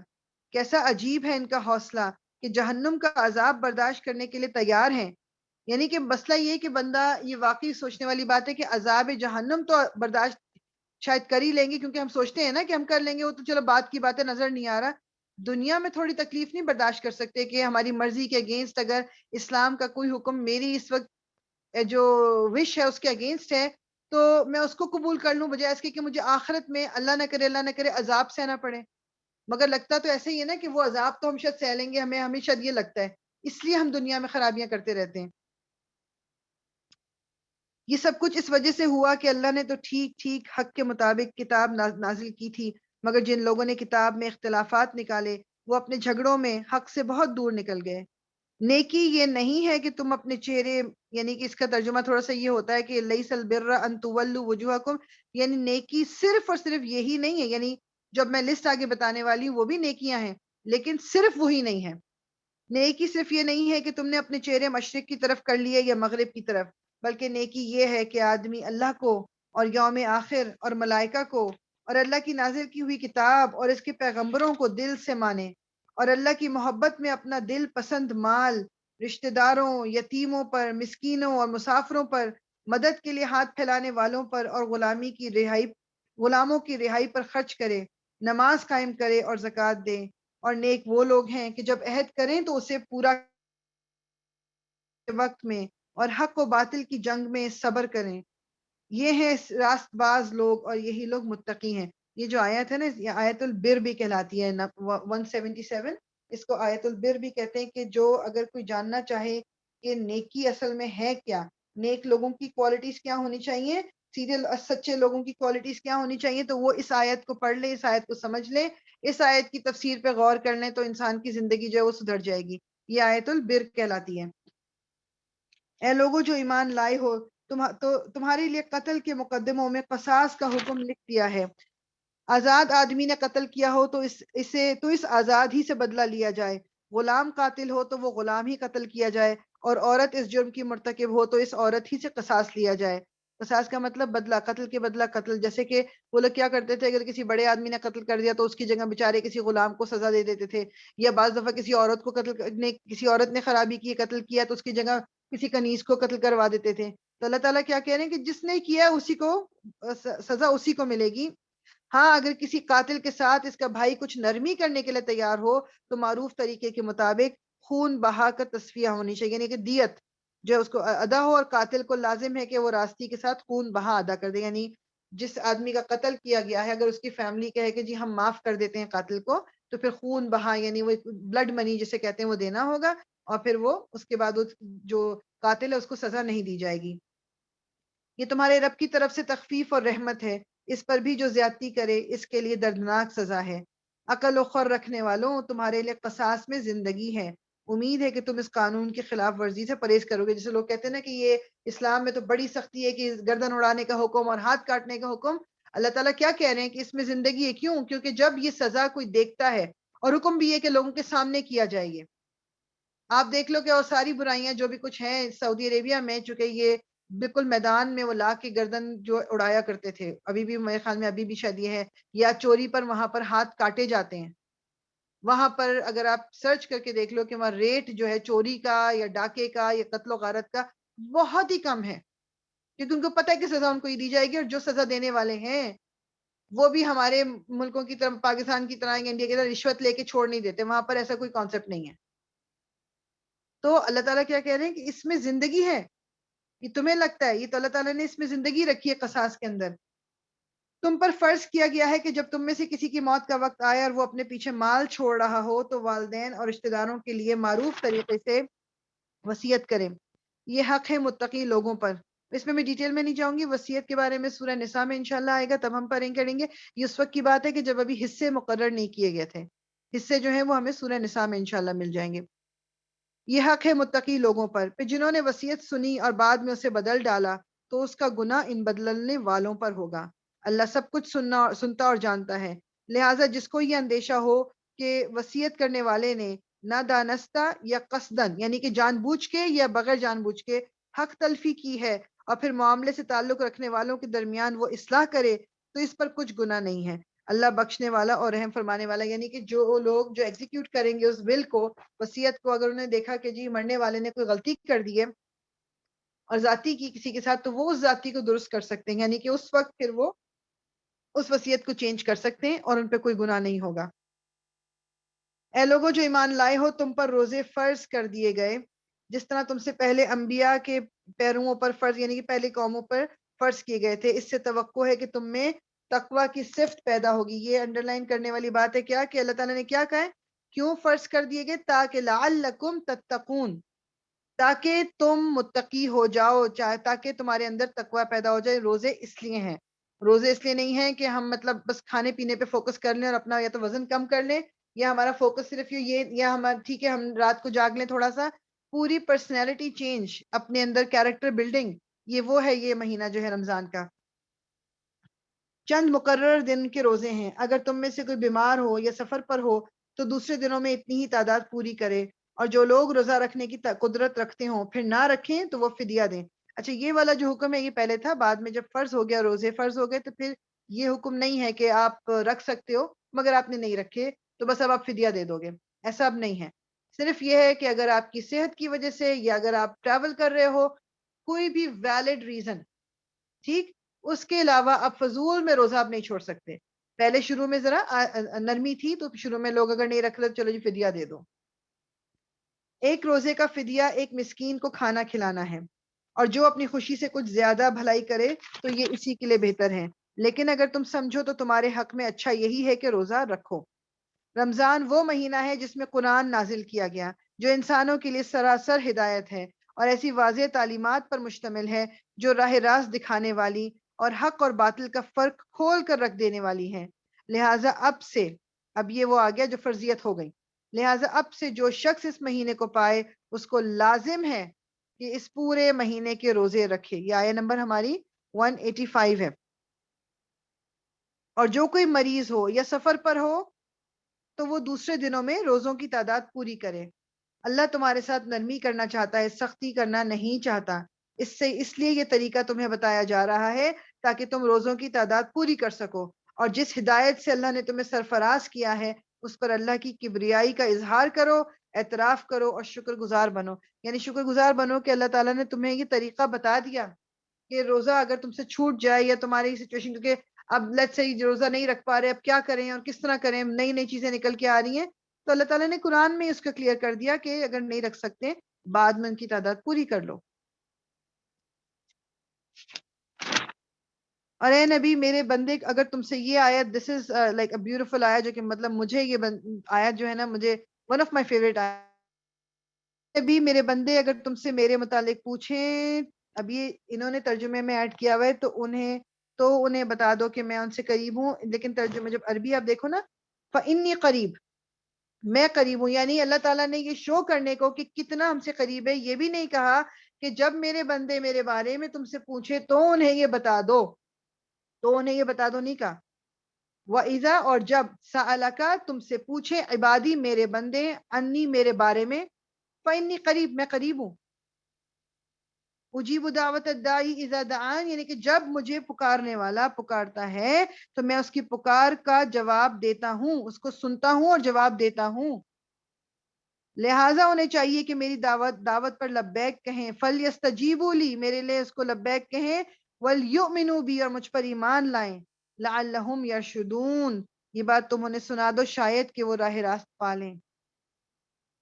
کیسا عجیب ہے ان کا حوصلہ کہ جہنم کا عذاب برداشت کرنے کے لیے تیار ہیں۔ یعنی کہ مسئلہ یہ کہ بندہ یہ واقعی سوچنے والی بات ہے کہ عذاب جہنم تو برداشت شاید کر ہی لیں گے، کیونکہ ہم سوچتے ہیں نا کہ ہم کر لیں گے، وہ تو چلو بات کی باتیں نظر نہیں آ رہا۔ دنیا میں تھوڑی تکلیف نہیں برداشت کر سکتے کہ ہماری مرضی کے اگینسٹ اگر اسلام کا کوئی حکم میری اس وقت جو وش ہے اس کے اگینسٹ ہے تو میں اس کو قبول کر لوں، بجائے اس کے کہ مجھے آخرت میں اللہ نہ کرے عذاب سہنا پڑے۔ مگر لگتا تو ایسے ہی ہے نا کہ وہ عذاب تو ہم شاید سہ لیں گے، ہمیں ہمیشہ یہ لگتا ہے، اس لیے ہم دنیا میں خرابیاں کرتے رہتے ہیں۔ یہ سب کچھ اس وجہ سے ہوا کہ اللہ نے تو ٹھیک ٹھیک حق کے مطابق کتاب نازل کی تھی، مگر جن لوگوں نے کتاب میں اختلافات نکالے وہ اپنے جھگڑوں میں حق سے بہت دور نکل گئے۔ نیکی یہ نہیں ہے کہ تم اپنے چہرے، یعنی کہ اس کا ترجمہ تھوڑا سا یہ ہوتا ہے کہ لیس البر ان تولوا وجوہکم، یعنی نیکی صرف اور صرف یہی نہیں ہے، یعنی جب میں لسٹ آگے بتانے والی ہوں وہ بھی نیکیاں ہیں، لیکن صرف وہی نہیں ہے۔ نیکی صرف یہ نہیں ہے کہ تم نے اپنے چہرے مشرق کی طرف کر لیے یا مغرب کی طرف، بلکہ نیکی یہ ہے کہ آدمی اللہ کو اور یوم آخر اور ملائکہ کو اور اللہ کی نازل کی ہوئی کتاب اور اس کے پیغمبروں کو دل سے مانے، اور اللہ کی محبت میں اپنا دل پسند مال رشتہ داروں، یتیموں پر، مسکینوں اور مسافروں پر، مدد کے لیے ہاتھ پھیلانے والوں پر اور غلاموں کی رہائی پر خرچ کرے، نماز قائم کرے اور زکوٰۃ دے۔ اور نیک وہ لوگ ہیں کہ جب عہد کریں تو اسے پورا وقت میں اور حق و باطل کی جنگ میں صبر کریں۔ یہ ہیں راست باز لوگ اور یہی لوگ متقی ہیں۔ یہ جو آیت ہے نا، یہ آیت البر بھی کہلاتی ہے، 177، اس کو آیت البر بھی کہتے ہیں کہ جو اگر کوئی جاننا چاہے کہ نیکی اصل میں ہے کیا، نیک لوگوں کی کوالٹیز کیا ہونی چاہیے، سیدھے سچے لوگوں کی کوالٹیز کیا ہونی چاہیے، تو وہ اس آیت کو پڑھ لے، اس آیت کو سمجھ لے، اس آیت کی تفسیر پہ غور کر لیں تو انسان کی زندگی جو ہے وہ سدھر جائے گی۔ یہ آیت البر کہلاتی ہے۔ اے لوگوں جو ایمان لائے ہو، تمہارے لیے قتل کے مقدموں میں قصاص کا حکم لکھ دیا ہے۔ آزاد آدمی نے قتل کیا ہو تو اس آزاد ہی سے بدلہ لیا جائے، غلام قاتل ہو تو وہ غلام ہی قتل کیا جائے، اور عورت اس جرم کی مرتکب ہو تو اس عورت ہی سے قصاص لیا جائے۔ قصاص کا مطلب بدلہ، قتل کے بدلہ قتل۔ جیسے کہ وہ لوگ کیا کرتے تھے، اگر کسی بڑے آدمی نے قتل کر دیا تو اس کی جگہ بیچارے کسی غلام کو سزا دے دیتے تھے، یا بعض دفعہ کسی عورت کو کسی عورت نے خرابی کی، قتل کیا، تو اس کی جگہ کسی کنیز کو قتل کروا دیتے تھے۔ تو اللہ تعالیٰ کیا کہہ رہے ہیں کہ جس نے کیا اسی کو سزا اسی کو ملے گی۔ ہاں اگر کسی قاتل کے ساتھ اس کا بھائی کچھ نرمی کرنے کے لیے تیار ہو تو معروف طریقے کے مطابق خون بہا کر تصفیہ ہونی چاہیے، یعنی کہ دیت جو اس کو ادا ہو، اور قاتل کو لازم ہے کہ وہ راستی کے ساتھ خون بہا ادا کر دے، یعنی جس آدمی کا قتل کیا گیا ہے اگر اس کی فیملی کہے کہ جی ہم معاف کر دیتے ہیں قاتل کو، تو پھر خون بہا یعنی وہ بلڈ منی جسے کہتے ہیں وہ دینا ہوگا، اور پھر وہ اس کے بعد جو قاتل ہے اس کو سزا نہیں دی جائے گی۔ یہ تمہارے رب کی طرف سے تخفیف اور رحمت ہے، اس پر بھی جو زیادتی کرے اس کے لیے دردناک سزا ہے۔ عقل و خور رکھنے والوں، تمہارے لیے قصاص میں زندگی ہے، امید ہے کہ تم اس قانون کی خلاف ورزی سے پرہیز کرو گے۔ جیسے لوگ کہتے ہیں نا کہ یہ اسلام میں تو بڑی سختی ہے کہ گردن اڑانے کا حکم اور ہاتھ کاٹنے کا حکم، اللہ تعالیٰ کیا کہہ رہے ہیں کہ اس میں زندگی ہے۔ کیوں؟ کیونکہ جب یہ سزا کوئی دیکھتا ہے، اور حکم بھی ہے کہ لوگوں کے سامنے کیا جائے گی۔ آپ دیکھ لو کہ اور ساری برائیاں جو بھی کچھ ہیں سعودی عربیہ میں، چونکہ یہ بالکل میدان میں وہ لا کے گردن جو اڑایا کرتے تھے، ابھی بھی میرے خیال میں ابھی بھی شاید یہ ہے، یا چوری پر وہاں پر ہاتھ کاٹے جاتے ہیں۔ وہاں پر اگر آپ سرچ کر کے دیکھ لو کہ وہاں ریٹ جو ہے چوری کا یا ڈاکے کا یا قتل و غارت کا بہت ہی کم ہے، کیونکہ ان کو پتہ ہے کہ سزا ان کو ہی دی جائے گی، اور جو سزا دینے والے ہیں وہ بھی ہمارے ملکوں کی طرح، پاکستان کی طرح یا انڈیا کی طرح رشوت لے کے چھوڑ نہیں دیتے، وہاں پر ایسا کوئی کانسیپٹ نہیں ہے۔ تو اللہ تعالیٰ کیا کہہ رہے ہیں کہ اس میں زندگی ہے، یہ تمہیں لگتا ہے، یہ تو اللہ تعالیٰ نے اس میں زندگی رکھی ہے قصاص کے اندر۔ تم پر فرض کیا گیا ہے کہ جب تم میں سے کسی کی موت کا وقت آئے اور وہ اپنے پیچھے مال چھوڑ رہا ہو تو والدین اور رشتہ داروں کے لیے معروف طریقے سے وصیت کریں، یہ حق ہے متقی لوگوں پر۔ اس میں ڈیٹیل میں نہیں جاؤں گی، وصیت کے بارے میں سورہ نساء میں انشاءاللہ آئے گا، تب ہم پڑھیں کریں گے۔ یہ اس وقت کی بات ہے کہ جب ابھی حصے مقرر نہیں کیے گئے تھے، حصے جو ہیں وہ ہمیں سورہ نساء میں انشاءاللہ مل جائیں گے. یہ حق ہے متقی لوگوں پر، پھر جنہوں نے وصیت سنی اور بعد میں اسے بدل ڈالا تو اس کا گناہ ان بدلنے والوں پر ہوگا. اللہ سب کچھ سنتا اور جانتا ہے. لہٰذا جس کو یہ اندیشہ ہو کہ وصیت کرنے والے نے نہ دانستہ یا قصدن یعنی کہ جان بوجھ کے یا بغیر جان بوجھ کے حق تلفی کی ہے اور پھر معاملے سے تعلق رکھنے والوں کے درمیان وہ اصلاح کرے تو اس پر کچھ گناہ نہیں ہے. اللہ بخشنے والا اور رحم فرمانے والا. یعنی کہ جو لوگ جو ایگزیکیوٹ کریں گے اس ول کو، وصیت کو، اگر انہوں نے دیکھا کہ جی مرنے والے نے کوئی غلطی کر دی ہے اور ذاتی کی کسی کے ساتھ، تو وہ اس ذاتی کو درست کر سکتے ہیں. یعنی کہ اس وقت پھر وہ اس وصیت کو چینج کر سکتے ہیں اور ان پہ کوئی گناہ نہیں ہوگا. اے لوگوں جو ایمان لائے ہو، تم پر روزے فرض کر دیے گئے جس طرح تم سے پہلے انبیاء کے پیرووں پر فرض یعنی کہ پہلے قوموں پر فرض کیے گئے تھے. اس سے توقع ہے کہ تم میں تقوی کی صفت پیدا ہوگی. یہ انڈر لائن کرنے والی بات ہے کیا کہ اللہ تعالیٰ نے کیا کہا ہے، کیوں فرض کر دیے گئے؟ تاکہ لعلکم تتقون، تاکہ تم متقی ہو جاؤ، تاکہ تمہارے اندر تقوی پیدا ہو جائے. روزے اس لیے ہیں، روزے اس لیے نہیں ہیں کہ ہم مطلب بس کھانے پینے پہ فوکس کر لیں اور اپنا یا تو وزن کم کر لیں یا ہمارا فوکس صرف یہ یا ہمارا ٹھیک ہے ہم رات کو جاگ لیں تھوڑا سا. پوری پرسنالٹی چینج، اپنے اندر کیریکٹر بلڈنگ، یہ وہ ہے یہ مہینہ جو ہے رمضان کا. چند مقرر دن کے روزے ہیں. اگر تم میں سے کوئی بیمار ہو یا سفر پر ہو تو دوسرے دنوں میں اتنی ہی تعداد پوری کرے. اور جو لوگ روزہ رکھنے کی قدرت رکھتے ہوں پھر نہ رکھیں تو وہ فدیہ دیں. اچھا یہ والا جو حکم ہے یہ پہلے تھا، بعد میں جب فرض ہو گیا، روزے فرض ہو گئے تو پھر یہ حکم نہیں ہے کہ آپ رکھ سکتے ہو مگر آپ نے نہیں رکھے تو بس اب آپ فدیہ دے دو گے. ایسا اب نہیں ہے. صرف یہ ہے کہ اگر آپ کی صحت کی وجہ سے یا اگر آپ ٹریول کر رہے ہو، کوئی بھی ویلڈ ریزن، ٹھیک، اس کے علاوہ اب فضول میں روزہ آپ نہیں چھوڑ سکتے. پہلے شروع میں ذرا نرمی تھی تو شروع میں لوگ اگر نہیں رکھ رہے چلو جی فدیہ دے دو. ایک روزے کا فدیہ ایک مسکین کو کھانا کھلانا ہے، اور جو اپنی خوشی سے کچھ زیادہ بھلائی کرے تو یہ اسی کے لیے بہتر ہے. لیکن اگر تم سمجھو تو تمہارے حق میں اچھا یہی ہے کہ روزہ رکھو. رمضان وہ مہینہ ہے جس میں قرآن نازل کیا گیا جو انسانوں کے لیے سراسر ہدایت ہے اور ایسی واضح تعلیمات پر مشتمل ہے جو راہ راست دکھانے والی اور حق اور باطل کا فرق کھول کر رکھ دینے والی ہے. لہٰذا اب سے، اب یہ وہ آ گیا جو فرضیت ہو گئی، لہٰذا اب سے جو شخص اس مہینے کو پائے اس کو لازم ہے کہ اس پورے مہینے کے روزے رکھے. یہ آیت نمبر ہماری 185 ہے. اور جو کوئی مریض ہو یا سفر پر ہو تو وہ دوسرے دنوں میں روزوں کی تعداد پوری کرے. اللہ تمہارے ساتھ نرمی کرنا چاہتا ہے، سختی کرنا نہیں چاہتا. اس لیے یہ طریقہ تمہیں بتایا جا رہا ہے تاکہ تم روزوں کی تعداد پوری کر سکو. اور جس ہدایت سے اللہ نے تمہیں سرفراز کیا ہے اس پر اللہ کی کبریائی کا اظہار کرو، اعتراف کرو اور شکر گزار بنو. یعنی شکر گزار بنو کہ اللہ تعالیٰ نے تمہیں یہ طریقہ بتا دیا کہ روزہ اگر تم سے چھوٹ جائے یا تمہاری سچویشن، کیونکہ اب لیٹس سے روزہ نہیں رکھ پا رہے، اب کیا کریں اور کس طرح کریں، نئی نئی چیزیں نکل کے آ رہی ہیں، تو اللہ تعالیٰ نے قرآن میں اس کو کلیئر کر دیا کہ اگر نہیں رکھ سکتے بعد میں ان کی تعداد پوری کر لو. اور اے نبی میرے بندے، اگر تم سے یہ آیت، دس از لائک اے بیوٹیفل آیت، جو کہ مطلب مجھے یہ آیت جو ہے نا مجھے ون آف مائی فیوریٹ آیت. نبی میرے بندے اگر تم سے میرے متعلق پوچھیں، اب یہ انہوں نے ترجمے میں ایڈ کیا ہوا ہے تو انہیں بتا دو کہ میں ان سے قریب ہوں. لیکن ترجمے جب عربی آپ دیکھو نا، فَإِنِّي قریب، میں قریب ہوں. یعنی اللہ تعالیٰ نے یہ شو کرنے کو کہ کتنا ہم سے قریب ہے، یہ بھی نہیں کہا کہ جب میرے بندے میرے بارے میں تم سے پوچھے تو انہیں یہ بتا دو، نہیں کہا. وَإِذَا، اور جب سَأَلَكَ تم سے پوچھے عبادی میرے بندے، انی میرے بارے میں، فَإِنِّي قریب، میں قریب ہوں. اجیب دعوت الداعی اذا دعان، یعنی کہ جب مجھے پکارنے والا پکارتا ہے تو میں اس کی پکار کا جواب دیتا ہوں، اس کو سنتا ہوں اور جواب دیتا ہوں. لہٰذا انہیں چاہیے کہ میری دعوت پر لبیک کہیں. فَلْيَسْتَجِيبُوا لِي، میرے لیے اس کو لبیک کہیں. وَلْيُؤْمِنُوا بِي، اور مجھ پر ایمان لائیں. لَعَلَّهُمْ يَرْشُدُونَ، یہ بات تم انہیں سنا دو شاید کہ وہ راہ راست پالیں.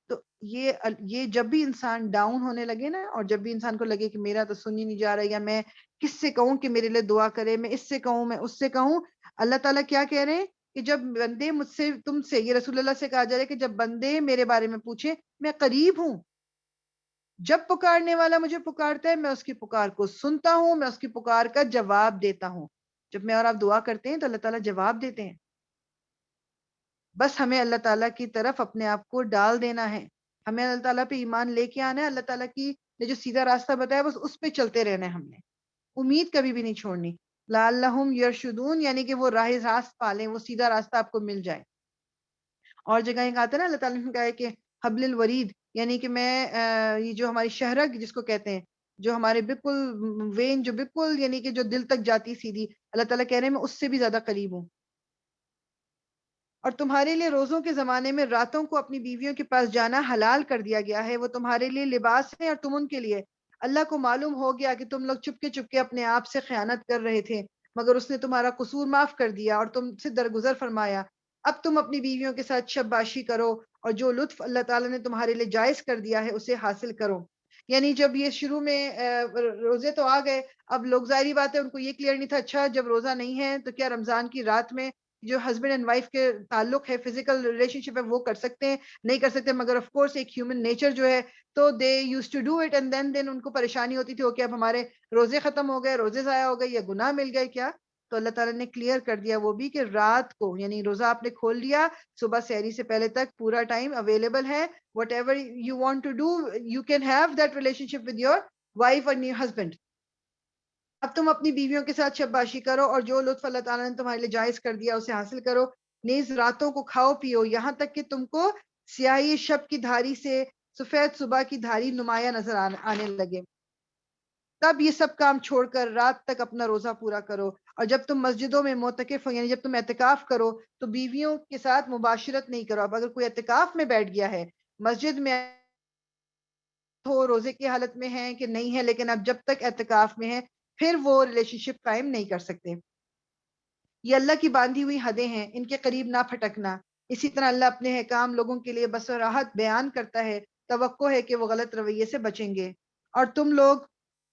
تو یہ جب بھی انسان ڈاؤن ہونے لگے نا، اور جب بھی انسان کو لگے کہ میرا تو سن ہی نہیں جا رہا، یا میں کس سے کہوں کہ میرے لیے دعا کرے، میں اس سے کہوں، میں اس سے کہوں، اللہ تعالیٰ کیا کہہ رہے ہیں کہ جب بندے مجھ سے، تم سے، یہ رسول اللہ سے کہا جا رہا ہے کہ جب بندے میرے بارے میں پوچھے میں قریب ہوں. جب پکارنے والا مجھے پکارتا ہے میں اس کی پکار کو سنتا ہوں، میں اس کی پکار کا جواب دیتا ہوں. جب میں اور آپ دعا کرتے ہیں تو اللہ تعالیٰ جواب دیتے ہیں. بس ہمیں اللہ تعالیٰ کی طرف اپنے آپ کو ڈال دینا ہے, ہمیں اللہ تعالیٰ پہ ایمان لے کے آنا ہے, اللہ تعالیٰ کی نے جو سیدھا راستہ بتایا بس اس پہ چلتے رہنا ہے, ہم نے امید کبھی بھی نہیں چھوڑنی. لعلہم یرشدون یعنی کہ وہ راہ راست پالیں, وہ سیدھا راستہ آپ کو مل جائے. اور جگہ ایک آتا ہے نا اللہ تعالیٰ نے کہا ہے کہ حبل الورید یعنی کہ میں یہ جو ہماری شہرگ جس کو کہتے ہیں, جو ہمارے بالکل وین جو بالکل یعنی کہ جو دل تک جاتی سیدھی, اللہ تعالیٰ کہہ رہے ہیں میں اس سے بھی زیادہ قریب ہوں. اور تمہارے لیے روزوں کے زمانے میں راتوں کو اپنی بیویوں کے پاس جانا حلال کر دیا گیا ہے, وہ تمہارے لیے لباس ہے اور تم ان کے لیے. اللہ کو معلوم ہو گیا کہ تم لوگ چپکے چپکے اپنے آپ سے خیانت کر رہے تھے, مگر اس نے تمہارا قصور معاف کر دیا اور تم سے درگزر فرمایا. اب تم اپنی بیویوں کے ساتھ شب باشی کرو اور جو لطف اللہ تعالیٰ نے تمہارے لیے جائز کر دیا ہے اسے حاصل کرو. یعنی جب یہ شروع میں روزے تو آ گئے, اب لوگ ظاہری بات ہے ان کو یہ کلیئر نہیں تھا, اچھا جب روزہ نہیں ہے تو کیا رمضان کی رات میں جو ہسبینڈ اینڈ وائف کے تعلق ہے, فزیکل ریلیشن شپ ہے, وہ کر سکتے ہیں؟ نہیں کر سکتے, مگر آف کورس ایک ہیومن نیچر جو ہے تو they use to do it, and then ان کو پریشانی ہوتی تھی کہ اب ہمارے روزے ختم ہو گئے, روزے ضائع ہو گئے یا گناہ مل گئے کیا. تو اللہ تعالیٰ نے کلیئر کر دیا وہ بھی کہ رات کو یعنی روزہ آپ نے کھول لیا, صبح سحری سے پہلے تک پورا ٹائم اویلیبل ہے, whatever you want to do you can have that relationship with your wife اور یور ہسبینڈ. اب تم اپنی بیویوں کے ساتھ شب باشی کرو اور جو لطف اللہ تعالیٰ نے تمہارے لیے جائز کر دیا اسے حاصل کرو. نیز راتوں کو کھاؤ پیو یہاں تک کہ تم کو سیاہی شب کی دھاری سے سفید صبح کی دھاری نمایاں نظر آنے لگے. تب یہ سب کام چھوڑ کر رات تک اپنا روزہ پورا کرو. اور جب تم مسجدوں میں معتکف ہو یعنی جب تم اعتکاف کرو تو بیویوں کے ساتھ مباشرت نہیں کرو. اب اگر کوئی اعتکاف میں بیٹھ گیا ہے, مسجد میں ہو, روزے کی حالت میں ہے کہ نہیں ہے, لیکن اب جب تک اعتکاف میں ہے پھر وہ ریلیشن شپ قائم نہیں کر سکتے. یہ اللہ کی باندھی ہوئی حدیں ہیں, ان کے قریب نہ پھٹکنا. اسی طرح اللہ اپنے احکام لوگوں کے لیے بس راحت بیان کرتا ہے, توقع ہے کہ وہ غلط رویے سے بچیں گے. اور تم لوگ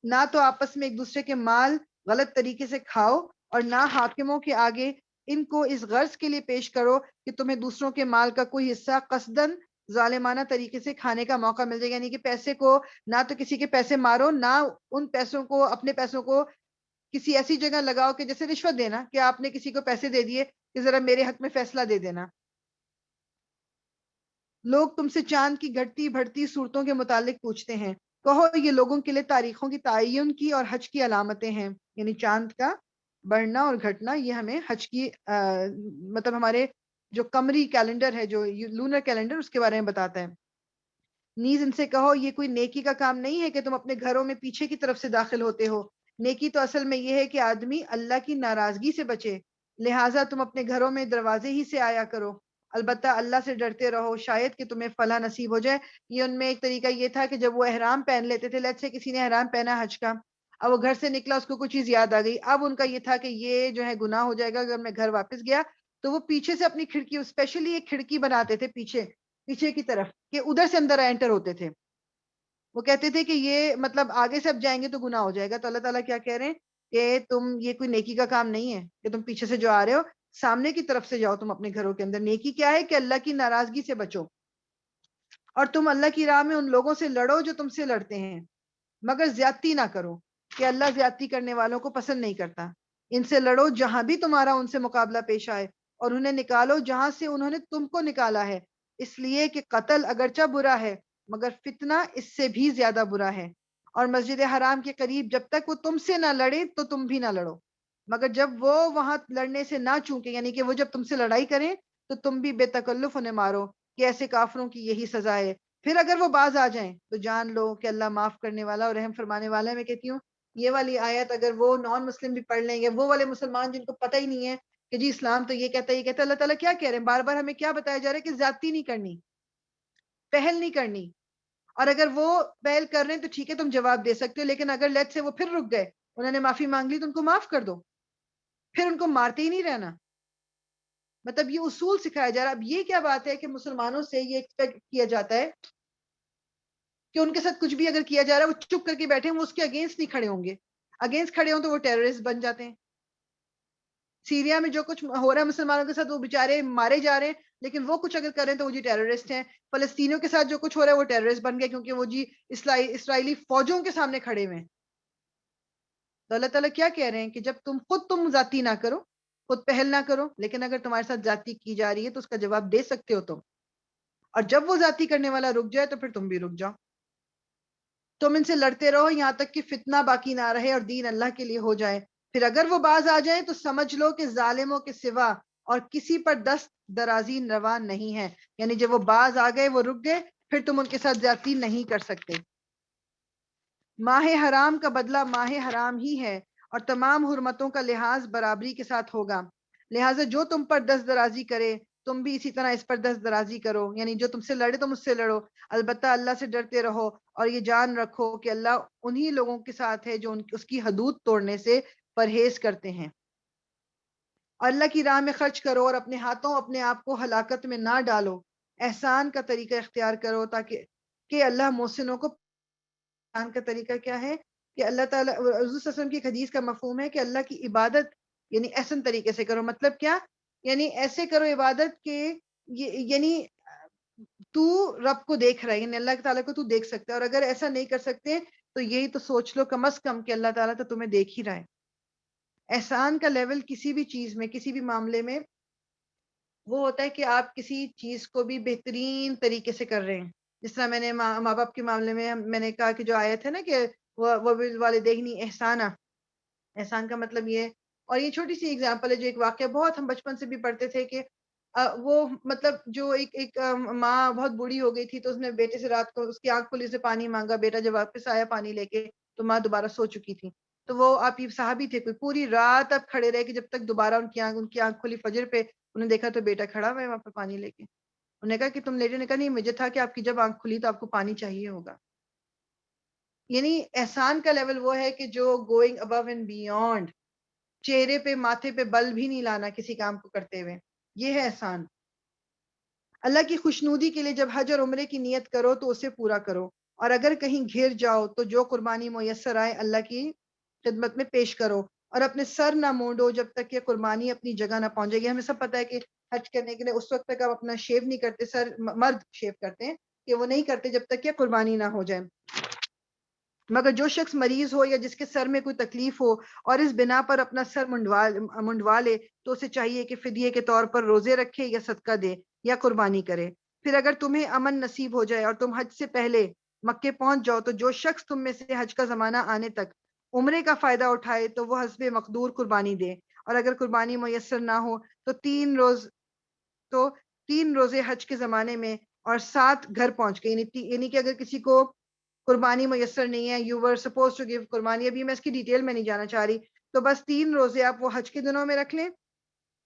نہ تو آپس میں ایک دوسرے کے مال غلط طریقے سے کھاؤ اور نہ حاکموں کے آگے ان کو اس غرض کے لیے پیش کرو کہ تمہیں دوسروں کے مال کا کوئی حصہ قصدن ظالمانہ طریقے سے کھانے کا موقع مل جائے. یعنی کہ پیسے کو نہ تو کسی کے پیسے مارو, نہ ان پیسوں کو اپنے پیسوں کو کسی ایسی جگہ لگاؤ کہ جیسے رشوت دینا, کہ آپ نے کسی کو پیسے دے دیے کہ ذرا میرے حق میں فیصلہ دے دینا. لوگ تم سے چاند کی گھٹتی بڑھتی صورتوں کے متعلق پوچھتے ہیں, کہو یہ لوگوں کے لیے تاریخوں کی تعین کی اور حج کی علامتیں ہیں. یعنی چاند کا بڑھنا اور گھٹنا یہ ہمیں حج کی مطلب ہمارے جو قمری کیلنڈر ہے, جو لونر کیلنڈر, اس کے بارے میں بتاتا ہے. نیز ان سے کہو یہ کوئی نیکی کا کام نہیں ہے کہ تم اپنے گھروں میں پیچھے کی طرف سے داخل ہوتے ہو. نیکی تو اصل میں یہ ہے کہ آدمی اللہ کی ناراضگی سے بچے, لہٰذا تم اپنے گھروں میں دروازے ہی سے آیا کرو. البتہ اللہ سے ڈرتے رہو, شاید کہ تمہیں فلاح نصیب ہو جائے. یہ ان میں ایک طریقہ یہ تھا کہ جب وہ احرام پہن لیتے تھے, لیٹ سے کسی نے احرام پہنا حج کا, اب وہ گھر سے نکلا, اس کو کوئی چیز یاد آ گئی, اب ان کا یہ تھا کہ یہ جو ہے گناہ ہو جائے گا اگر میں گھر واپس گیا. تو وہ پیچھے سے اپنی کھڑکی, اسپیشلی ایک کھڑکی بناتے تھے پیچھے کی طرف, کہ ادھر سے اندر انٹر ہوتے تھے. وہ کہتے تھے کہ یہ مطلب آگے سے اب جائیں گے تو گناہ ہو جائے گا. تو اللہ تعالیٰ کیا کہہ رہے ہیں کہ تم یہ کوئی نیکی کا کام نہیں ہے کہ تم پیچھے سے جو آ رہے ہو سامنے کی طرف سے جاؤ تم اپنے گھروں کے اندر. نیکی کیا ہے کہ اللہ کی ناراضگی سے بچو, اور تم اللہ کی راہ میں ان لوگوں سے لڑو جو تم سے لڑتے ہیں, مگر زیادتی نہ کرو کہ اللہ زیادتی کرنے والوں کو پسند نہیں کرتا. ان سے لڑو جہاں بھی تمہارا ان سے مقابلہ پیش آئے, اور انہیں نکالو جہاں سے انہوں نے تم کو نکالا ہے, اس لیے کہ قتل اگرچہ برا ہے مگر فتنہ اس سے بھی زیادہ برا ہے. اور مسجد حرام کے قریب جب تک وہ تم سے نہ لڑے تو تم بھی نہ لڑو, مگر جب وہ وہاں لڑنے سے نہ چوکے, یعنی کہ وہ جب تم سے لڑائی کریں تو تم بھی بے تکلف انہیں مارو, کہ ایسے کافروں کی یہی سزا ہے. پھر اگر وہ باز آ جائیں تو جان لو کہ اللہ معاف کرنے والا اور رحم فرمانے والا ہے. میں کہتی ہوں یہ والی آیت اگر وہ نان مسلم بھی پڑھ لیں گے, وہ والے مسلمان جن کو پتہ ہی نہیں ہے کہ جی اسلام تو یہ کہتا ہے, یہ کہتا ہے, اللہ تعالیٰ کیا کہہ رہے ہیں, بار بار ہمیں کیا بتایا جا رہا ہے کہ زیادتی نہیں کرنی, پہل نہیں کرنی. اور اگر وہ پہل کر رہے ہیں تو ٹھیک ہے تم جواب دے سکتے ہو, لیکن اگر لیٹ سے وہ پھر رک گئے, انہوں نے معافی مانگ لی تو ان کو معاف کر دو, پھر ان کو مارتے ہی نہیں رہنا. مطلب یہ اصول سکھایا جا رہا ہے. اب یہ کیا بات ہے کہ مسلمانوں سے یہ ایکسپیکٹ کیا جاتا ہے کہ ان کے ساتھ کچھ بھی اگر کیا جا رہا ہے وہ چپ کر کے بیٹھے, وہ اس کے اگینسٹ نہیں کھڑے ہوں گے. اگینسٹ کھڑے ہوں تو وہ ٹیررسٹ بن جاتے ہیں. سیریا میں جو کچھ ہو رہا ہے مسلمانوں کے ساتھ, وہ بےچارے مارے جا رہے ہیں, لیکن وہ کچھ اگر کریں تو وہ جی ٹیررسٹ ہیں. فلسطینیوں کے ساتھ جو کچھ ہو رہا ہے وہ ٹیررسٹ بن گیا کیونکہ وہ جی اسرائیلی فوجوں کے سامنے کھڑے ہوئے ہیں. تو اللہ تعالیٰ کیا کہہ رہے ہیں کہ جب تم خود ذاتی نہ کرو, خود پہل نہ کرو، لیکن اگر تمہارے ساتھ زیادتی کی جا رہی ہے تو اس کا جواب دے سکتے ہو تم، اور جب وہ زیادتی کرنے والا رک جائے تو پھر تم بھی رک جاؤ. تم ان سے لڑتے رہو یہاں تک کہ فتنہ باقی نہ رہے اور دین اللہ کے لیے ہو جائے. پھر اگر وہ باز آ جائیں تو سمجھ لو کہ ظالموں کے سوا اور کسی پر دست درازی روا نہیں ہے. یعنی جب وہ باز آ گئے، وہ رک گئے، پھر تم ان کے ساتھ زیادتی نہیں کر سکتے. ماہ حرام کا بدلہ ماہ حرام ہی ہے اور تمام حرمتوں کا لحاظ برابری کے ساتھ ہوگا. لہٰذا جو تم پر دست درازی کرے تم بھی اسی طرح اس پر دست درازی کرو. یعنی جو تم سے لڑے تم اس سے لڑو، البتہ اللہ سے ڈرتے رہو اور یہ جان رکھو کہ اللہ انہی لوگوں کے ساتھ ہے جو اس کی حدود توڑنے سے پرہیز کرتے ہیں. اللہ کی راہ میں خرچ کرو اور اپنے ہاتھوں اپنے آپ کو ہلاکت میں نہ ڈالو. احسان کا طریقہ اختیار کرو تاکہ کہ اللہ محسنوں کو. احسان کا طریقہ کیا ہے کہ اللہ تعالیٰ حضور صلی اللہ علیہ وسلم کی ایک حدیث کا مفہوم ہے کہ اللہ کی عبادت یعنی احسن طریقے سے کرو. مطلب کیا؟ یعنی ایسے کرو عبادت کہ یعنی تو رب کو دیکھ رہا ہے، یعنی اللہ تعالیٰ کو تو دیکھ سکتا ہے. اور اگر ایسا نہیں کر سکتے تو یہی تو سوچ لو کم از کم کہ اللہ تعالیٰ تو تمہیں دیکھ ہی رہا ہے. احسان کا لیول کسی بھی چیز میں، کسی بھی معاملے میں وہ ہوتا ہے کہ آپ کسی چیز کو بھی بہترین طریقے سے کر رہے ہیں. جس طرح میں نے ماں باپ کے معاملے میں نے کہا کہ جو آیت ہے نا کہ وہ بالوالدین احسانہ، احسان کا مطلب یہ ہے. اور یہ چھوٹی سی اگزامپل ہے جو ایک واقعہ بہت ہم بچپن سے بھی پڑھتے تھے کہ وہ مطلب جو ایک ماں بہت بوڑھی ہو گئی تھی تو اس نے بیٹے سے رات کو اس کی آنکھ کھلی سے پانی مانگا. بیٹا جب واپس آیا پانی لے کے تو ماں دوبارہ سو چکی تھی. تو وہ آپ یہ صحابی تھے، کوئی پوری رات اب کھڑے رہے کہ جب تک دوبارہ ان کی آنکھ کھلی. فجر پہ انہوں نے دیکھا تو بیٹا کھڑا ہوا ہے وہاں پہ پانی لے کے. انہوں نے کہا کہ تم لیٹے؟ نے کہا نہیں، مجھے تھا کہ آپ کی جب آنکھ کھلی تو آپ کو پانی چاہیے ہوگا. یعنی احسان کا لیول وہ ہے کہ جو گوئنگ ابو اینڈ بیونڈ، چہرے پہ ماتھے پہ بل بھی نہیں لانا کسی کام کو کرتے ہوئے، یہ ہے احسان. اللہ کی خوشنودی کے لیے جب حج اور عمرے کی نیت کرو تو اسے پورا کرو، اور اگر کہیں گھر جاؤ تو جو قربانی میسر آئے اللہ کی خدمت میں پیش کرو، اور اپنے سر نہ مونڈو جب تک کہ قربانی اپنی جگہ نہ پہنچے گی. ہمیں سب پتہ ہے کہ حج کرنے کے لیے اس وقت تک آپ اپنا شیو نہیں کرتے، سر مرد شیو کرتے ہیں کہ وہ نہیں کرتے جب تک کہ قربانی نہ ہو جائے. مگر جو شخص مریض ہو یا جس کے سر میں کوئی تکلیف ہو اور اس بنا پر اپنا سر منڈوا لے تو اسے چاہیے کہ فدیے کے طور پر روزے رکھے یا صدقہ دے یا قربانی کرے. پھر اگر تمہیں امن نصیب ہو جائے اور تم حج سے پہلے مکے پہنچ جاؤ تو جو شخص تم میں سے حج کا زمانہ آنے تک عمرے کا فائدہ اٹھائے تو وہ حسب مقدور قربانی دے. اور اگر قربانی میسر نہ ہو تو 3 روزے حج کے زمانے میں اور 7 گھر پہنچ کے. یعنی کہ اگر کسی کو قربانی میسر نہیں ہے، you were supposed to give قربانی، ابھی میں اس کی ڈیٹیل میں نہیں جانا چاہ رہی، تو بس 3 روزے آپ وہ حج کے دنوں میں رکھ لیں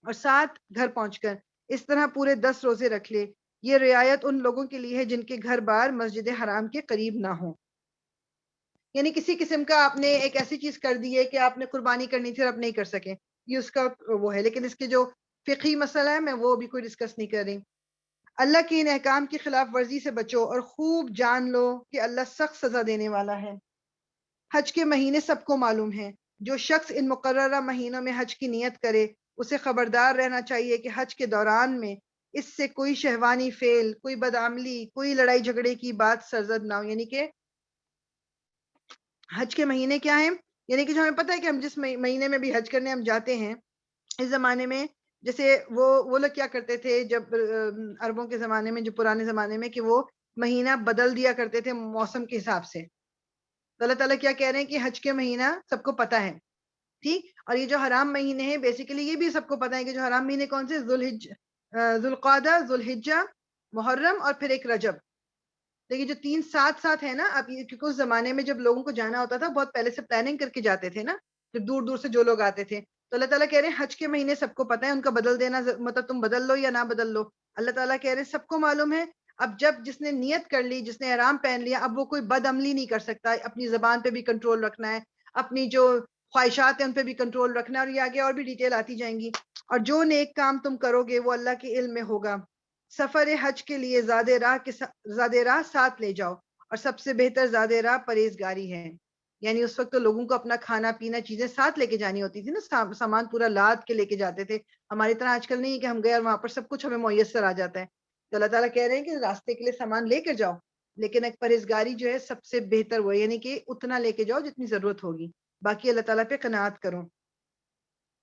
اور 7 گھر پہنچ کر اس طرح پورے 10 روزے رکھ لیں. یہ رعایت ان لوگوں کے لیے ہے جن کے گھر بار مسجد حرام کے قریب نہ ہو. یعنی کسی قسم کا آپ نے ایک ایسی چیز کر دی ہے کہ آپ نے قربانی کرنی تھی اور آپ نہیں کر سکے، یہ اس کا وہ ہے. لیکن اس کے جو فقہی مسئلہ ہے میں وہ بھی کوئی ڈسکس نہیں کر رہی. اللہ کے ان احکام کی خلاف ورزی سے بچو اور خوب جان لو کہ اللہ سخت سزا دینے والا ہے. حج کے مہینے سب کو معلوم ہیں. جو شخص ان مقررہ مہینوں میں حج کی نیت کرے اسے خبردار رہنا چاہیے کہ حج کے دوران میں اس سے کوئی شہوانی فعل، کوئی بدعملی، کوئی لڑائی جھگڑے کی بات سرزد نہ ہو. یعنی کہ حج کے مہینے کیا ہیں؟ یعنی کہ جو ہمیں پتہ ہے کہ ہم جس مہینے میں بھی حج کرنے ہم جاتے ہیں، اس زمانے میں جیسے وہ لوگ کیا کرتے تھے جب عربوں کے زمانے میں، جو پرانے زمانے میں، کہ وہ مہینہ بدل دیا کرتے تھے موسم کے حساب سے. تو اللہ تعالیٰ کیا کہہ رہے ہیں کہ حج کے مہینہ سب کو پتہ ہے، ٹھیک. اور یہ جو حرام مہینے ہیں بیسیکلی یہ بھی سب کو پتہ ہے کہ جو حرام مہینے کون سے؟ ذوالقعدہ، ذوالحجہ، محرم اور پھر ایک رجب. لیکن جو 3 ساتھ ہے نا، اب کیونکہ اس زمانے میں جب لوگوں کو جانا ہوتا تھا بہت پہلے سے پلاننگ کر کے جاتے تھے نا، جب دور دور سے جو لوگ آتے تھے. تو اللہ تعالیٰ کہہ رہے ہیں حج کے مہینے سب کو پتہ ہے، ان کا بدل دینا مطلب تم بدل لو یا نہ بدل لو، اللہ تعالیٰ کہہ رہے ہیں سب کو معلوم ہے. اب جب جس نے نیت کر لی، جس نے احرام پہن لیا، اب وہ کوئی بد عملی نہیں کر سکتا. اپنی زبان پہ بھی کنٹرول رکھنا ہے، اپنی جو خواہشات ہیں ان پہ بھی کنٹرول رکھنا ہے. اور یہ آگے اور بھی ڈیٹیل آتی جائیں گی. اور جو نیک کام تم کرو گے وہ اللہ کے علم میں ہوگا. سفر حج کے لیے زاد راہ ساتھ لے جاؤ، اور سب سے بہتر زاد راہ پرہیزگاری ہے. یعنی اس وقت تو لوگوں کو اپنا کھانا پینا چیزیں ساتھ لے کے جانی ہوتی تھی نا، سامان پورا لاد کے لے کے جاتے تھے. ہماری طرح آج کل نہیں ہے کہ ہم گئے اور وہاں پر سب کچھ ہمیں میسر آ جاتا ہے. تو اللہ تعالیٰ کہہ رہے ہیں کہ راستے کے لیے سامان لے کر جاؤ، لیکن ایک پرہیزگاری جو ہے سب سے بہتر وہ ہے، یعنی کہ اتنا لے کے جاؤ جتنی ضرورت ہوگی، باقی اللہ تعالیٰ پہ قناعت کرو.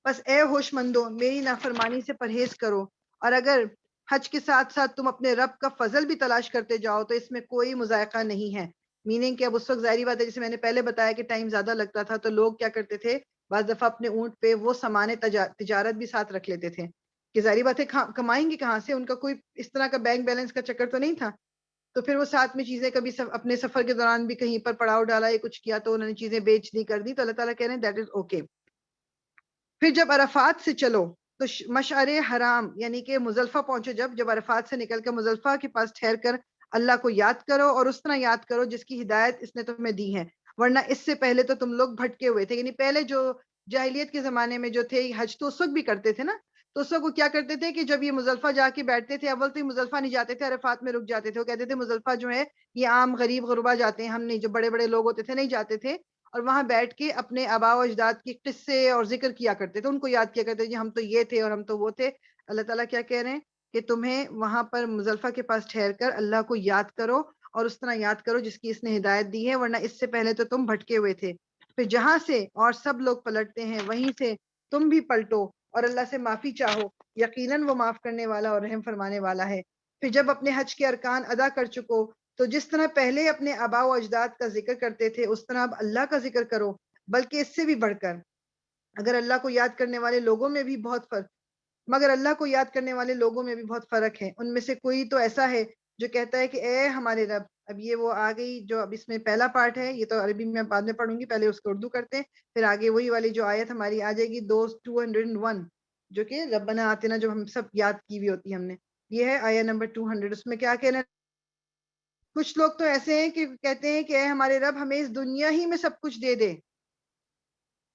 بس اے ہوش مندو میری نافرمانی سے پرہیز کرو، اور اگر حج کے ساتھ ساتھ تم اپنے رب کا فضل بھی تلاش کرتے جاؤ تو اس میں کوئی مذائقہ نہیں ہے. میننگ کہ اب اس وقت ظاہری بات ہے، جیسے میں نے پہلے بتایا کہ ٹائم زیادہ لگتا تھا تو لوگ کیا کرتے تھے، بعض دفعہ اپنے اونٹ پہ وہ سامان تجارت بھی ساتھ رکھ لیتے تھے کہ ظاہری بات ہے کمائیں گے کہاں سے، ان کا کوئی اس طرح کا بینک بیلنس کا چکر تو نہیں تھا. تو پھر وہ ساتھ میں چیزیں کبھی اپنے سفر کے دوران بھی کہیں پر پڑاؤ ڈالا یا کچھ کیا تو انہوں نے چیزیں بیچ دی کر دی، تو اللہ تعالیٰ کہہ رہے ہیں دیٹ از اوکے. پھر جب عرفات سے چلو تو مشعر حرام یعنی کہ مزدلفہ پہنچو، جب عرفات سے نکل کر مزدلفہ کے پاس ٹھہر کر اللہ کو یاد کرو، اور اس طرح یاد کرو جس کی ہدایت اس نے تمہیں دی ہے، ورنہ اس سے پہلے تو تم لوگ بھٹکے ہوئے تھے. یعنی پہلے جو جاہلیت کے زمانے میں جو تھے حج تو اس وقت بھی کرتے تھے نا، تو اس وقت وہ کیا کرتے تھے کہ جب یہ مزدلفہ جا کے بیٹھتے تھے، اول تو یہ مزدلفہ نہیں جاتے تھے، عرفات میں رک جاتے تھے. وہ کہتے تھے مزدلفہ جو ہے یہ عام غریب غربا جاتے ہیں، ہم نہیں، جو بڑے بڑے لوگ ہوتے تھے نہیں جاتے تھے، اور وہاں بیٹھ کے اپنے آباء و اجداد کے قصے اور ذکر کیا کرتے تھے، ان کو یاد کیا کرتے تھے ہم تو یہ تھے اور ہم تو وہ تھے. اللہ تعالیٰ کیا کہہ رہے ہیں کہ تمہیں وہاں پر مزدلفہ کے پاس ٹھہر کر اللہ کو یاد کرو، اور اس طرح یاد کرو جس کی اس نے ہدایت دی ہے، ورنہ اس سے پہلے تو تم بھٹکے ہوئے تھے. پھر جہاں سے اور سب لوگ پلٹتے ہیں وہیں سے تم بھی پلٹو اور اللہ سے معافی چاہو، یقیناً وہ معاف کرنے والا اور رحم فرمانے والا ہے. پھر جب اپنے حج کے ارکان ادا کر چکو تو جس طرح پہلے اپنے آباء و اجداد کا ذکر کرتے تھے اس طرح اب اللہ کا ذکر کرو، بلکہ اس سے بھی بڑھ کر. اگر اللہ کو یاد کرنے والے لوگوں میں بھی بہت فرق مگر اللہ کو یاد کرنے والے لوگوں میں بھی بہت فرق ہے. ان میں سے کوئی تو ایسا ہے جو کہتا ہے کہ اے ہمارے رب. اب یہ وہ آ گئی جو اب اس میں پہلا پارٹ ہے، یہ تو عربی میں بعد میں پڑھوں گی، پہلے اس کو اردو کرتے ہیں، پھر آگے وہی والی جو آیت ہماری آ جائے گی 201 جو کہ ربنا آتنا جو ہم سب یاد کی ہوئی ہوتی ہے ہم نے، یہ ہے آیت نمبر 200. اس میں کیا کہنا، کچھ لوگ تو ایسے ہیں کہ کہتے ہیں کہ اے ہمارے رب ہمیں اس دنیا ہی میں سب کچھ دے دے.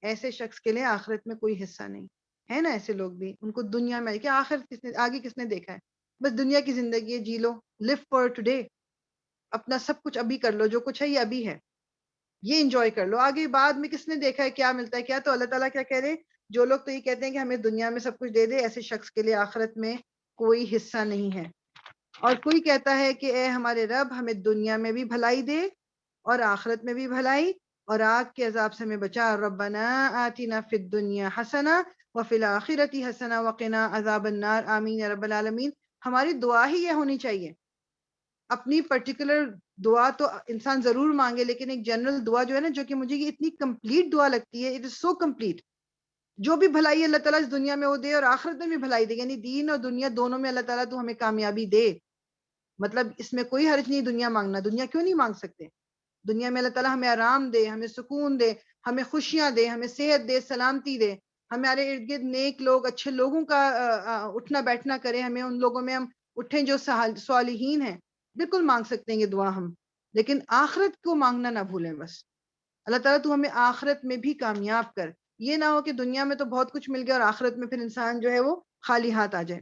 ایسے شخص کے لیے آخرت میں کوئی حصہ نہیں ہے نا. ایسے لوگ بھی ان کو دنیا میں کہ آخرت آگے کس نے دیکھا ہے، بس دنیا کی زندگی ہے، جی لو، live for today، اپنا سب کچھ ابھی کر لو، جو کچھ ہے یہ ابھی ہے، یہ انجوائے کر لو، آگے بعد میں کس نے دیکھا ہے کیا ملتا ہے کیا. تو اللہ تعالیٰ کیا کہہ رہے ہیں، جو لوگ تو یہ کہتے ہیں کہ ہمیں دنیا میں سب کچھ دے دے، ایسے شخص کے لیے آخرت میں کوئی حصہ نہیں ہے. اور کوئی کہتا ہے کہ اے ہمارے رب ہمیں دنیا میں بھی بھلائی دے اور آخرت میں بھی بھلائی، اور آگ کے عذاب سے ہمیں بچا. ربنا آتنا فی الدنیا حسنہ وفی الآخرۃ حسنہ وقنا عذاب النار آمین یا رب العالمین. ہماری دعا ہی یہ ہونی چاہیے. اپنی پرٹیکولر دعا تو انسان ضرور مانگے، لیکن ایک جنرل دعا جو ہے نا، جو کہ مجھے یہ اتنی کمپلیٹ دعا لگتی ہے، اٹ از سو کمپلیٹ. جو بھی بھلائی اللہ تعالیٰ اس دنیا میں وہ دے اور آخرت میں بھی بھلائی دے، یعنی دین اور دنیا دونوں میں اللہ تعالیٰ تو ہمیں کامیابی دے. مطلب اس میں کوئی حرج نہیں دنیا مانگنا، دنیا کیوں نہیں مانگ سکتے. دنیا میں اللہ تعالیٰ ہمیں آرام دے، ہمیں سکون دے، ہمیں خوشیاں دے، ہمیں صحت دے، سلامتی دے، ہمارے ارد گرد نیک لوگ، اچھے لوگوں کا اٹھنا بیٹھنا کرے، ہمیں ان لوگوں میں ہم اٹھیں جو صالحین ہیں. بالکل مانگ سکتے ہیں یہ دعا ہم، لیکن آخرت کو مانگنا نہ بھولیں. بس اللہ تعالیٰ تو ہمیں آخرت میں بھی کامیاب کر. یہ نہ ہو کہ دنیا میں تو بہت کچھ مل گیا اور آخرت میں پھر انسان جو ہے وہ خالی ہاتھ آ جائے.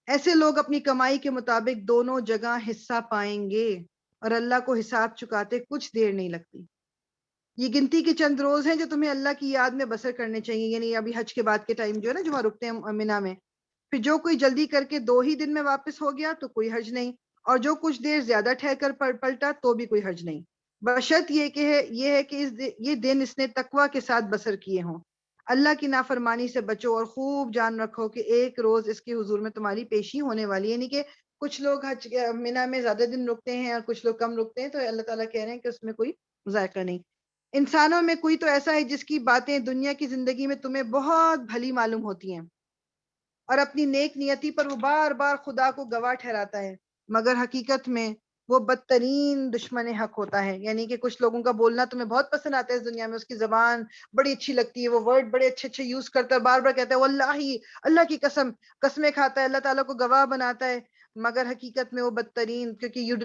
ایسے لوگ اپنی کمائی کے مطابق دونوں جگہ حصہ پائیں گے اور اللہ کو حساب چکاتے کچھ دیر نہیں لگتی. یہ گنتی کے چند روز ہیں جو تمہیں اللہ کی یاد میں بسر کرنے چاہیے، یعنی ابھی حج کے بعد کے ٹائم جو ہے نا، جو وہاں رکتے ہیں منا میں. پھر جو کوئی جلدی کر کے 2 ہی دن میں واپس ہو گیا تو کوئی حرج نہیں، اور جو کچھ دیر زیادہ ٹھہر کر پلٹا تو بھی کوئی حرج نہیں، بشرط یہ ہے کہ یہ دن اس نے تقوی کے ساتھ بسر کیے ہوں. اللہ کی نافرمانی سے بچو اور خوب جان رکھو کہ ایک روز اس کے حضور میں تمہاری پیشی ہونے والی ہے. یعنی کہ کچھ لوگ حج منا میں زیادہ دن رکتے ہیں اور کچھ لوگ کم رکتے ہیں، تو اللہ تعالیٰ کہہ رہے ہیں کہ اس میں کوئی ذائقہ نہیں. انسانوں میں کوئی تو ایسا ہے جس کی باتیں دنیا کی زندگی میں تمہیں بہت بھلی معلوم ہوتی ہیں اور اپنی نیک نیتی پر وہ بار بار خدا کو گواہ ٹھہراتا ہے، مگر حقیقت میں وہ بدترین دشمن حق ہوتا ہے. یعنی کہ کچھ لوگوں کا بولنا تمہیں بہت پسند آتا ہے اس دنیا میں، اس کی زبان بڑی اچھی لگتی ہے، وہ ورڈ بڑے اچھے اچھے یوز کرتا ہے، بار بار کہتا ہے واللہ، اللہ کی قسم، قسمیں کھاتا ہے، اللہ تعالیٰ کو گواہ بناتا ہے، مگر حقیقت میں وہ بدترین، کیونکہ یو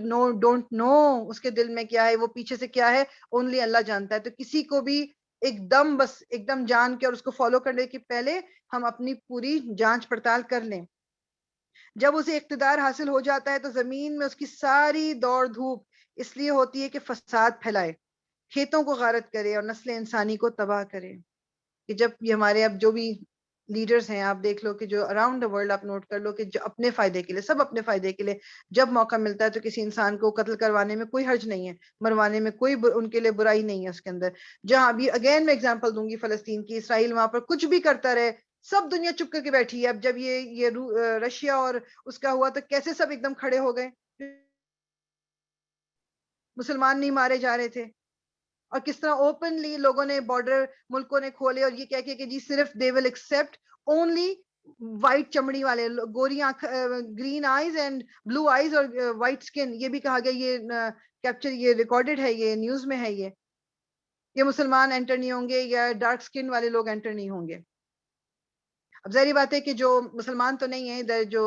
ڈونٹ نو اس کے دل میں کیا ہے، وہ پیچھے سے کیا ہے، اونلی اللہ جانتا ہے. تو کسی کو بھی ایک دم جان کے اور اس کو فالو کرنے کے پہلے ہم اپنی پوری جانچ پڑتال کر لیں. جب اسے اقتدار حاصل ہو جاتا ہے تو زمین میں اس کی ساری دوڑ دھوپ اس لیے ہوتی ہے کہ فساد پھیلائے، کھیتوں کو غارت کرے اور نسل انسانی کو تباہ کرے. کہ جب یہ ہمارے اب جو بھی لیڈرز ہیں, آپ دیکھ لو کہ جو اراؤنڈ دا ورلڈ, آپ نوٹ کر لو کہ جو اپنے فائدے کے لیے, سب اپنے فائدے کے لیے جب موقع ملتا ہے تو کسی انسان کو قتل کروانے میں کوئی حرج نہیں ہے, مروانے میں کوئی ان کے لیے برائی نہیں ہے اس کے اندر. جہاں ابھی اگین میں اگزامپل دوں گی فلسطین کی, اسرائیل وہاں پر کچھ بھی کرتا رہے, سب دنیا چپ کر کے بیٹھی ہے. اب جب یہ رشیا اور اس کا ہوا تو کیسے سب ایک دم کھڑے ہو گئے, مسلمان نہیں مارے جا رہے تھے, اور کس طرح اوپنلی لوگوں نے بارڈر ملکوں نے کھولے, اور یہ کہہ کے کہ جی صرف they will accept only white چمڑی والے, گوری آنکھ, green eyes and blue eyes اور وائٹ سکن, یہ بھی کہا گیا, یہ کیپچر, یہ ریکارڈڈ ہے, یہ نیوز میں ہے, یہ مسلمان انٹر نہیں ہوں گے یا ڈارک سکن والے لوگ انٹر نہیں ہوں گے. اب ظاہری بات ہے کہ جو مسلمان تو نہیں ہے ادھر, جو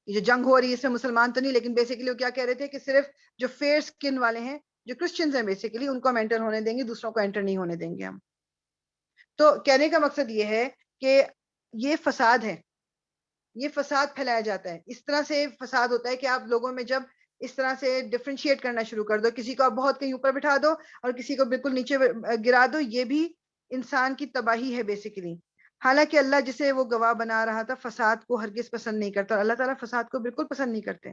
جنگ ہو رہی ہے اس میں مسلمان تو نہیں, لیکن بیسیکلی وہ کیا کہہ رہے تھے کہ صرف جو فیئر سکن والے ہیں, جو کرسچنز ہیں بیسیکلی, ان کو ہم انٹر ہونے دیں گے, دوسروں کو انٹر نہیں ہونے دیں گے ہم. تو کہنے کا مقصد یہ ہے کہ یہ فساد ہے, یہ فساد پھیلایا جاتا ہے. اس طرح سے فساد ہوتا ہے کہ آپ لوگوں میں جب اس طرح سے ڈفرینشیٹ کرنا شروع کر دو, کسی کو آپ بہت کہیں اوپر بٹھا دو اور کسی کو بالکل نیچے گرا دو, یہ بھی انسان کی تباہی ہے بیسیکلی. حالانکہ اللہ جسے وہ گواہ بنا رہا تھا فساد کو ہرگز پسند نہیں کرتا, اور اللہ تعالیٰ فساد کو بالکل پسند نہیں کرتے.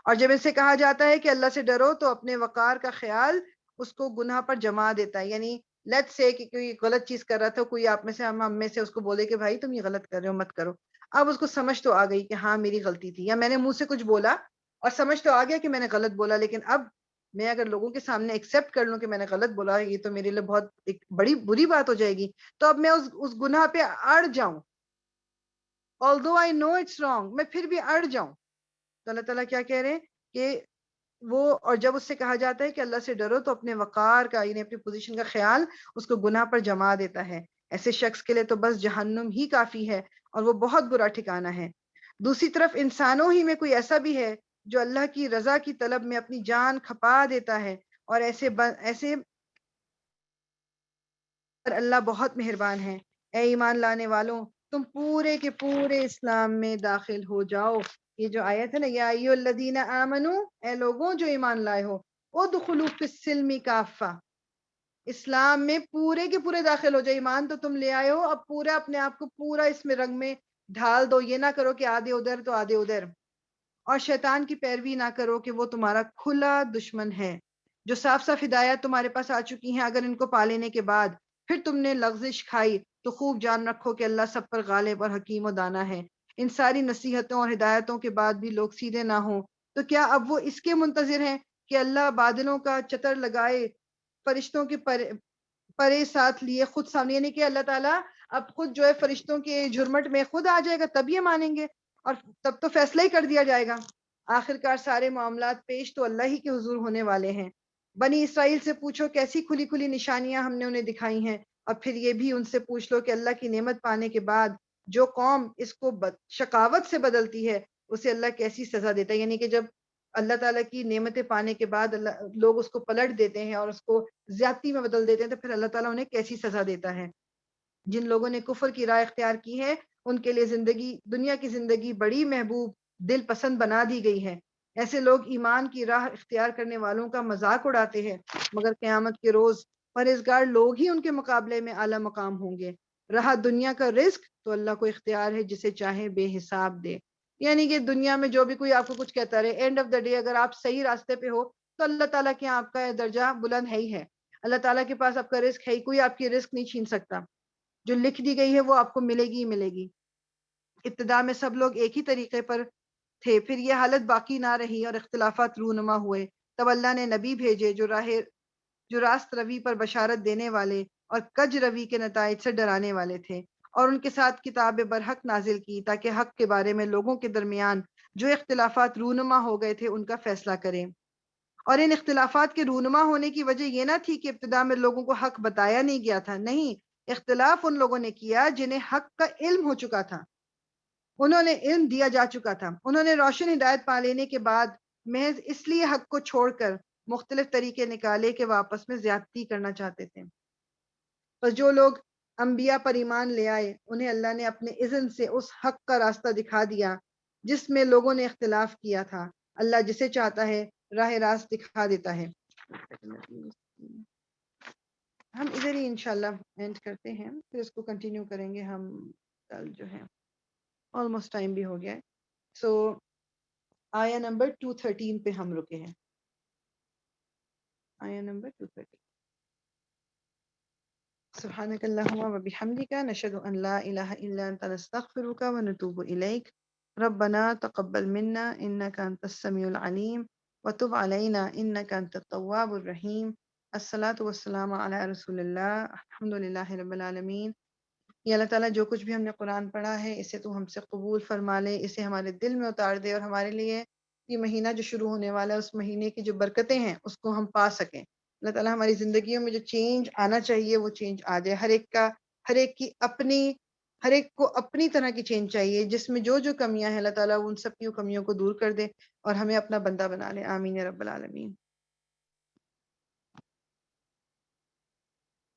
اور جب اس سے کہا جاتا ہے کہ اللہ سے ڈرو تو اپنے وقار کا خیال اس کو گناہ پر جما دیتا ہے. یعنی لیٹس سے کہ کوئی غلط چیز کر رہا تھا, کوئی آپ میں سے, ہم میں سے اس کو بولے کہ بھائی تم یہ غلط کر رہے ہو, مت کرو. اب اس کو سمجھ تو آ گئی کہ ہاں میری غلطی تھی, یا میں نے منہ سے کچھ بولا اور سمجھ تو آ گیا کہ میں نے غلط بولا, لیکن اب میں اگر لوگوں کے سامنے ایکسیپٹ کر لوں کہ میں نے غلط بولا, یہ تو میرے لیے بہت ایک بڑی بری بات ہو جائے گی, تو اب میں اس گناہ پہ اڑ جاؤں, although I know it's wrong, میں پھر بھی اڑ جاؤں. تو اللہ تعالیٰ کیا کہہ رہے ہیں کہ وہ, اور جب اس سے کہا جاتا ہے کہ اللہ سے ڈرو تو اپنے وقار کا, یعنی اپنی پوزیشن کا خیال اس کو گناہ پر جما دیتا ہے. ایسے شخص کے لیے تو بس جہنم ہی کافی ہے, اور وہ بہت برا ٹھکانہ ہے. دوسری طرف انسانوں ہی میں کوئی ایسا بھی ہے جو اللہ کی رضا کی طلب میں اپنی جان کھپا دیتا ہے, اور ایسے پر اللہ بہت مہربان ہے. اے ایمان لانے والوں, تم پورے کے پورے اسلام میں داخل ہو جاؤ. یہ جو آیت ہے نا, یا ایھا الذین آمنو, اے لوگوں جو ایمان لائے ہو, ادخلوا فی السلم کافہ, اسلام میں پورے کے پورے داخل ہو جائے. ایمان تو تم لے آئے ہو, اب پورا اپنے آپ کو پورا اس میں رنگ میں ڈھال دو. یہ نہ کرو کہ آدھے ادھر تو آدھے ادھر, اور شیطان کی پیروی نہ کرو کہ وہ تمہارا کھلا دشمن ہے. جو صاف صاف ہدایات تمہارے پاس آ چکی ہیں, اگر ان کو پا لینے کے بعد پھر تم نے لغزش کھائی تو خوب جان رکھو کہ اللہ سب پر غالب اور حکیم و دانا ہے. ان ساری نصیحتوں اور ہدایتوں کے بعد بھی لوگ سیدھے نہ ہوں تو کیا اب وہ اس کے منتظر ہیں کہ اللہ بادلوں کا چتر لگائے, فرشتوں کے پرے ساتھ لیے خود سامنے, یعنی کہ اللہ تعالیٰ اب خود جو ہے فرشتوں کے جھرمٹ میں خود آ جائے گا, تب یہ مانیں گے, اور تب تو فیصلہ ہی کر دیا جائے گا. آخرکار سارے معاملات پیش تو اللہ ہی کے حضور ہونے والے ہیں. بنی اسرائیل سے پوچھو کیسی کھلی کھلی نشانیاں ہم نے انہیں دکھائی ہیں, اور پھر یہ بھی ان سے پوچھ لو کہ اللہ کی نعمت پانے کے بعد جو قوم اس کو شقاوت سے بدلتی ہے اسے اللہ کیسی سزا دیتا ہے. یعنی کہ جب اللہ تعالیٰ کی نعمتیں پانے کے بعد لوگ اس کو پلٹ دیتے ہیں اور اس کو زیادتی میں بدل دیتے ہیں, تو پھر اللہ تعالیٰ انہیں کیسی سزا دیتا ہے. جن لوگوں نے کفر کی راہ اختیار کی ہے ان کے لیے دنیا کی زندگی بڑی محبوب دل پسند بنا دی گئی ہے. ایسے لوگ ایمان کی راہ اختیار کرنے والوں کا مذاق اڑاتے ہیں, مگر قیامت کے روز پرہیزگار لوگ ہی ان کے مقابلے میں اعلیٰ مقام ہوں گے. رہا دنیا کا رزق تو اللہ کو اختیار ہے جسے چاہے بے حساب دے. یعنی کہ دنیا میں جو بھی کوئی آپ کو کچھ کہتا رہے, اینڈ آف دا ڈے اگر آپ صحیح راستے پہ ہو تو اللہ تعالیٰ کے یہاں آپ کا درجہ بلند ہے ہی ہے. اللہ تعالیٰ کے پاس آپ کا رزق ہے ہی, کوئی آپ کی رزق نہیں چھین سکتا. جو لکھ دی گئی ہے وہ آپ کو ملے گی ہی ملے گی. ابتدا میں سب لوگ ایک ہی طریقے پر تھے, پھر یہ حالت باقی نہ رہی اور اختلافات رونما ہوئے. تب اللہ نے نبی بھیجے جو راست روی پر بشارت دینے والے اور کج روی کے نتائج سے ڈرانے والے تھے, اور ان کے ساتھ کتاب برحق نازل کی تاکہ حق کے بارے میں لوگوں کے درمیان جو اختلافات رونما ہو گئے تھے ان کا فیصلہ کریں. اور ان اختلافات کے رونما ہونے کی وجہ یہ نہ تھی کہ ابتدا میں لوگوں کو حق بتایا نہیں گیا تھا, نہیں, اختلاف ان لوگوں نے کیا جنہیں حق کا علم ہو چکا تھا, انہوں نے علم دیا جا چکا تھا, انہوں نے روشن ہدایت پا لینے کے بعد محض اس لیے حق کو چھوڑ کر مختلف طریقے نکالے کہ واپس میں زیادتی کرنا چاہتے تھے. پس جو لوگ انبیاء پر ایمان لے آئے انہیں اللہ نے اپنے اذن سے اس حق کا راستہ دکھا دیا جس میں لوگوں نے اختلاف کیا تھا. اللہ جسے چاہتا ہے راہ راست دکھا دیتا ہے. ہم ادھر ہی انشاءاللہ اینڈ کرتے ہیں، پھر اس کو کنٹینیو کریں گے ہم کل جو ہے، آلموسٹ ٹائم بھی ہو گیا ہے. سو آیا نمبر 213 پہ ہم رکے ہیں. آیا نمبر 213. سبحانك اللهم وبحمدك نشهد أن لا إله إلا أنت نستغفرك ونتوب إليك. ربنا تقبل منا إنك أنت السميع العليم وتب علينا إنك أنت التواب الرحيم. الصلاة والسلام على رسول الله. الحمد لله رب العالمين. یا اللہ تعالیٰ جو کچھ بھی ہم نے قرآن پڑھا ہے اسے تو ہم سے قبول فرما لے، اسے ہمارے دل میں اتار دے، اور ہمارے لیے یہ مہینہ جو شروع ہونے والا ہے اس مہینے کی جو برکتیں ہیں اس کو ہم پا سکیں. اللہ تعالیٰ ہماری زندگیوں میں جو چینج آنا چاہیے وہ چینج آ جائے. ہر ایک کو اپنی طرح کی چینج چاہیے، جس میں جو کمیاں ہیں اللہ تعالیٰ ان سب کی کمیوں کو دور کر دے اور ہمیں اپنا بندہ بنا لے. آمین یا رب العالمین.